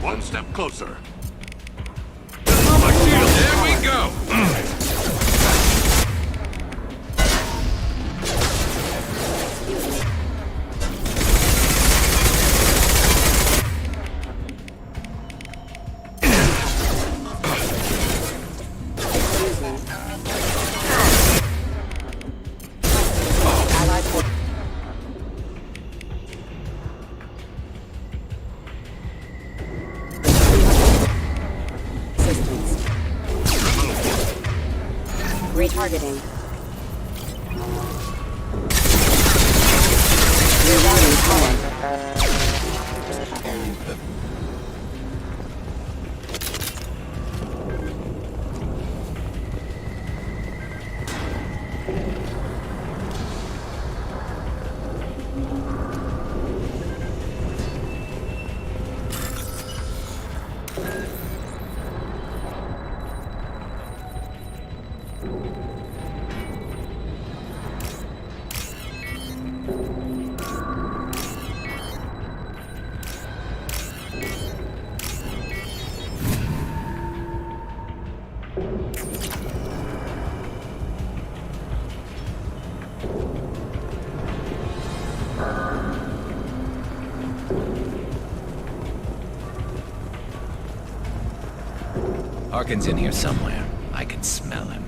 One step closer. My shield. There we go. Allied forces. Systems. Retargeting. Rerouting power. Harkin's in here somewhere. I can smell him.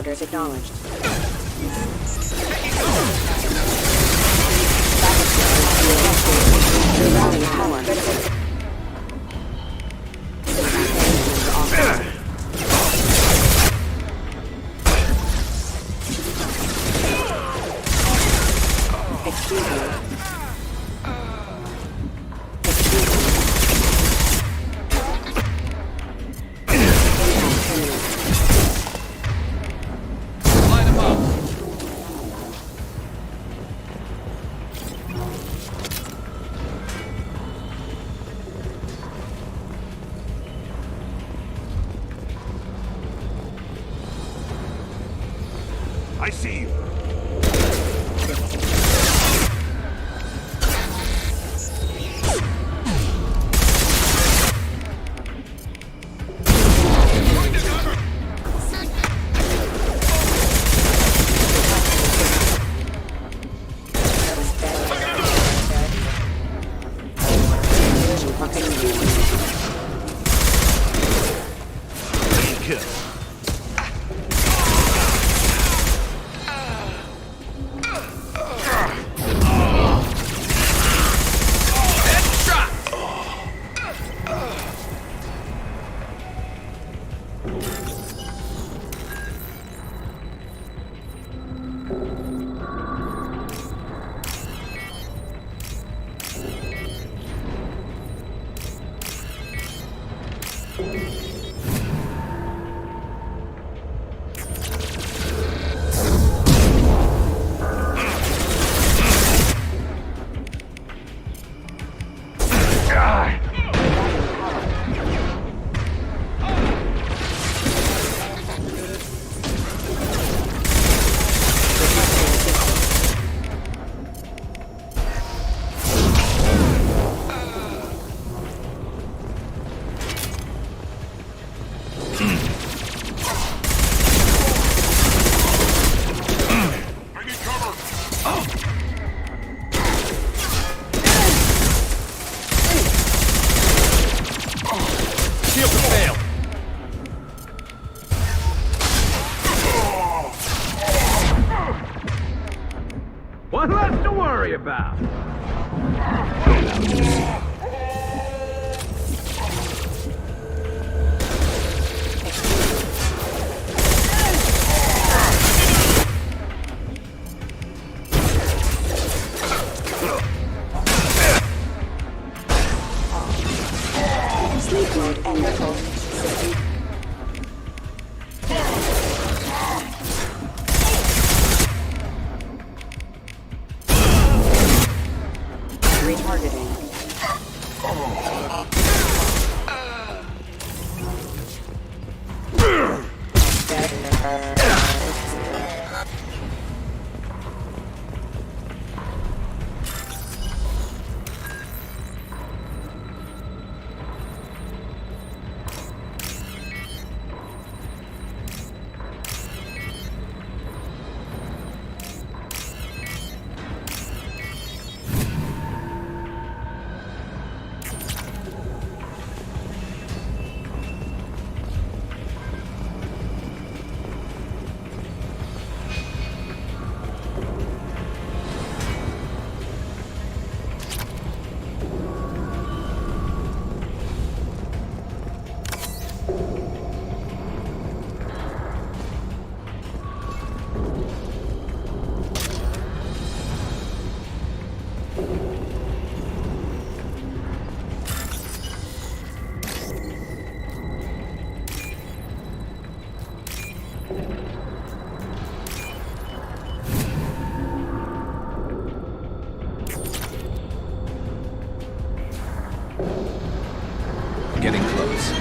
orders acknowledged. Rallying power. Excuse me. Light him up. I see you. One less to worry about. Sleep mode enabled. Retargeting. Getting close.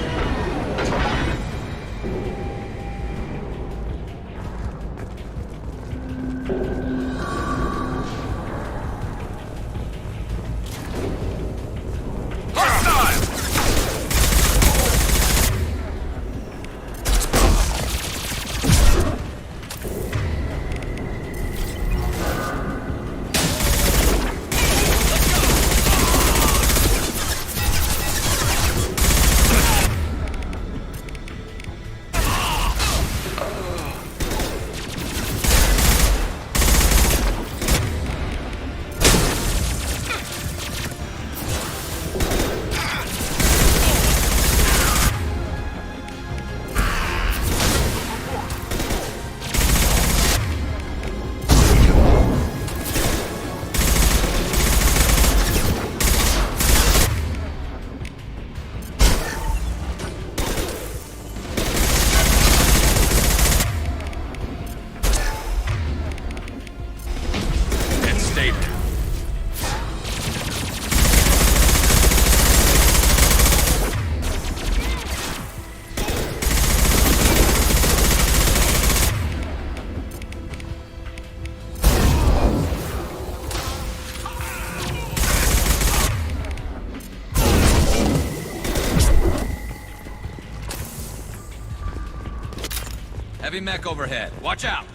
Heavy mech overhead. Watch out!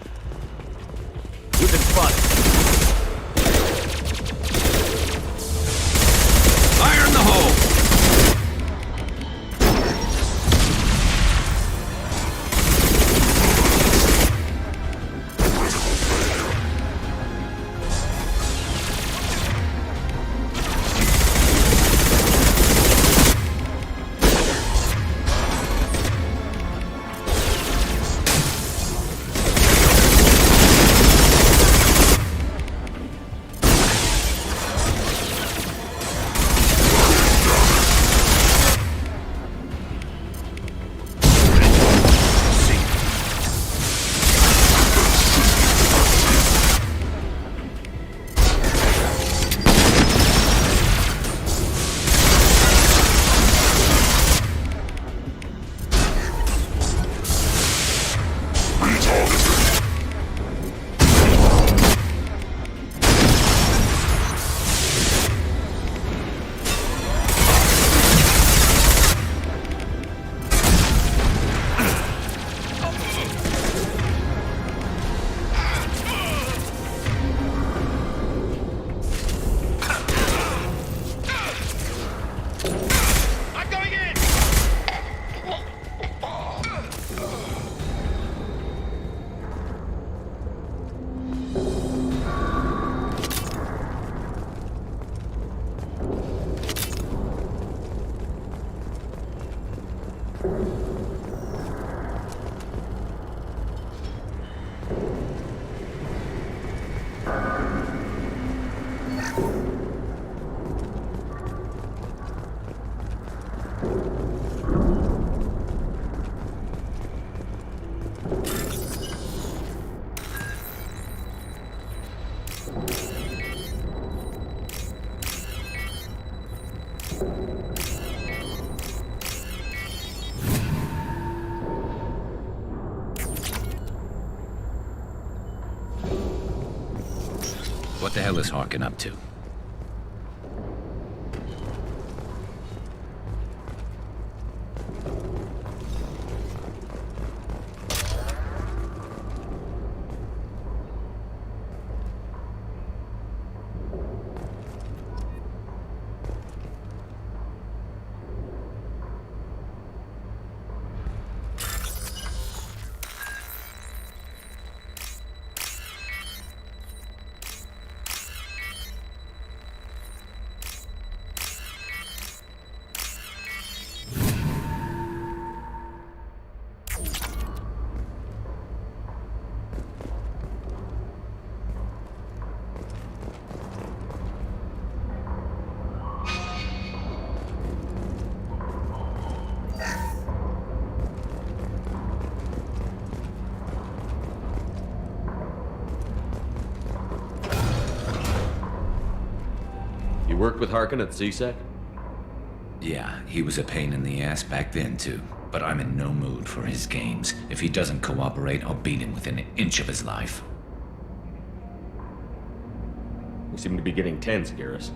We've been spotted. Fire in the hole! What the hell is Harkin up to? Worked with Harkin at CSEC? Yeah, he was a pain in the ass back then too. But I'm in no mood for his games. If he doesn't cooperate, I'll beat him within an inch of his life. We seem to be getting tense, Garrus.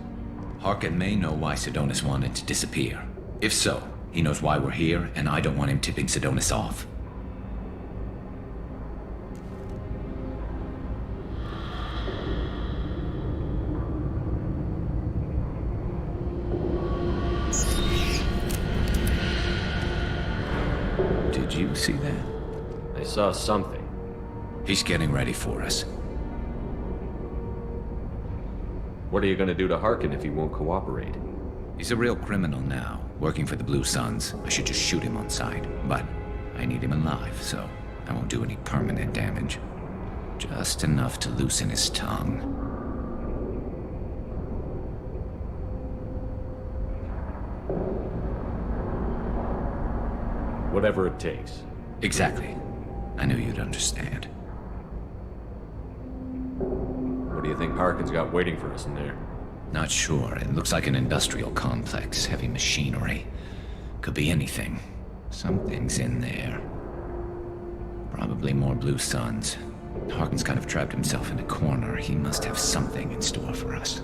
Harkin may know why Sidonis wanted to disappear. If so, he knows why we're here, and I don't want him tipping Sidonis off. Did you see that? I saw something. He's getting ready for us. What are you gonna do to Harkin if he won't cooperate? He's a real criminal now, working for the Blue Suns. I should just shoot him on sight, but I need him alive, so I won't do any permanent damage. Just enough to loosen his tongue. Whatever it takes. Exactly. I knew you'd understand. What do you think Harkin's got waiting for us in there? Not sure. It looks like an industrial complex, heavy machinery. Could be anything. Something's in there. Probably more Blue Suns. Harkin's kind of trapped himself in a corner. He must have something in store for us.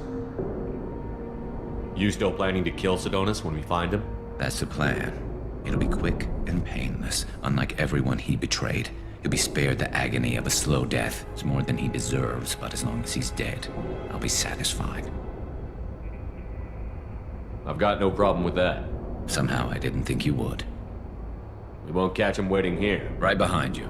You still planning to kill Sidonis when we find him? That's the plan. It'll be quick and painless, unlike everyone he betrayed. He'll be spared the agony of a slow death. It's more than he deserves, but as long as he's dead, I'll be satisfied. I've got no problem with that. Somehow I didn't think you would. We won't catch him waiting here. Right behind you.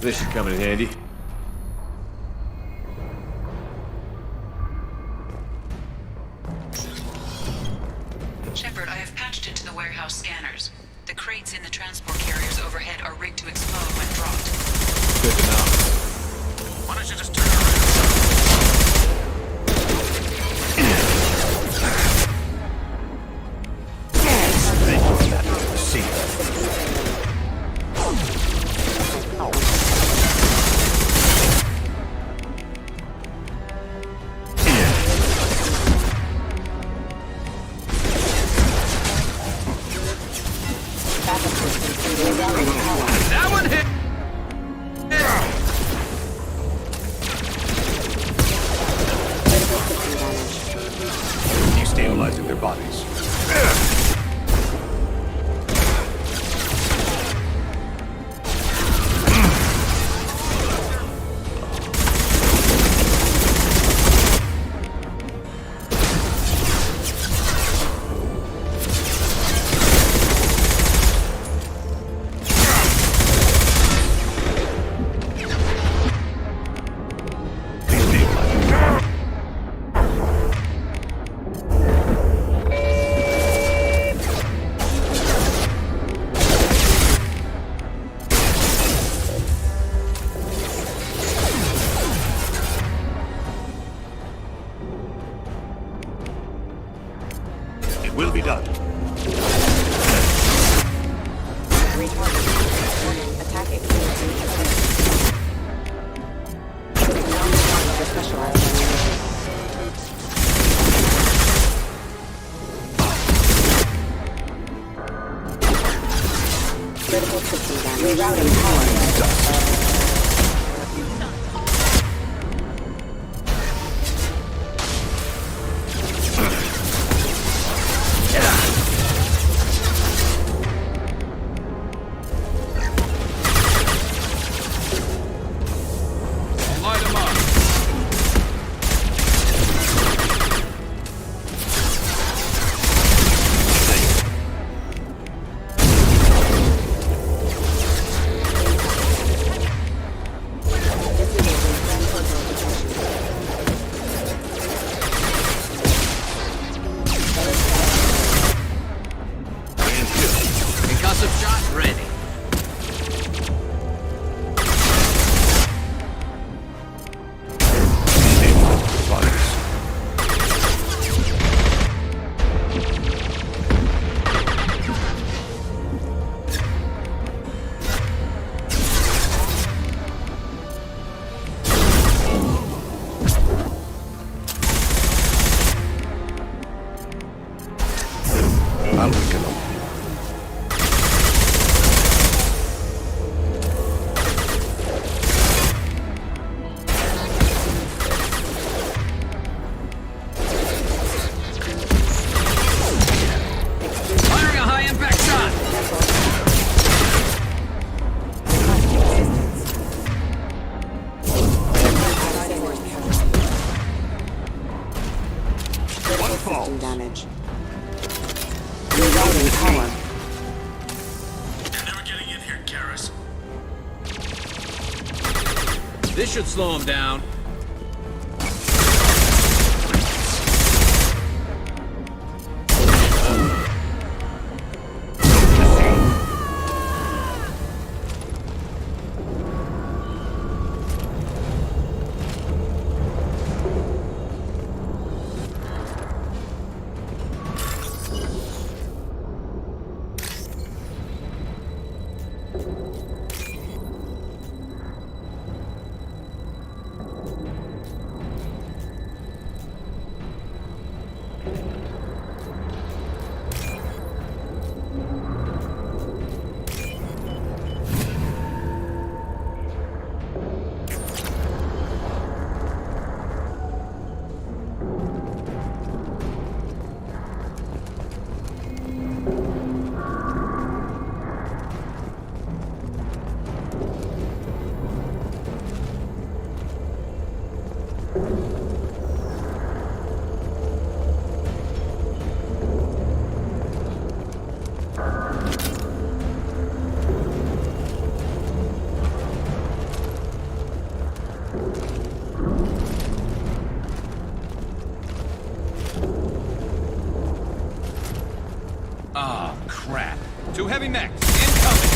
This should come in handy. Shepard, I have patched into the warehouse scanners. The crates in the transport carriers overhead are rigged to explode when dropped. Good to know. Why don't you just turn around? That one hit! Destabilizing their bodies. It will be done. Critical system damage. Rerouting power. Light him up. Concussive shot ready. I'll weaken them. Firing a high impact shot. Critical system damage. Rerouting power. You're never getting in here, Garrus. This should slow him down. Oh, crap. Two heavy mechs, incoming!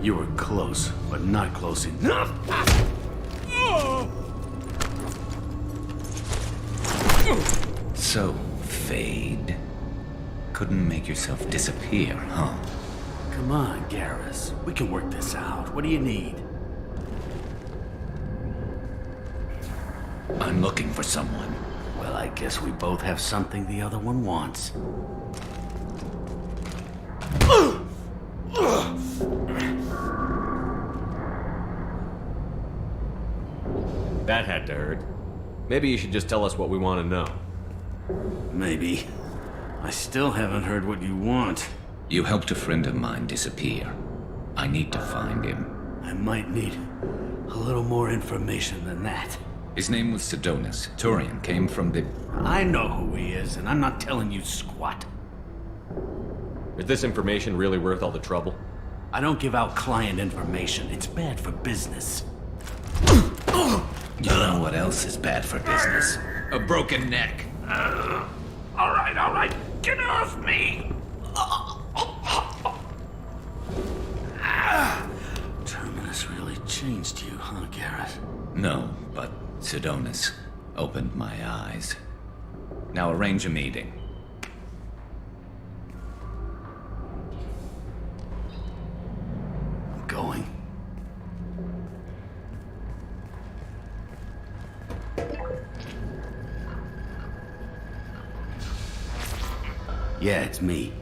You were close, but not close enough. So, Fade. Couldn't make yourself disappear, huh? Come on, Garrus. We can work this out. What do you need? I'm looking for someone. Well, I guess we both have something the other one wants. That had to hurt. Maybe you should just tell us what we want to know. Maybe. I still haven't heard what you want. You helped a friend of mine disappear. I need to find him. I might need a little more information than that. His name was Sedonis. Turian came from the... I know who he is, and I'm not telling you squat. Is this information really worth all the trouble? I don't give out client information. It's bad for business. You know what else is bad for business? A broken neck. All right. Get off me! Garrett. No, but Sidonis opened my eyes. Now arrange a meeting. I'm going. Yeah, it's me.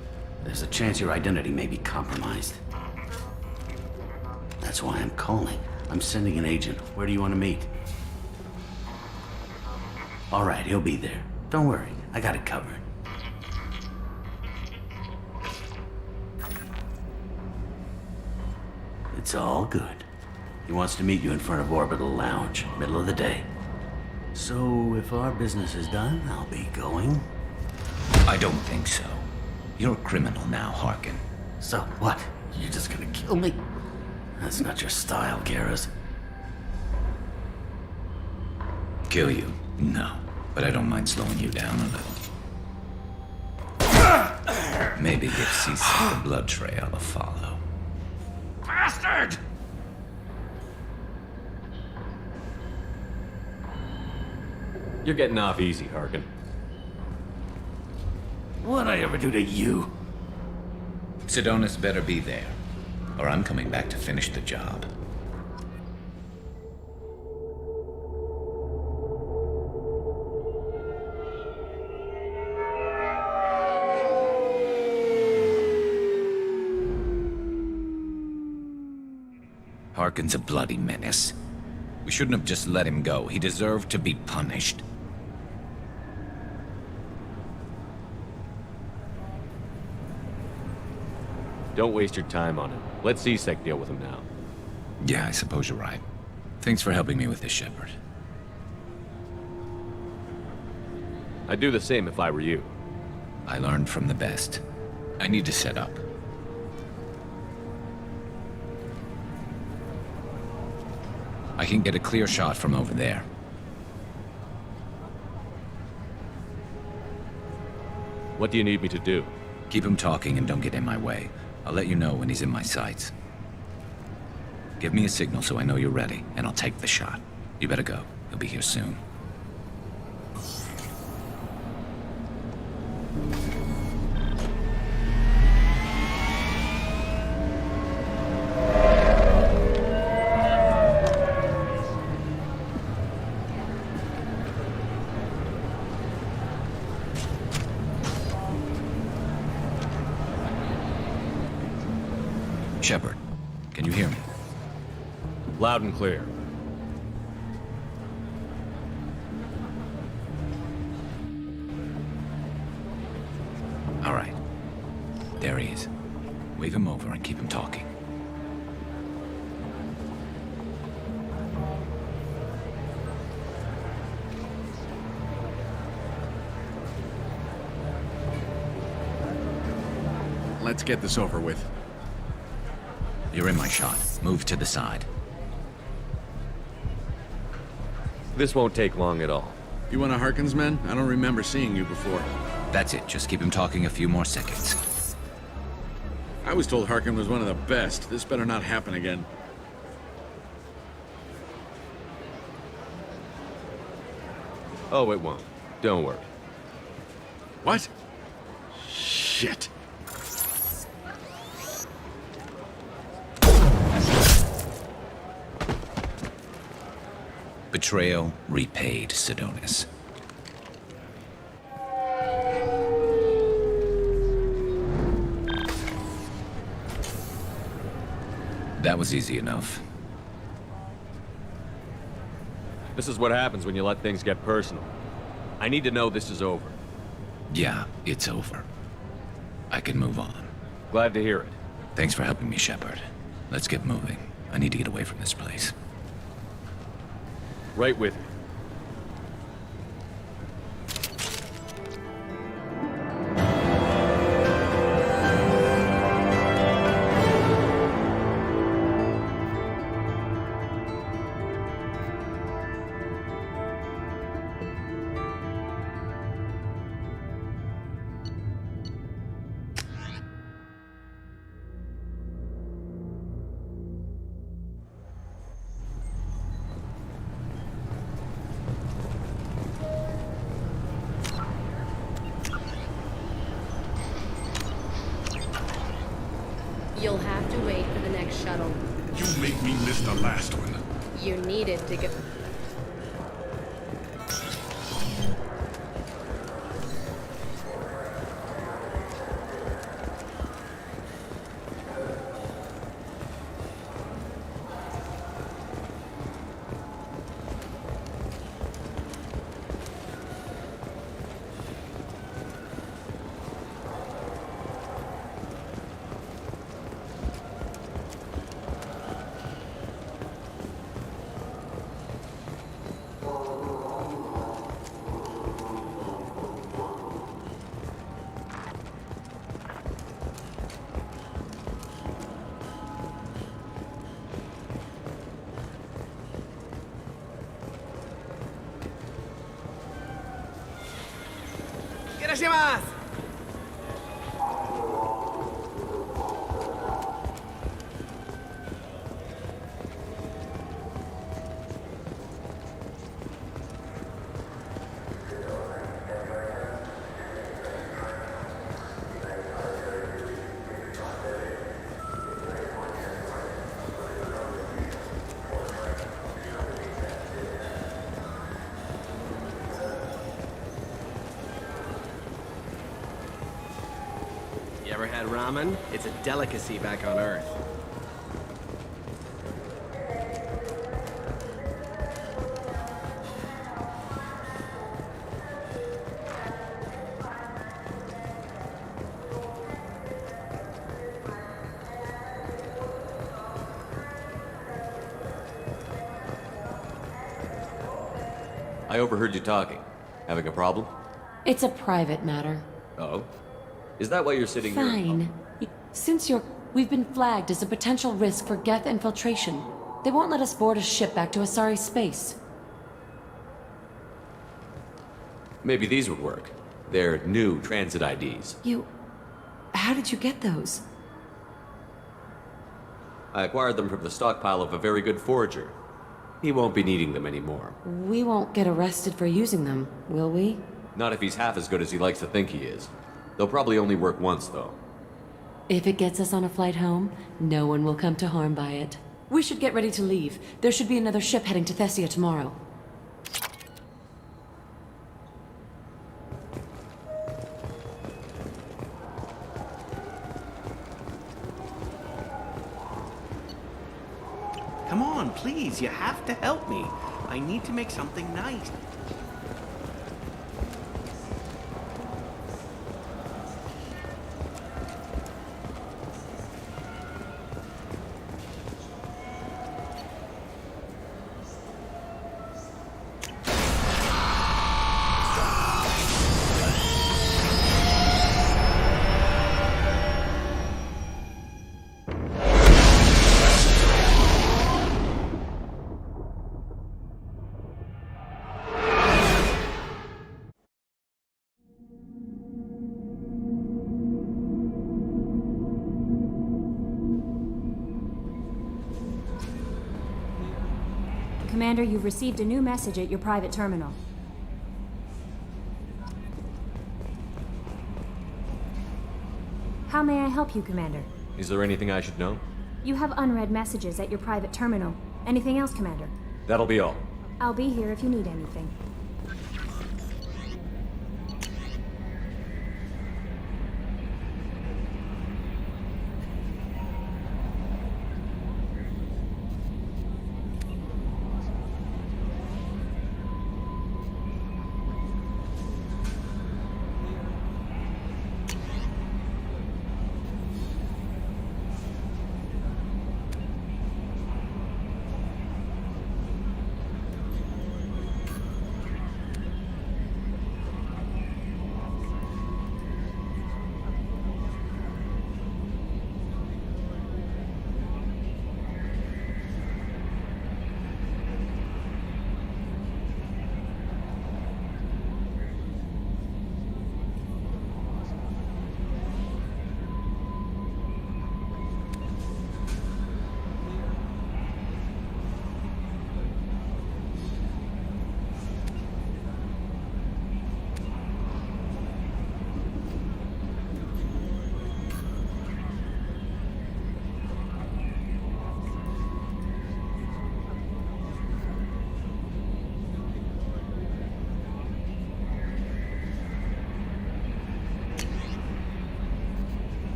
There's a chance your identity may be compromised. That's why I'm calling. I'm sending an agent. Where do you want to meet? All right, he'll be there. Don't worry, I got it covered. It's all good. He wants to meet you in front of Orbital Lounge, middle of the day. So, if our business is done, I'll be going. I don't think so. You're a criminal now, Harkin. So what? You're just gonna kill me? That's not your style, Garrus. Kill you? No. But I don't mind slowing you down a little. Maybe give Cecil the blood trail a follow. Bastard! You're getting off easy, Harkin. What'd I ever do to you? Sidonis better be there, or I'm coming back to finish the job. Harkin's a bloody menace. We shouldn't have just let him go. He deserved to be punished. Don't waste your time on him. Let C-Sec deal with him now. Yeah, I suppose you're right. Thanks for helping me with this, Shepard. I'd do the same if I were you. I learned from the best. I need to set up. I can get a clear shot from over there. What do you need me to do? Keep him talking and don't get in my way. I'll let you know when he's in my sights. Give me a signal so I know you're ready, and I'll take the shot. You better go. He'll be here soon. Shepard, can you hear me? Loud and clear. All right. There he is. Wave him over and keep him talking. Let's get this over with. You're in my shot. Move to the side. This won't take long at all. You one of Harkin's men? I don't remember seeing you before. That's it. Just keep him talking a few more seconds. I was told Harkin was one of the best. This better not happen again. Oh, it won't. Don't worry. What? Shit. Betrayal repaid, Sidonis. That was easy enough. This is what happens when you let things get personal. I need to know this is over. Yeah, it's over. I can move on. Glad to hear it. Thanks for helping me, Shepard. Let's get moving. I need to get away from this place. Right with you. You'll have to wait for the next shuttle. You make me miss the last one. You needed to go. You ever had ramen? It's a delicacy back on Earth. I overheard you talking. Having a problem? It's a private matter. Oh? Is that why you're sitting here? Fine. We've been flagged as a potential risk for Geth infiltration. They won't let us board a ship back to Asari space. Maybe these would work. They're new transit IDs. How did you get those? I acquired them from the stockpile of a very good forager. He won't be needing them anymore. We won't get arrested for using them, will we? Not if he's half as good as he likes to think he is. They'll probably only work once, though. If it gets us on a flight home, no one will come to harm by it. We should get ready to leave. There should be another ship heading to Thessia tomorrow. Come on, please, you have to help me. I need to make something nice. Commander, you've received a new message at your private terminal. How may I help you, Commander? Is there anything I should know? You have unread messages at your private terminal. Anything else, Commander? That'll be all. I'll be here if you need anything.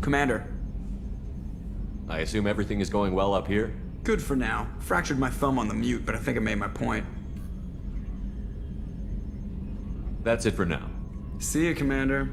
Commander. I assume everything is going well up here? Good for now. Fractured my thumb on the mute, but I think I made my point. That's it for now. See you, Commander.